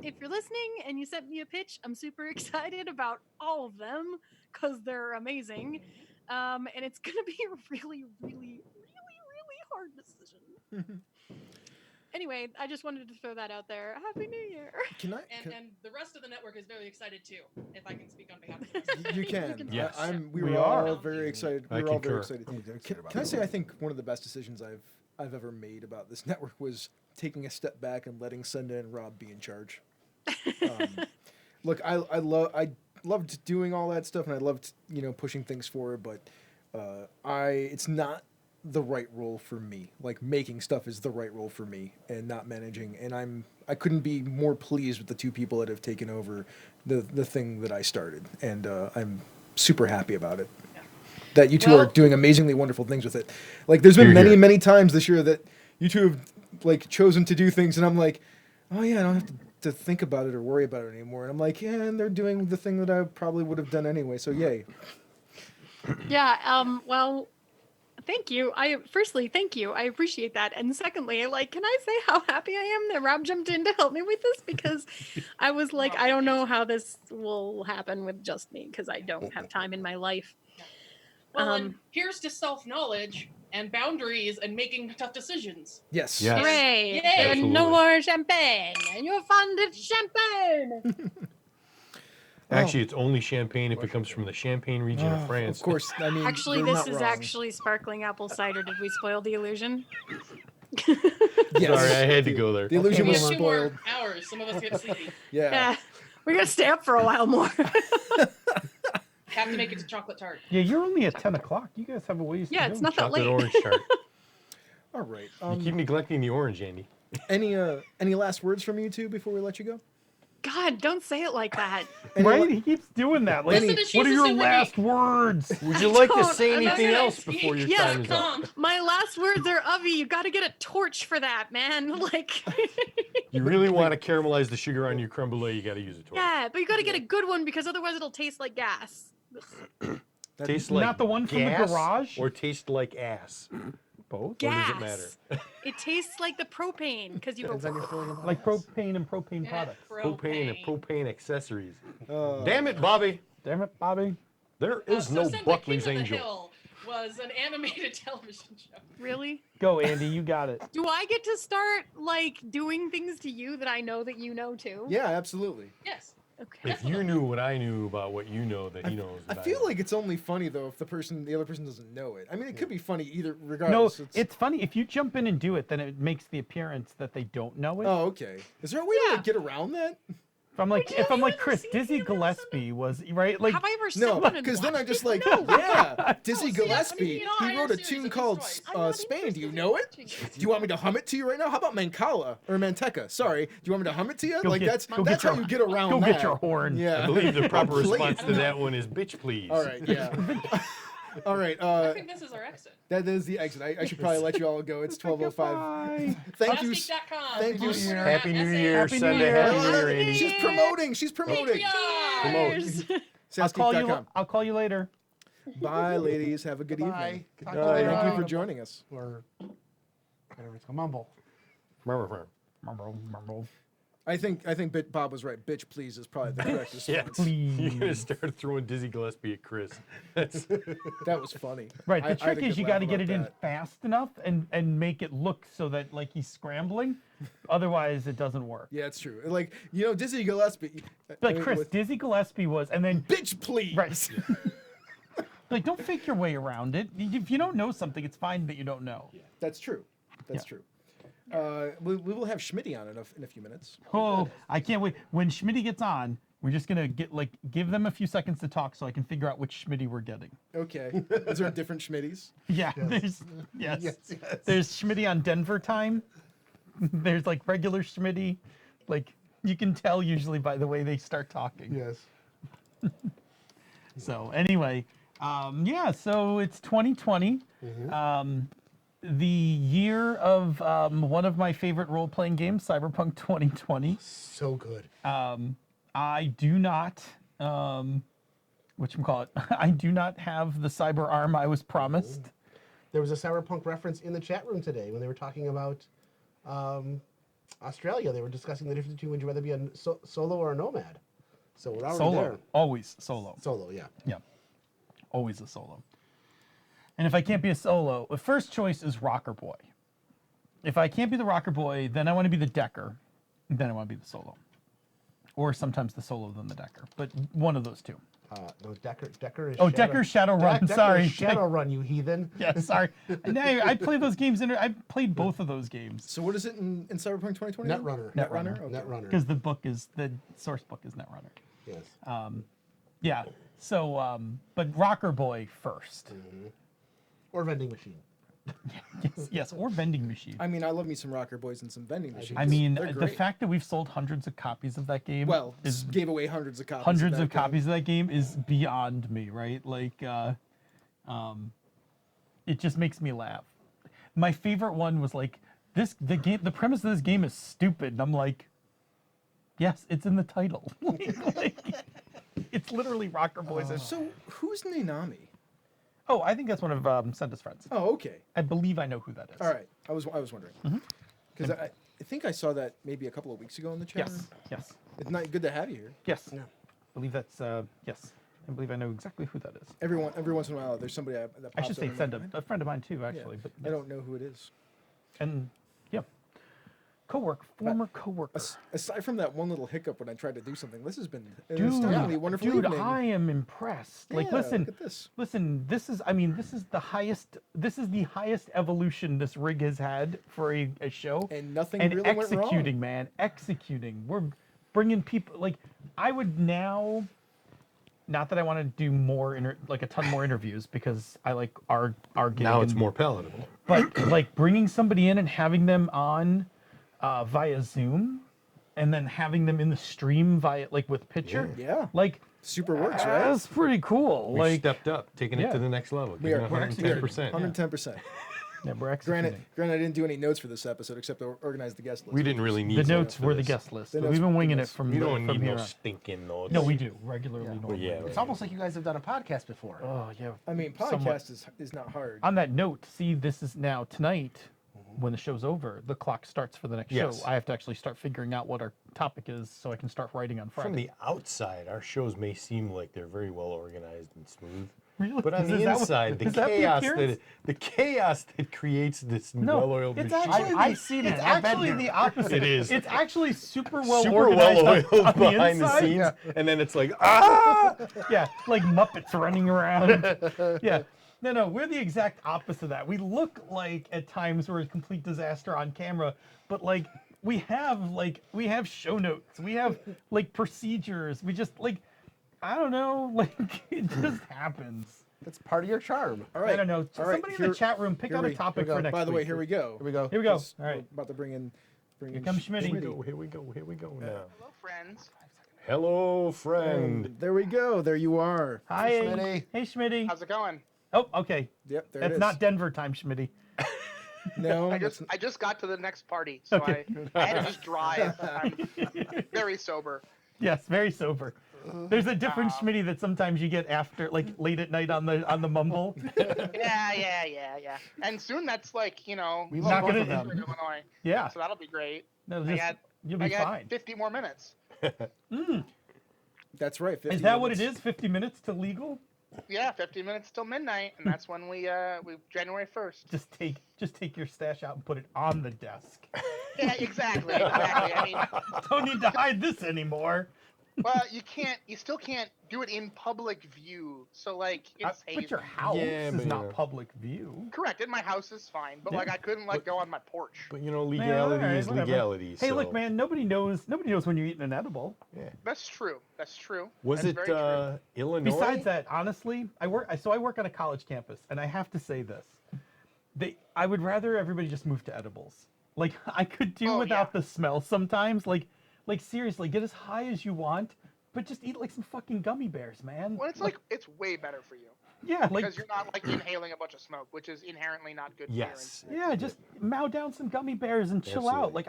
if you're listening and you sent me a pitch, I'm super excited about all of them because they're amazing. And it's going to be a really, really, really hard decision. Anyway, I just wanted to throw that out there. Happy New Year! And the rest of the network is very excited too. If I can speak on behalf of the rest of the You can. Yes. We are all very excited. I We're all concur. very excited. Can I say I think one of the best decisions I've ever made about this network was taking a step back and letting Senda and Rob be in charge. Look, I loved doing all that stuff and I loved pushing things forward, but it's not the right role for me. Like making stuff is the right role for me and not managing. And I couldn't be more pleased with the two people that have taken over the thing that I started. And I'm super happy about it. Yeah. That you two are doing amazingly wonderful things with it. Like there's been many times this year that you two have like chosen to do things and I'm like, oh yeah, I don't have to think about it or worry about it anymore. And I'm like, yeah, and they're doing the thing that I probably would have done anyway. So yay. Yeah. Well, thank you. Firstly, thank you. I appreciate that. And secondly, can I say how happy I am that Rob jumped in to help me with this? Because I was like, I don't know how this will happen with just me because I don't have time in my life. Well, and here's to self-knowledge and boundaries and making tough decisions. Yes. Hooray! Yay! And no more champagne. And you're funded champagne. Actually, it's only champagne if it comes from the Champagne region of France. Of course. I mean, actually, this is actually sparkling apple cider. Did we spoil the illusion? Yes. Sorry, I had to go there. The illusion was We have 2 spoiled. more hours. Some of us get sleepy. Yeah. We're gonna stay up for a while more. Have to make it to chocolate tart. Yeah, you're only at 10 o'clock. You guys have a ways to Yeah, go. it's not that Chocolate late. orange tart. All right. You keep neglecting the orange, Andy. Any last words from you two before we let you go? God, don't say it like that. Right? He keeps doing that. Like, Listen to She's what are a your Super last words? Would you like to don't- say I'm not anything gonna else before your Yes, time is up? my last words are Ovie, you gotta get a torch for that, man. Like, You really want to caramelize the sugar on your creme brulee, you got to use a torch. yeah, but you gotta get a good one because otherwise it'll taste like gas. Taste like Not the one from the gas garage? or taste like ass? Both? Gas. Or does it matter? It tastes like the propane because you go. Like propane and propane products. Propane and propane accessories. Damn it, Bobby. Damn it, Bobby. There is no Simba, Buckley's King of the Angel. Hill was an animated television show. Really? Go, Andy. You got it. Do I get to start like doing things to you that I know that you know too? Yeah, absolutely. Yes. Okay. If you knew what I knew about what you know that he knows. I that feel like it's only funny though if the other person doesn't know it. I mean, it could be funny either, No, regardless. it's funny. If you jump in and do it, then it makes the appearance that they don't know it. Oh, okay. Is there a way to like, get around that? If I'm like Chris, Dizzy Gillespie was right. Like, Have I ever No, someone because then I just watched like, it? yeah, Dizzy I mean, Gillespie. you know, I He wrote a am serious tune at this called point. Spain. Do you know it? Do you want me to hum it to you right now? How about Mancala or Manteca? Sorry. Do you want me to hum it to you? Go like get- that's go that's get how your- you get around go that. get your horn. Yeah. I believe the proper Please. response to that one is bitch, please. All right. Yeah. All right. I think this is our exit. That is the exit. I should probably let you all go. It's 12:05. Thank you. Plastic.com. Thank you. Happy New Year, Happy New Sunday. Year. Happy New Year, Andy. She's promoting. She's promoting. Patreon. Sassgeek.com. I'll call you later. Bye, ladies. Have a good Bye. evening. Talk Thank to you you later. for joining us. Or whatever it's called, mumble. I think Bob was right. Bitch, please is probably the correct Yeah, response. you're gonna start throwing Dizzy Gillespie at Chris. That's That was funny. Right. The I had trick a is good you got to laugh get it about in that. fast enough and make it look so that like he's scrambling. Otherwise, it doesn't work. Yeah, it's true. Like Dizzy Gillespie. Like Chris, Dizzy Gillespie was, and then bitch, please. Right. Like, don't fake your way around it. If you don't know something, it's fine that you don't know. That's true. That's true. We will have Schmitty on in a few minutes. Oh, I can't wait. When Schmitty gets on, we're just gonna give them a few seconds to talk so I can figure out which Schmitty we're getting. Okay. Is there different Schmitties? Yeah, Yes. there's Yes. there's Schmitty on Denver time. There's like regular Schmitty. Like you can tell usually by the way they start talking. Yes. So anyway, yeah. So it's 2020. The year of one of my favorite role-playing games, Cyberpunk 2020. So good. I do not, whatchamacallit, I do not have the cyber arm I was promised. There was a Cyberpunk reference in the chat room today when they were talking about Australia. They were discussing the difference between would you rather be a solo or a nomad. So we're already Solo, there. always solo. Solo, yeah. Yeah, always a solo. And if I can't be a solo, the first choice is Rocker Boy. If I can't be the Rocker Boy, then I want to be the Decker. Then I want to be the solo. Or sometimes the solo than the Decker, but one of those two. No, Decker is. Oh, Decker's Shadowrun. Decker Sorry. is Shadowrun, you heathen. Yeah, sorry. No, I played those games. I played both of those games. So what is it in Cyberpunk 2020? Netrunner. Netrunner. Okay. Netrunner. Because the source book is Netrunner. Yes. Yeah. So, but Rocker Boy first. Or vending machine. Yes, or vending machine. I mean, I love me some Rocker Boys and some vending machines. I mean, They're the great. fact that we've sold hundreds of copies of that game, Well, is gave away hundreds of copies. hundreds that of game. copies of that game is beyond me, right? Like, it just makes me laugh. My favorite one was like the premise of this game is stupid, and I'm like, yes, it's in the title. like, it's literally Rocker Boys. So who's Nanami? Oh, I think that's one of Senda's friends. Oh, okay. I believe I know who that is. All right. I was wondering because I think I saw that maybe a couple of weeks ago in the chat. Yes. Yes. It's not good to have you here. Yes. I believe that's yes. I believe I know exactly who that is. Every once in a while, there's somebody that I pops should up say in my Senda, mind. a friend of mine too, actually. But I don't know who it is. And yeah, former coworker. Aside from that one little hiccup when I tried to do something, this has been an Dude, astoundingly wonderful dude, evening. I am impressed. Like, Yeah, listen, look at this. listen. This is the highest evolution this rig has had for a show. And nothing and really went wrong. executing, man, executing. bringing people like I would now. Not that I want to do more a ton more interviews because I like our gig. Now it's more palatable. But like bringing somebody in and having them on via Zoom, and then having them in the stream via like with picture. Yeah. Like super works, right? That's pretty cool. We like stepped up, taking it to the next level. We are 110%. 110%. Yeah, we're executing. Granted, I didn't do any notes for this episode except to organize the guest list. We didn't really need the notes were the guest list. We've been winging it from. You don't from need here no on. stinking notes. No, we do regularly. Normally. yeah, It's almost like you guys have done a podcast before. Oh yeah. I mean, Somewhat. podcast is not hard. On that note, see, this is now tonight. When the show's over, the clock starts for the next Yes. show. I have to actually start figuring out what our topic is so I can start writing on Friday. From the outside, our shows may seem like they're very well organized and smooth. Really? But on Is the that what- inside, is that the appearance? the chaos that creates this well-oiled it's machine. actually I've seen it. It's I've been actually here. the opposite. It is. It's actually super well super organized well-oiled on behind the inside. scenes, and then it's like ah. Yeah, like Muppets running around. Yeah. No, we're the exact opposite of that. We look like at times we're a complete disaster on camera, but like we have show notes. We have like procedures. We just like I don't know, like it just happens. That's part of your charm. All right. I don't know. All right, Somebody in the chat room pick here out a we- topic here we for go. next By the way, week. here we go. Here we go. Here we go. Just- All right. we're about to bring in Here comes Schmitty. Here we go now. Hello, friends. Hello, friend. There we go. There you are. Hi, Schmitty. Hey, Schmitty. How's it going? Oh, okay. Yep, there it That's is. not Denver time, Schmitty. No, I just got to the next party, so Okay. I had to just drive. I'm very sober. Yes, very sober. There's a different Schmitty that sometimes you get after, like late at night on the mumble. Yeah. And soon that's like, We Not love both gonna- of them. Illinois. Yeah. So that'll be great. No, I just, you'll be got fine. 50 more minutes. That's right. 50 Is that what it minutes. is? 50 minutes to legal? Yeah, 50 minutes till midnight, and that's when we January 1st. Just take your stash out and put it on the desk. Yeah, exactly. I mean, Don't need to hide this anymore. well, you still can't do it in public view. So like, it's But your hazing. house Yeah, is but, not you know. public view. Correct. In my house is fine, but Yeah. like I couldn't like go on my porch. But you know, Man, legality all right, is whatever. legality. Hey, so. look, man, nobody knows when you're eating an edible. That's true. That's true. Was That's it very true. Illinois? Besides that, honestly, I work on a college campus, and I have to say this: I would rather everybody just move to edibles. Like I could do without the smell sometimes. Like seriously, get as high as you want, but just eat like some fucking gummy bears, man. Well, it's like it's way better for you. Yeah, like Because you're not like inhaling a bunch of smoke, which is inherently not good Yes. for you. yeah, just mow down some gummy bears and chill out. Absolutely. Like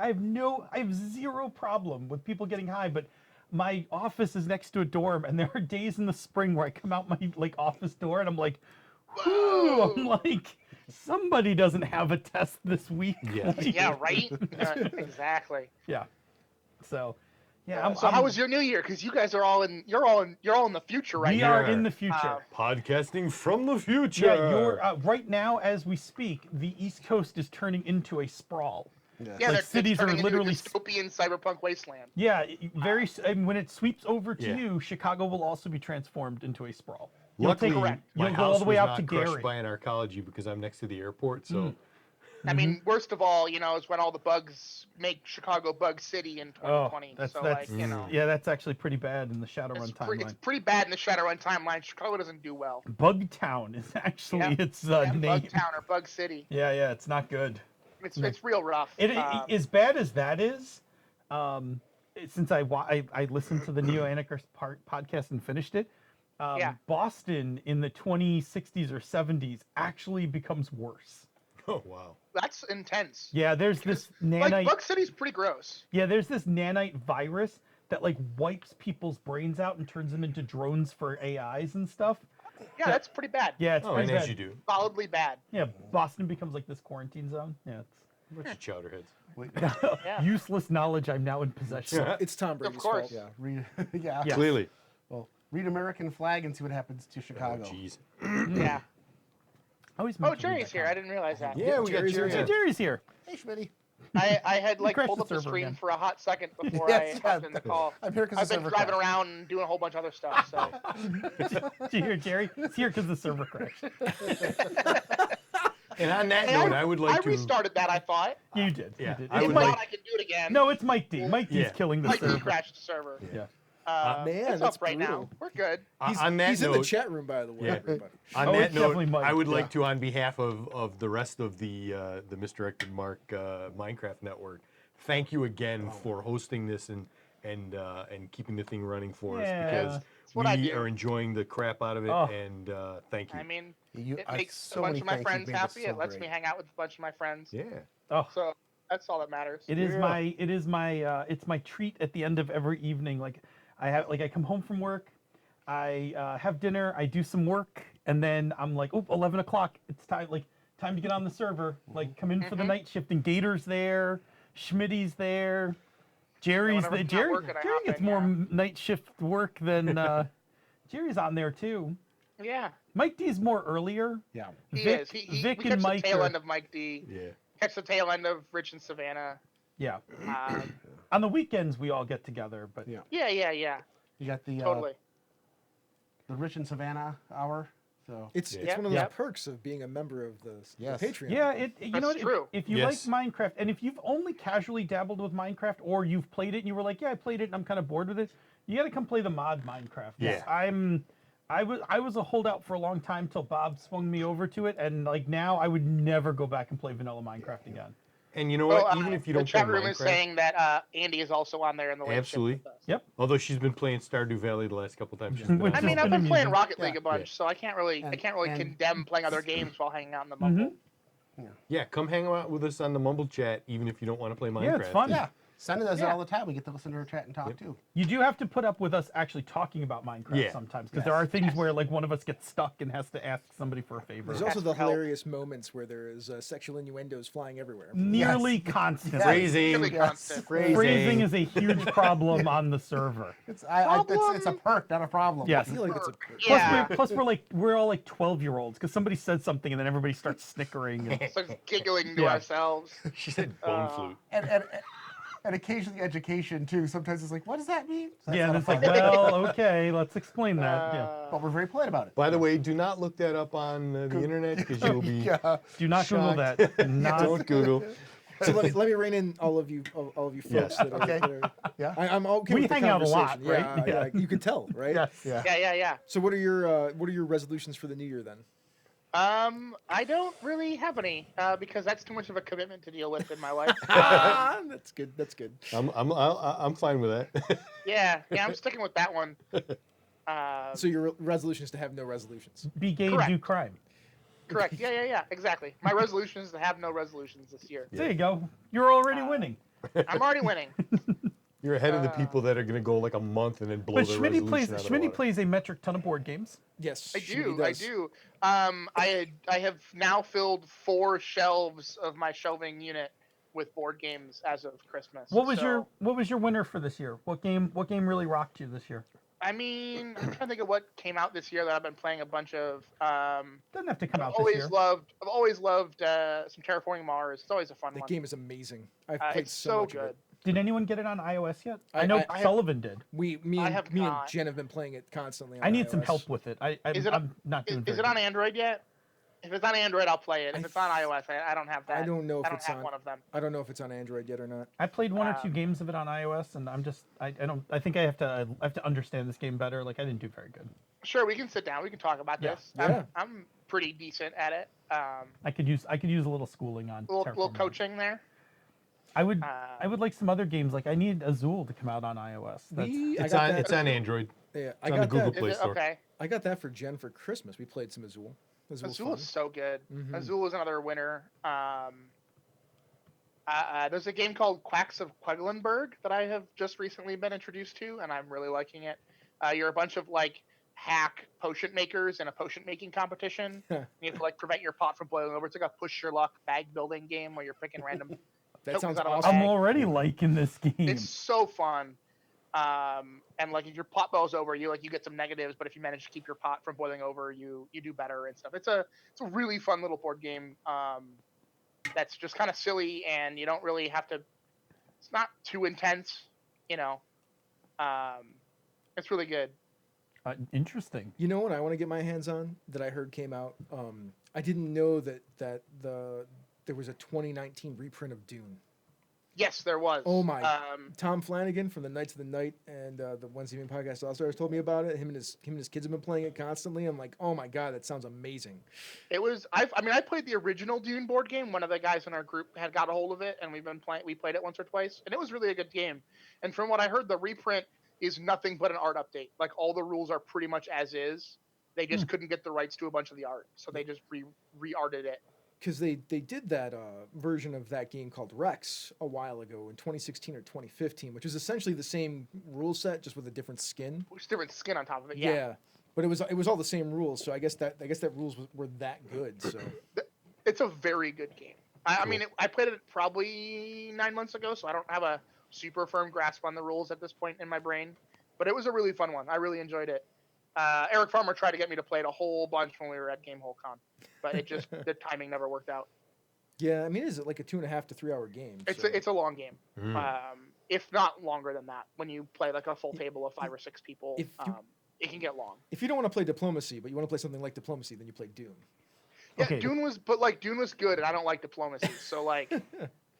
I have zero problem with people getting high, but my office is next to a dorm, and there are days in the spring where I come out my like office door and I'm like, whoo, I'm like, somebody doesn't have a test this week. Yeah. Like, Yeah, right? Exactly. yeah. So, yeah. So how was your new year? Because you guys are all in you're all in the future right We now. are in the future. Podcasting from the future. Yeah, you're right now as we speak. The East Coast is turning into a sprawl. Yeah, like cities are turning into literally. a dystopian cyberpunk wasteland. Yeah, very. And when it sweeps over to Yeah. you, Chicago will also be transformed into a sprawl. Luckily, You'll my go house all the way was out to not crushed Gary. by an arcology because I'm next to the airport. So I mean, worst of all, is when all the bugs make Chicago Bug City in 2020. that's so that's like, yeah, that's actually pretty bad in the Shadowrun timeline. it's pretty bad in the Shadowrun timeline. Chicago doesn't do well. Bugtown is actually its name. Bugtown or Bug City. Yeah, it's not good. It's real rough. As bad as that is, since I listened to the Neo Anarchist podcast and finished it, Boston in the 2060s or 70s actually becomes worse. Oh wow, that's intense. Yeah, there's this nanite. Like Bug City's pretty gross. Yeah, there's this nanite virus that like wipes people's brains out and turns them into drones for AIs and stuff. Yeah, that's pretty bad. Yeah, it's pretty and bad. as you do. Solidly bad. Yeah, Boston becomes like this quarantine zone. Yeah, Bunch of chowderheads. it's useless knowledge I'm now in possession of. It's Tom Brady's course. fault. Yeah. Yeah. Yeah. Clearly. Well, read American Flag and see what happens to Chicago. Jeez. Yeah. I always Oh, Jerry's here. I didn't realize that. Yeah, we got Jerry. Hey, Jerry's here. Hey, Schmitty. I had like crashed pulled the up the server stream again. for a hot second before Yes, I hopped in the call. I'm here because I've been driving around and doing a whole bunch of other stuff. So Did you hear Jerry? It's here because the server crashed. And on that note, I would like I restarted that. I thought. You did. Yeah, You did. I It's would Mike- like. I can do it again. No, it's Mike D. Mike D's Yeah. killing the Mike D server. crashed the server. Yeah. Man, it's that's up right brutal. now. We're good. On that He's note, in the chat room, by the way. Yeah. Everybody. On Oh, that it's note, definitely Mike. I would Yeah. like to, on behalf of the rest of the Misdirected Mark Minecraft network, thank you again for hosting this and keeping the thing running for us Yeah. because It's what I we do. are enjoying the crap out of it, Oh. and thank you. I mean, You- it I- makes so a bunch many of my thanks. You've friends made this happy. so It lets great. me hang out with a bunch of my friends. Yeah. Oh, So that's all that matters. it's my treat at the end of every evening. Like I come home from work, I have dinner, I do some work, and then I'm like, oh, 11 o'clock. It's time to get on the server. Like come in for the night shift, and Gator's there, Schmitty's there, Jerry's whenever there. I'm not Jerry working, I Jerry hop gets in, more yeah. night shift work than Jerry's on there too. Yeah, Mike D's more earlier. Yeah. he Vic, is. We Vic catch and the Mike tail are- end of Mike D. Yeah. Catch the tail end of Rich and Savannah. Yeah. Um, On the weekends we all get together, but Yeah. yeah. You got the Totally. the Rich and Savannah hour. So It's Yep. one of those Yep. perks of being a member of the Yes. Patreon. Yeah, you know That's what, true. if you Yes. like Minecraft, and if you've only casually dabbled with Minecraft, or you've played it and you were like, yeah, I played it and I'm kind of bored with it, you got to come play the mod Minecraft. Yeah. I was a holdout for a long time till Bob swung me over to it, and like now I would never go back and play vanilla Minecraft again. And you know Well, what? Even if you don't the play chat room is Minecraft, saying that Andy is also on there in the leadership absolutely. with us. Yep. Although she's been playing Stardew Valley the last couple times. She's been Which I on. is mean, I've been been playing amusing. Rocket League Yeah. a bunch, so I can't really And- condemn playing other games while hanging out in the mumble. Yeah, come hang out with us on the Mumble Chat, even if you don't want to play Minecraft. Yeah, it's fun. yeah, Senda does it Yeah. all the time. We get to listen to her chat and talk too. You do have to put up with us actually talking about Minecraft Yeah. sometimes, because there are things where like one of us gets stuck and has to ask somebody for a favor. There's also Ask the for help. hilarious moments where there is sexual innuendos flying everywhere. Nearly constantly. Phrasing. Really constant. Phrasing is a huge problem on the server. It's a perk, not a problem. Yes. I feel like it's a perk. Yeah. Plus we're all like 12-year-olds because somebody said something and then everybody starts snickering. And, Starts giggling to Yeah. ourselves. She said bone flute. And occasionally education too. Sometimes it's like, what does that mean? So that's yeah, not and a it's like, problem. well, okay, let's explain that. Yeah. But we're very polite about it. By the way, do not look that up on the internet because you'll be. Yeah. Do not Google shocked. that. Do not. Don't Google. So let me rein in all of you folks Yes. that are. Okay. That are Yeah. I'm okay We with the hang out a lot, conversation. right? Yeah, Yeah. you can tell, right? Yes. Yeah. Yeah. So what are your resolutions for the new year then? I don't really have any because that's too much of a commitment to deal with in my life. That's good. That's good. I'm fine with that. Yeah, I'm sticking with that one. So your resolution is to have no resolutions. Be gay, Correct. do crime. Correct. Yeah. Exactly. My resolution is to have no resolutions this year. There you go. You're already winning. I'm already winning. You're ahead of the people that are going to go like a month and then blow But their Schmitty resolution out of the water. plays a metric ton of board games. Yes, I she do. does. I have now filled 4 shelves of my shelving unit with board games as of Christmas. What was So, your winner for this year? What game really rocked you this year? I mean, I'm trying to think of what came out this year that I've been playing a bunch of. Doesn't have to come I've out this always year. I've always loved some Terraforming Mars. It's always a fun The one. game is amazing. I've played It's so so much of good. it. Did anyone get it on iOS yet? I- I know I have- Sullivan did. Me I and have me and not. Jen have been playing it constantly. On I need some iOS. help with it. I'm not doing Is very it on good. Android yet? If it's on Android, I'll play it. If I it's on iOS, I don't have that. I don't know if I don't it's have on. one of them. I don't know if it's on Android yet or not. I played one or two Um, games of it on iOS, and I think I have to understand this game better. Like I didn't do very good. Sure, we can sit down. We can talk about Yeah. this. Yeah. I'm pretty decent at it. I could use a little schooling on Little Terraforming. coaching there. I would like some other games. Like I need Azul to come out on iOS. That's, It's on Android. Yeah, It's on the Google that. Play Is it? Store. Okay. I got that for Jen for Christmas. We played some Azul. Azul's Azul fun. is so good. Mhm. Azul is another winner. There's a game called Quacks of Quedlinburg that I have just recently been introduced to, and I'm really liking it. You're a bunch of like hack potion makers in a potion making competition. You have to like prevent your pot from boiling over. It's like a push your luck bag building game where you're picking random. That sounds tokens out of a awesome. I'm bag. already liking this game. It's so fun. And like if your pot boils over, you get some negatives, but if you manage to keep your pot from boiling over, you do better and stuff. It's a really fun little board game. That's just kind of silly, and you don't really have to. It's not too intense, you know. It's really good. Interesting. You know what I want to get my hands on that I heard came out? I didn't know that there was a 2019 reprint of Dune. Yes, there was. Oh my! Tom Flanagan from the Knights of the Night and the Wednesday Evening Podcast All Stars told me about it. Him and his kids have been playing it constantly. I'm like, oh my god, that sounds amazing. It was. I played the original Dune board game. One of the guys in our group had got a hold of it, and we've been playing. We played it once or twice, and it was really a good game. And from what I heard, the reprint is nothing but an art update. Like all the rules are pretty much as is. They just couldn't get the rights to a bunch of the art, so they just re-arted it. Because they did that version of that game called Rex a while ago in 2016 or 2015, which is essentially the same rule set just with a different skin. With different skin on top of it. Yeah, but it was all the same rules. So I guess that rules were that good. So it's a very good game. I mean, I played it probably 9 months ago, so I don't have a super firm grasp on the rules at this point in my brain. But it was a really fun one. I really enjoyed it. Eric Farmer tried to get me to play it a whole bunch when we were at Gamehole Con, but it just the timing never worked out. Yeah, I mean, is it like a 2.5 to 3 hour game? It's a long game, if not longer than that. When you play like a full table of 5 or 6 people, it can get long. If you don't want to play Diplomacy, but you want to play something like Diplomacy, then you play Dune. Yeah, okay. Dune was good, and I don't like Diplomacy. So like,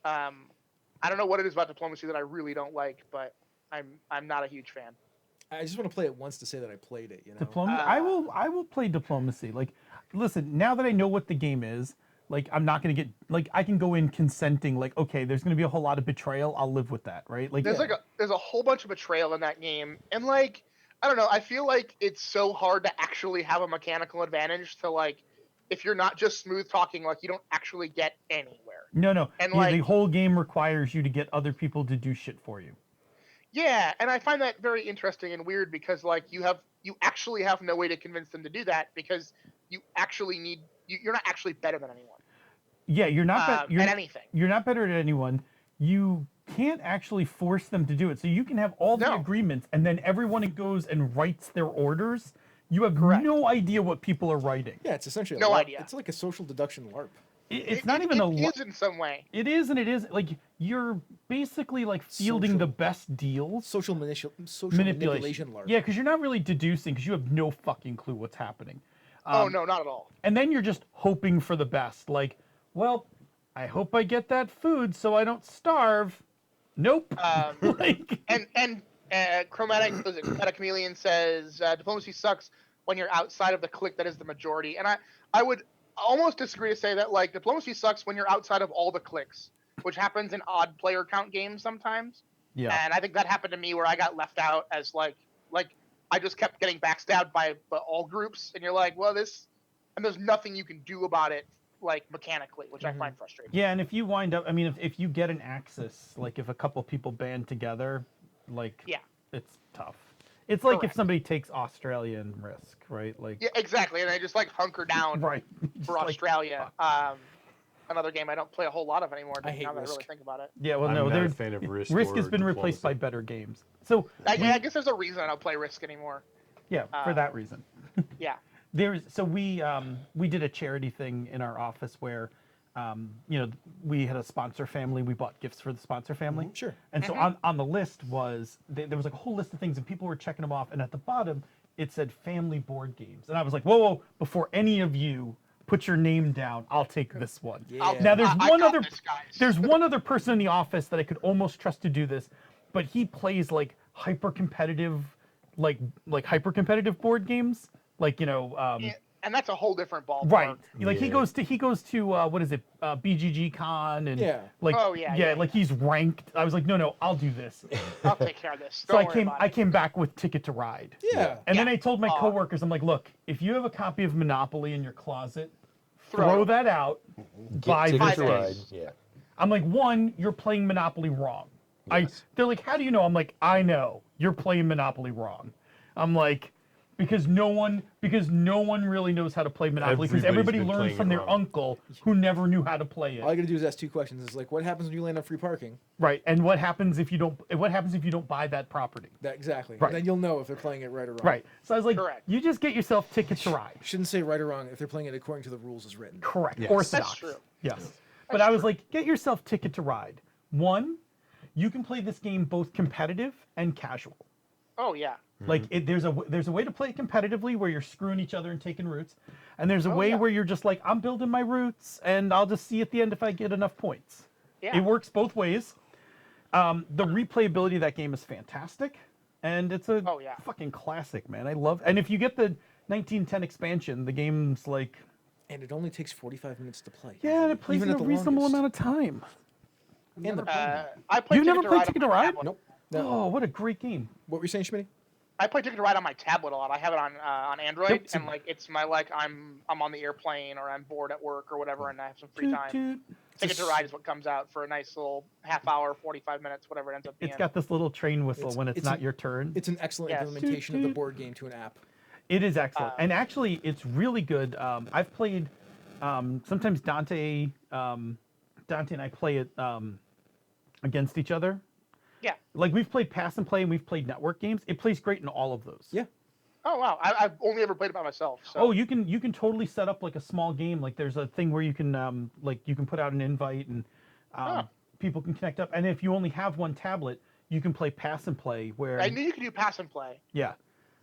I don't know what it is about Diplomacy that I really don't like, but I'm not a huge fan. I just want to play it once to say that I played it. You know, I will play Diplomacy. Like, listen, now that I know what the game is, like, I'm not gonna get like I can go in consenting. Like, okay, there's gonna be a whole lot of betrayal. I'll live with that, right? Like, there's a whole bunch of betrayal in that game, and like, I don't know. I feel like it's so hard to actually have a mechanical advantage to like, if you're not just smooth talking, like you don't actually get anywhere. No. And yeah, like, the whole game requires you to get other people to do shit for you. Yeah, and I find that very interesting and weird because like you actually have no way to convince them to do that because you actually you're not actually better than anyone. Yeah, you're not at anything. You're not better at anyone. You can't actually force them to do it. So you can have all the agreements and then everyone goes and writes their orders. You have no idea what people are writing. Yeah, it's essentially no idea. It's like a social deduction LARP. It's not even a LARP. It is in some way. It is, and it is like you're basically like fielding the best deals. Social manipulation LARP. Yeah, because you're not really deducing because you have no fucking clue what's happening. Oh no, not at all. And then you're just hoping for the best. Like, well, I hope I get that food so I don't starve. Nope. And Chromatic Chameleon says diplomacy sucks when you're outside of the clique that is the majority, and I would almost disagree to say that like diplomacy sucks when you're outside of all the cliques, which happens in odd player count games sometimes. Yeah. And I think that happened to me where I got left out as like I just kept getting backstabbed by all groups, and you're like, well, and there's nothing you can do about it like mechanically, which I find frustrating. Yeah, and if you wind up, I mean, if you get an axis, like if a couple people band together, like it's tough. It's like if somebody takes Australian Risk, right? Like exactly, and they just like hunker down for Australia. Another game I don't play a whole lot of anymore. I hate now that I Risk. really think about it. Yeah, well, I'm no, not a fan of Risk. Risk has been or replaced by better games. So I guess there's a reason I don't play Risk anymore. Yeah, for that reason. Yeah. We did a charity thing in our office where, we had a sponsor family. We bought gifts for the sponsor family. Sure. And so on the list was there was like a whole list of things, and people were checking them off. And at the bottom, it said family board games. And I was like, whoa! Before any of you put your name down, I'll take this one. Yeah. Now there's one other person in the office that I could almost trust to do this, but he plays like hyper competitive board games, like and that's a whole different ballpark. Right. Like he goes to what is it, BGG Con, and like he's ranked. I was like, no, I'll do this. I'll take care of this. So I came back with Ticket to Ride. Yeah. And then I told my coworkers, I'm like, look, if you have a copy of Monopoly in your closet, throw that out. Buy Ticket to this. Ride. Yeah. I'm like, one, you're playing Monopoly wrong. Yes. They're like, how do you know? I'm like, I know you're playing Monopoly wrong. I'm like, because no one really knows how to play Monopoly because everybody learns from their uncle who never knew how to play it. All I gotta do is ask 2 questions. It's like, what happens when you land on free parking? Right, and what happens if you don't buy that property? Exactly. Right. And then you'll know if they're playing it right or wrong. Right. So I was like, you just get yourself Ticket to Ride. Shouldn't say right or wrong if they're playing it according to the rules as written. Correct. Yes. Orthodox. That's true. Yes. But I was like, get yourself Ticket to Ride. One, you can play this game both competitive and casual. Oh yeah. Like there's a way to play it competitively where you're screwing each other and taking routes, and there's a way yeah. where you're just like, I'm building my routes and I'll just see at the end if I get enough points. Yeah. It works both ways. The replayability of that game is fantastic, and it's a fucking classic, man. I love. And if you get the 1910 expansion, the game's like. And it only takes 45 minutes to play. Yeah, and it plays in a reasonable amount of time. And I played You've never played on Ticket my to Ride? tablet. Nope. Oh, what a great game! What were you saying, Schmitty? I play Ticket to Ride on my tablet a lot. I have it on Android, Yep. and like it's my I'm on the airplane or I'm bored at work or whatever, and I have some free Toot, time. toot. Ticket to Ride is what comes out for a nice little half hour, 45 minutes, whatever it ends up being. It's got this little train whistle when it's not your turn. It's an excellent implementation of the board game to an app. It is excellent, and actually, it's really good. I've played. Sometimes Dante and I play it against each other. Yeah. Like we've played Pass and Play and we've played network games. It plays great in all of those. Yeah. Oh wow! I've only ever played it by myself. So. Oh, you can totally set up like a small game. Like there's a thing where you can you can put out an invite and people can connect up. And if you only have one tablet, you can play Pass and Play. Where I knew you could do Pass and Play. Yeah.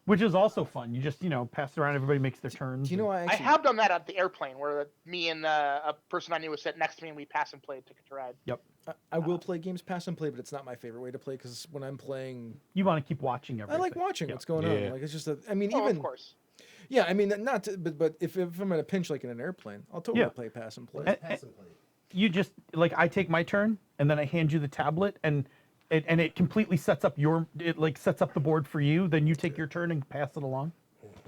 Which is also fun. You just pass it around. Everybody makes their turns. Do you know I have done that at the airplane, where me and a person I knew was sitting next to me, and we pass and played Ticket to Ride. Yep. I will play games pass and play, but it's not my favorite way to play because when I'm playing, you want to keep watching everything. I like watching what's going on. Like it's just even. Of course. Yeah, I mean not, but if I'm in a pinch like in an airplane, I'll totally play pass and play. You just I take my turn and then I hand you the tablet and it completely sets up sets up the board for you. Then you take your turn and pass it along.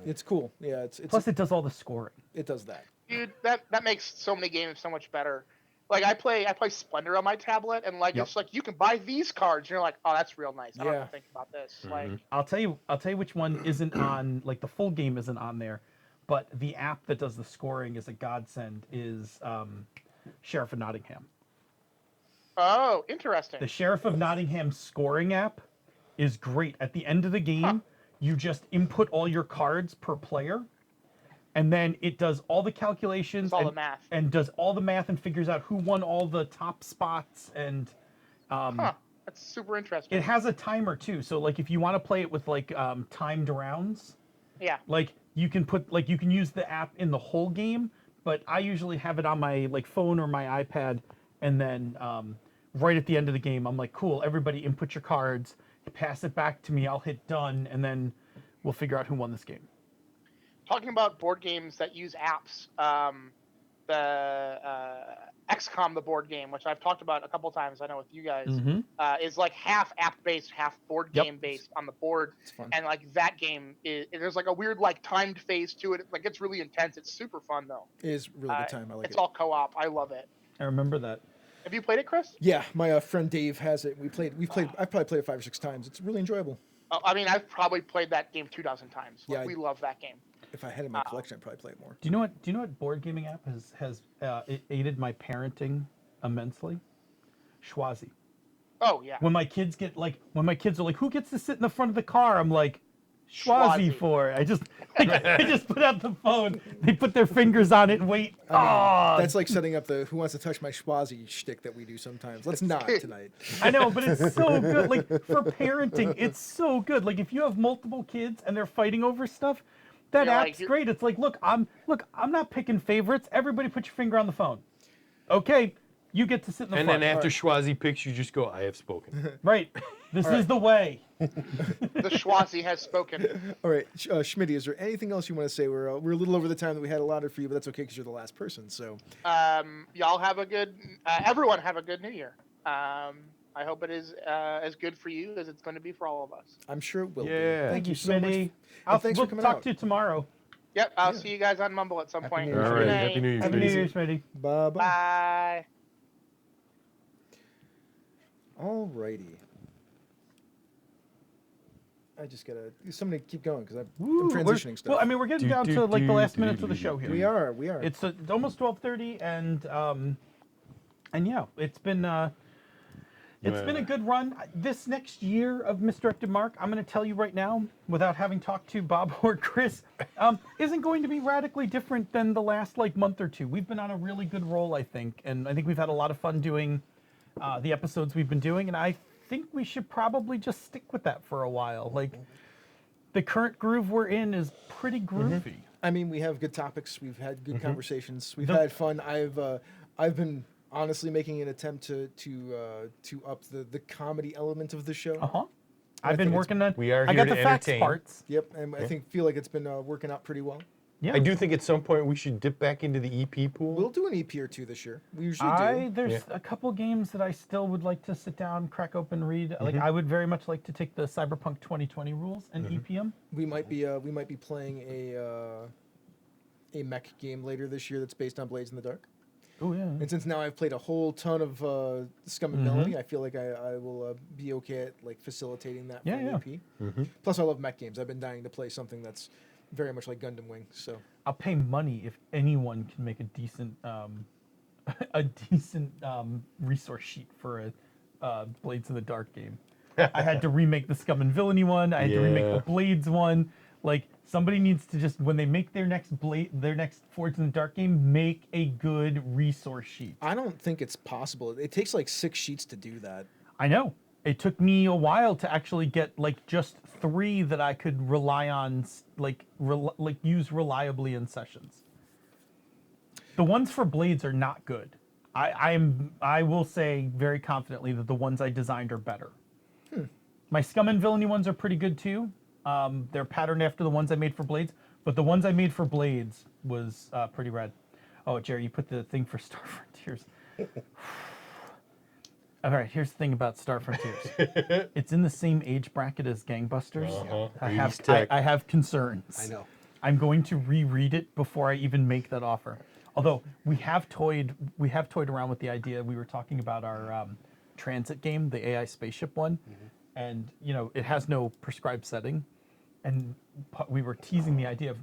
It's cool. Yeah, it's plus it does all the scoring. It does that. Dude, that makes so many games so much better. Like I play Splendor on my tablet, and it's like you can buy these cards. And you're like, oh, that's real nice. I don't have to think about this. Like I'll tell you which one isn't on. Like the full game isn't on there, but the app that does the scoring is a godsend. Is Sheriff of Nottingham. Oh, interesting. The Sheriff of Nottingham scoring app is great. At the end of the game, you just input all your cards per player, and then it does all the calculations all the math. And does all the math and figures out who won all the top spots. And that's super interesting. It has a timer too. So like if you want to play it with timed rounds, you can you can use the app in the whole game. But I usually have it on my phone or my iPad, and then right at the end of the game, I'm like, cool, everybody input your cards, pass it back to me, I'll hit done, and then we'll figure out who won this game. Talking about board games that use apps, the XCOM, the board game, which I've talked about a couple times, I know with you guys, is like half app-based, half board game-based on the board. It's fun. And that game, there's a weird timed phase to it. It's really intense. It's super fun, though. It is really good time. I like it. It's all co-op. I love it. I remember that. Have you played it, Chris? Yeah, my friend Dave has it. I've probably played it 5 or 6 times. It's really enjoyable. I mean, I've probably played that game 24 times. We love that game. If I had it in my collection, I'd probably play it more. Do you know what board gaming app has aided my parenting immensely? Schwazi. Oh yeah. When my kids are like, who gets to sit in the front of the car? I'm like, Schwazi for it. I just put out the phone. They put their fingers on it and wait. That's like setting up the "Who Wants to Touch My Schwazi" shtick that we do sometimes. Let's not tonight. I know, but it's so good. Like for parenting, it's so good. Like if you have multiple kids and they're fighting over stuff, that app's great. It's like, look, I'm not picking favorites. Everybody, put your finger on the phone. Okay, you get to sit in the front. And then after Schwazi picks, you just go, "I have spoken." Right. This is the way. The Schwazi has spoken. All right, Schmitty, is there anything else you want to say? We're a little over the time that we had allotted for you, but that's okay because you're the last person. So, y'all have a good. Everyone have a good New Year. I hope it is as good for you as it's going to be for all of us. I'm sure it will be. Thank you so much. Thanks for coming out. Talk to you tomorrow. Yep, I'll see you guys on Mumble at some point. All right, Happy New Year. Happy New Year, Smitty. Bye-bye. Bye. All righty. I just gotta somebody keep going because I'm transitioning stuff. Well, I mean, we're getting down to the last minutes of the show here. We are. It's almost 12:30, and yeah, it's been a good run. This next year of Misdirected Mark, I'm going to tell you right now, without having talked to Bob or Chris, isn't going to be radically different than the last month or two. We've been on a really good roll, I think, and I think we've had a lot of fun doing the episodes we've been doing, and I think we should probably just stick with that for a while. Like, the current groove we're in is pretty groovy. I mean, we have good topics. We've had good conversations. We've had fun. I've been honestly making an attempt to up the comedy element of the show. I've been working on. We are I here got to the facts entertain. parts. Yep, and I feel like it's been working out pretty well. Yeah. I do think at some point we should dip back into the EP pool. We'll do an EP or two this year. We usually do. There's a couple games that I still would like to sit down, crack open, read. Like, I would very much like to take the Cyberpunk 2020 rules and EP them. We might be playing a mech game later this year that's based on Blades in the Dark. Oh yeah. And since now I've played a whole ton of Scum and Melody, I feel like I will be okay at like facilitating that for an EP. Plus, I love mech games. I've been dying to play something that's very much like Gundam Wing. So I'll pay money if anyone can make a decent resource sheet for a Blades in the Dark game. I had to remake the Scum and Villainy one. I had to remake the Blades one. Like, somebody needs to just, when they make their next Forged in the Dark game, make a good resource sheet. I don't think it's possible. It takes like 6 sheets to do that. I know. It took me a while to actually get like just 3 that I could rely on, use reliably in sessions. The ones for Blades are not good. I will say very confidently that the ones I designed are better. My Scum and Villainy ones are pretty good too. They're patterned after the ones I made for Blades, but the ones I made for Blades was pretty rad. Oh, Jerry, you put the thing for Star Frontiers. All right, here's the thing about Star Frontiers. It's in the same age bracket as Gangbusters. I have concerns. I know. I'm going to reread it before I even make that offer. Although we have toyed around with the idea. We were talking about our transit game, the AI spaceship one, and it has no prescribed setting, and we were teasing the idea of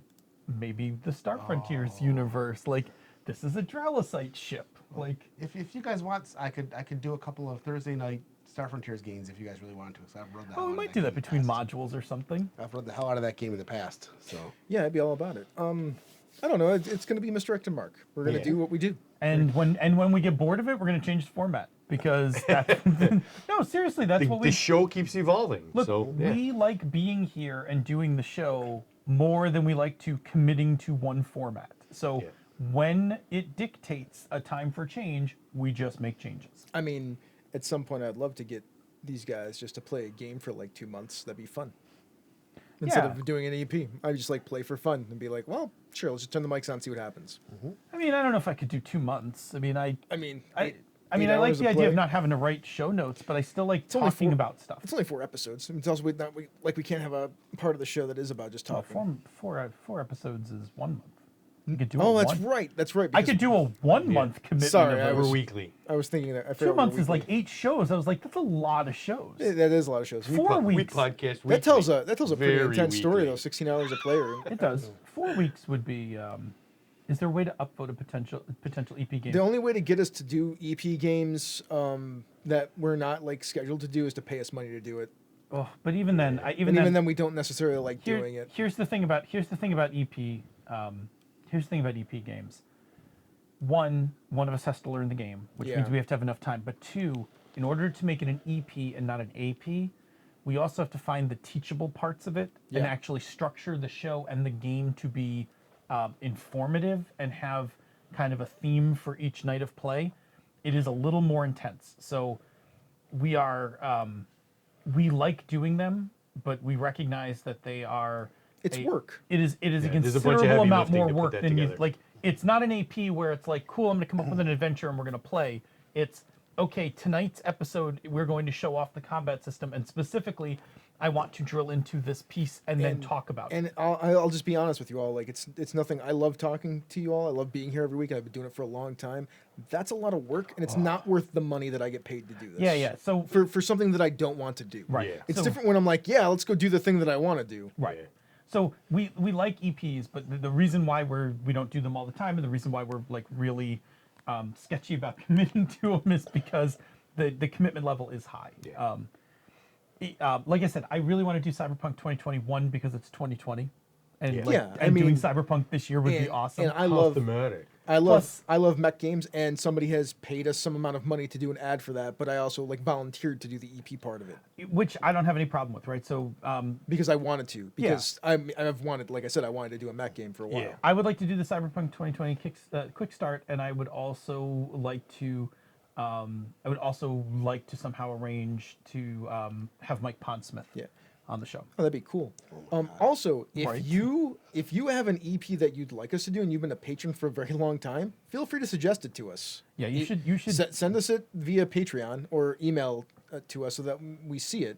maybe the Star Frontiers universe. Like, this is a Dralosite ship. Like, if you guys want, I could do a couple of Thursday night Star Frontiers games if you guys really want to. So I've run that. Oh, we might do that between modules or something. I've run the hell out of that game in the past. So yeah, I'd be all about it. I don't know. It's going to be Misdirected Mark. We're going to do what we do. And when we get bored of it, we're going to change the format because no, seriously, that's what the show keeps evolving. Look, so we like being here and doing the show more than we like to committing to one format. So when it dictates a time for change, we just make changes. I mean, at some point, I'd love to get these guys just to play a game for like 2 months. That'd be fun. Instead of doing an EP, I just like play for fun and be like, well, sure, let's just turn the mics on and see what happens. I mean, I don't know if I could do 2 months. I mean, I like the of idea of not having to write show notes, but I still like talking about stuff. It's only 4 episodes. I mean, it's also we can't have a part of the show that is about just talking. Four episodes is 1 month. You could do that's right. That's right. I could do a 1 month commitment. Sorry, of weekly. I was thinking that. 2 months is like 8 shows. I was like, that's a lot of shows. That is a lot of shows. 4 weeks. We podcast weekly. That tells a pretty Very intense story weekly. though. 16 hours a player. It does. 4 weeks would be. Is there a way to upvote a potential EP game? The only way to get us to do EP games that we're not like scheduled to do is to pay us money to do it. Oh, but even then, even then, we don't necessarily like doing it. Here's the thing about EP. Here's the thing about EP games. One of us has to learn the game, which means we have to have enough time. But 2, in order to make it an EP and not an AP, we also have to find the teachable parts of it and actually structure the show and the game to be informative and have kind of a theme for each night of play. It is a little more intense. So we like doing them, but we recognize that they are. It's work. It is a there's a bunch of considerable heavy amount lifting more to put work that than you together. like. It's not an AP where it's like, cool, I'm going to come up with an adventure and we're going to play. It's okay. Tonight's episode, we're going to show off the combat system, and specifically, I want to drill into this piece and then talk about it. And I'll just be honest with you all. Like it's nothing. I love talking to you all. I love being here every week. I've been doing it for a long time. That's a lot of work, and it's not worth the money that I get paid to do this. Yeah. So for something that I don't want to do. Right. Yeah. It's different when I'm like, let's go do the thing that I want to do. Right. Yeah. So we like EPs, but the reason why we don't do them all the time, and the reason why we're like really sketchy about committing to them is because the commitment level is high. Yeah. Like I said, I really want to do Cyberpunk 2021 because it's 2020, and doing Cyberpunk this year would be awesome. And I I love mech games, and somebody has paid us some amount of money to do an ad for that, but I also like volunteered to do the EP part of it, which I don't have any problem with, right? So because I wanted to, because I've wanted, like I said, I wanted to do a mech game for a while. I would like to do the Cyberpunk 2020 quick start, and I would also like to somehow arrange to have Mike Pondsmith on the show. Oh, that'd be cool. Also, if you have an EP that you'd like us to do, and you've been a patron for a very long time, feel free to suggest it to us. Yeah, you should send us it via Patreon or email to us so that we see it.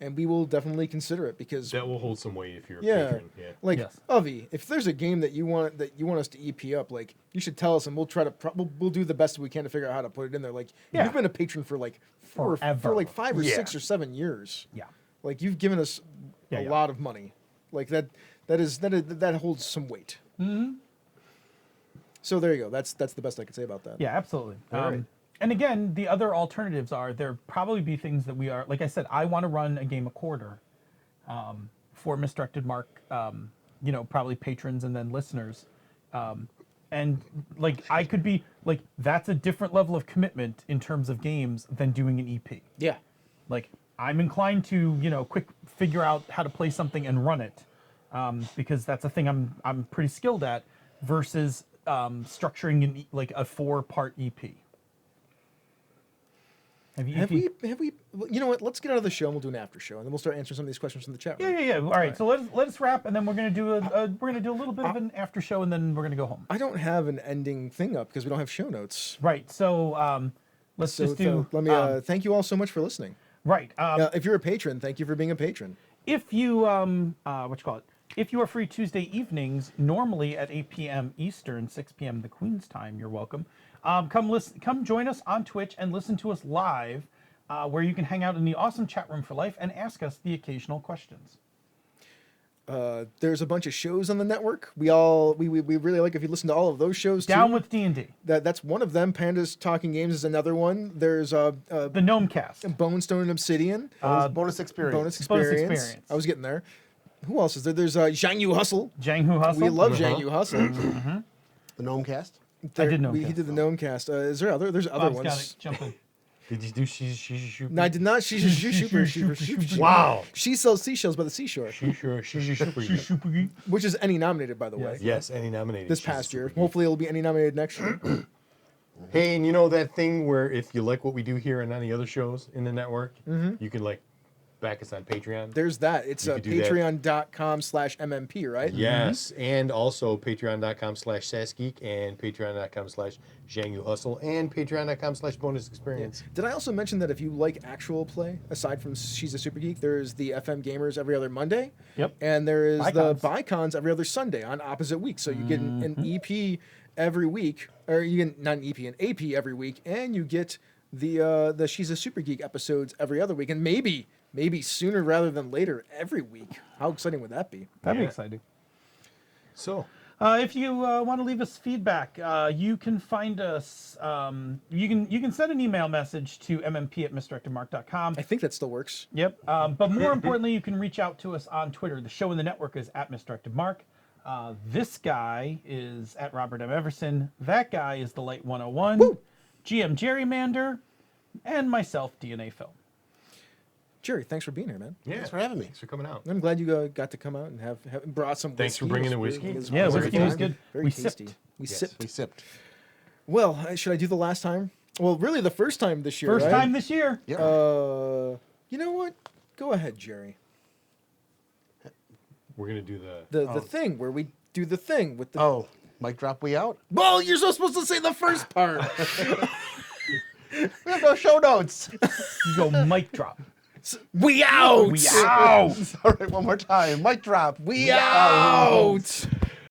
And we will definitely consider it, because that will hold some weight if you're a patron. Yeah. Like Avi, if there's a game that you want us to EP up, like, you should tell us, and we'll try to we'll do the best we can to figure out how to put it in there. Like, you've been a patron for like for like 5 or 6 or 7 years. Yeah. Like, you've given us a lot of money. Like that holds some weight. Mm-hmm. So there you go. That's the best I could say about that. Yeah, absolutely. Right. And again, the other alternatives are there probably be things that we are, like I said, I want to run a game a quarter for Misdirected Mark, probably patrons and then listeners. And like, I could be like, that's a different level of commitment in terms of games than doing an EP. Yeah. Like, I'm inclined to, quick figure out how to play something and run it, because that's a thing I'm pretty skilled at, versus structuring like a 4-part EP. Have we? You know what? Let's get out of the show and we'll do an after show, and then we'll start answering some of these questions from the chat room. Yeah. All right. So let us wrap, and then we're gonna do a little bit of an after show, and then we're gonna go home. I don't have an ending thing up because we don't have show notes. Right. So let's just do. Let me thank you all so much for listening. Right. If you're a patron, thank you for being a patron. If you if you are free Tuesday evenings, normally at 8 p.m. Eastern, 6 p.m. the Queen's time, you're welcome. Come join us on Twitch and listen to us live, where you can hang out in the awesome chat room for life and ask us the occasional questions. There's a bunch of shows on the network. We really like if you listen to all of those shows. Down with D&D. That's one of them. Pandas Talking Games is another one. There's the Gnome Cast, Bone Stone and Obsidian, Bonus Experience. Bonus Experience. I was getting there. Who else is there? There's Zhang Yu Hustle. We love Zhang Yu Hustle. The Gnome Cast. I did Gnome Cast. He did the Gnome Cast. Is there other? There's other Bob's ones. got it. Jump in. Did you do She's No, I did not. She's Wow. She sells seashells by the seashore. She's Which is Annie nominated, by the way. Yes, Annie nominated. This past year. Hopefully it'll be Annie nominated next year. Hey, and you know that thing where if you like what we do here and on the other shows in the network, you can like back us on Patreon. There's that. It's patreon.com/MMP, right? Yes, and also patreon.com/SassGeek and patreon.com/ZhangYuHustle and patreon.com/Bonus Experience. Did I also mention that if you like actual play, aside from She's a Super Geek, there's the FM Gamers every other Monday. Yep. And there is the Bicons every other Sunday on opposite weeks. So you get an EP every week, or you get not an EP, an AP every week, and you get the She's a Super Geek episodes every other week, and maybe sooner rather than later every week. How exciting would that be? That'd be exciting. So, if you want to leave us feedback, you can find us. You can send an email message to mmp@misdirectedmark.com. I think that still works. Yep. But more importantly, you can reach out to us on Twitter. The show in the network is @misdirectedmark. This guy is @Robert M. Everson. That guy is the Light 101. Woo! GM Gerrymander, and myself, DNA Film. Jerry, thanks for being here, man. Yeah, Thanks for having me. Thanks for coming out. I'm glad you got to come out and have brought some. Thanks for whiskey. bringing It the was whiskey. really- Yeah, it was whiskey very was fun. good. Very We tasty. sipped. We Yes, sipped. we sipped. Well, should I do the last time? Well, really, the first time this year. First right? time this year. Yep. You know what? Go ahead, Jerry. We're gonna do The thing where we do the thing with the. Oh, mic drop. We out. Well, you're so supposed to say the first part. We have no show notes. You go mic drop. We out. We out. All right, one more time. Mic drop. We out.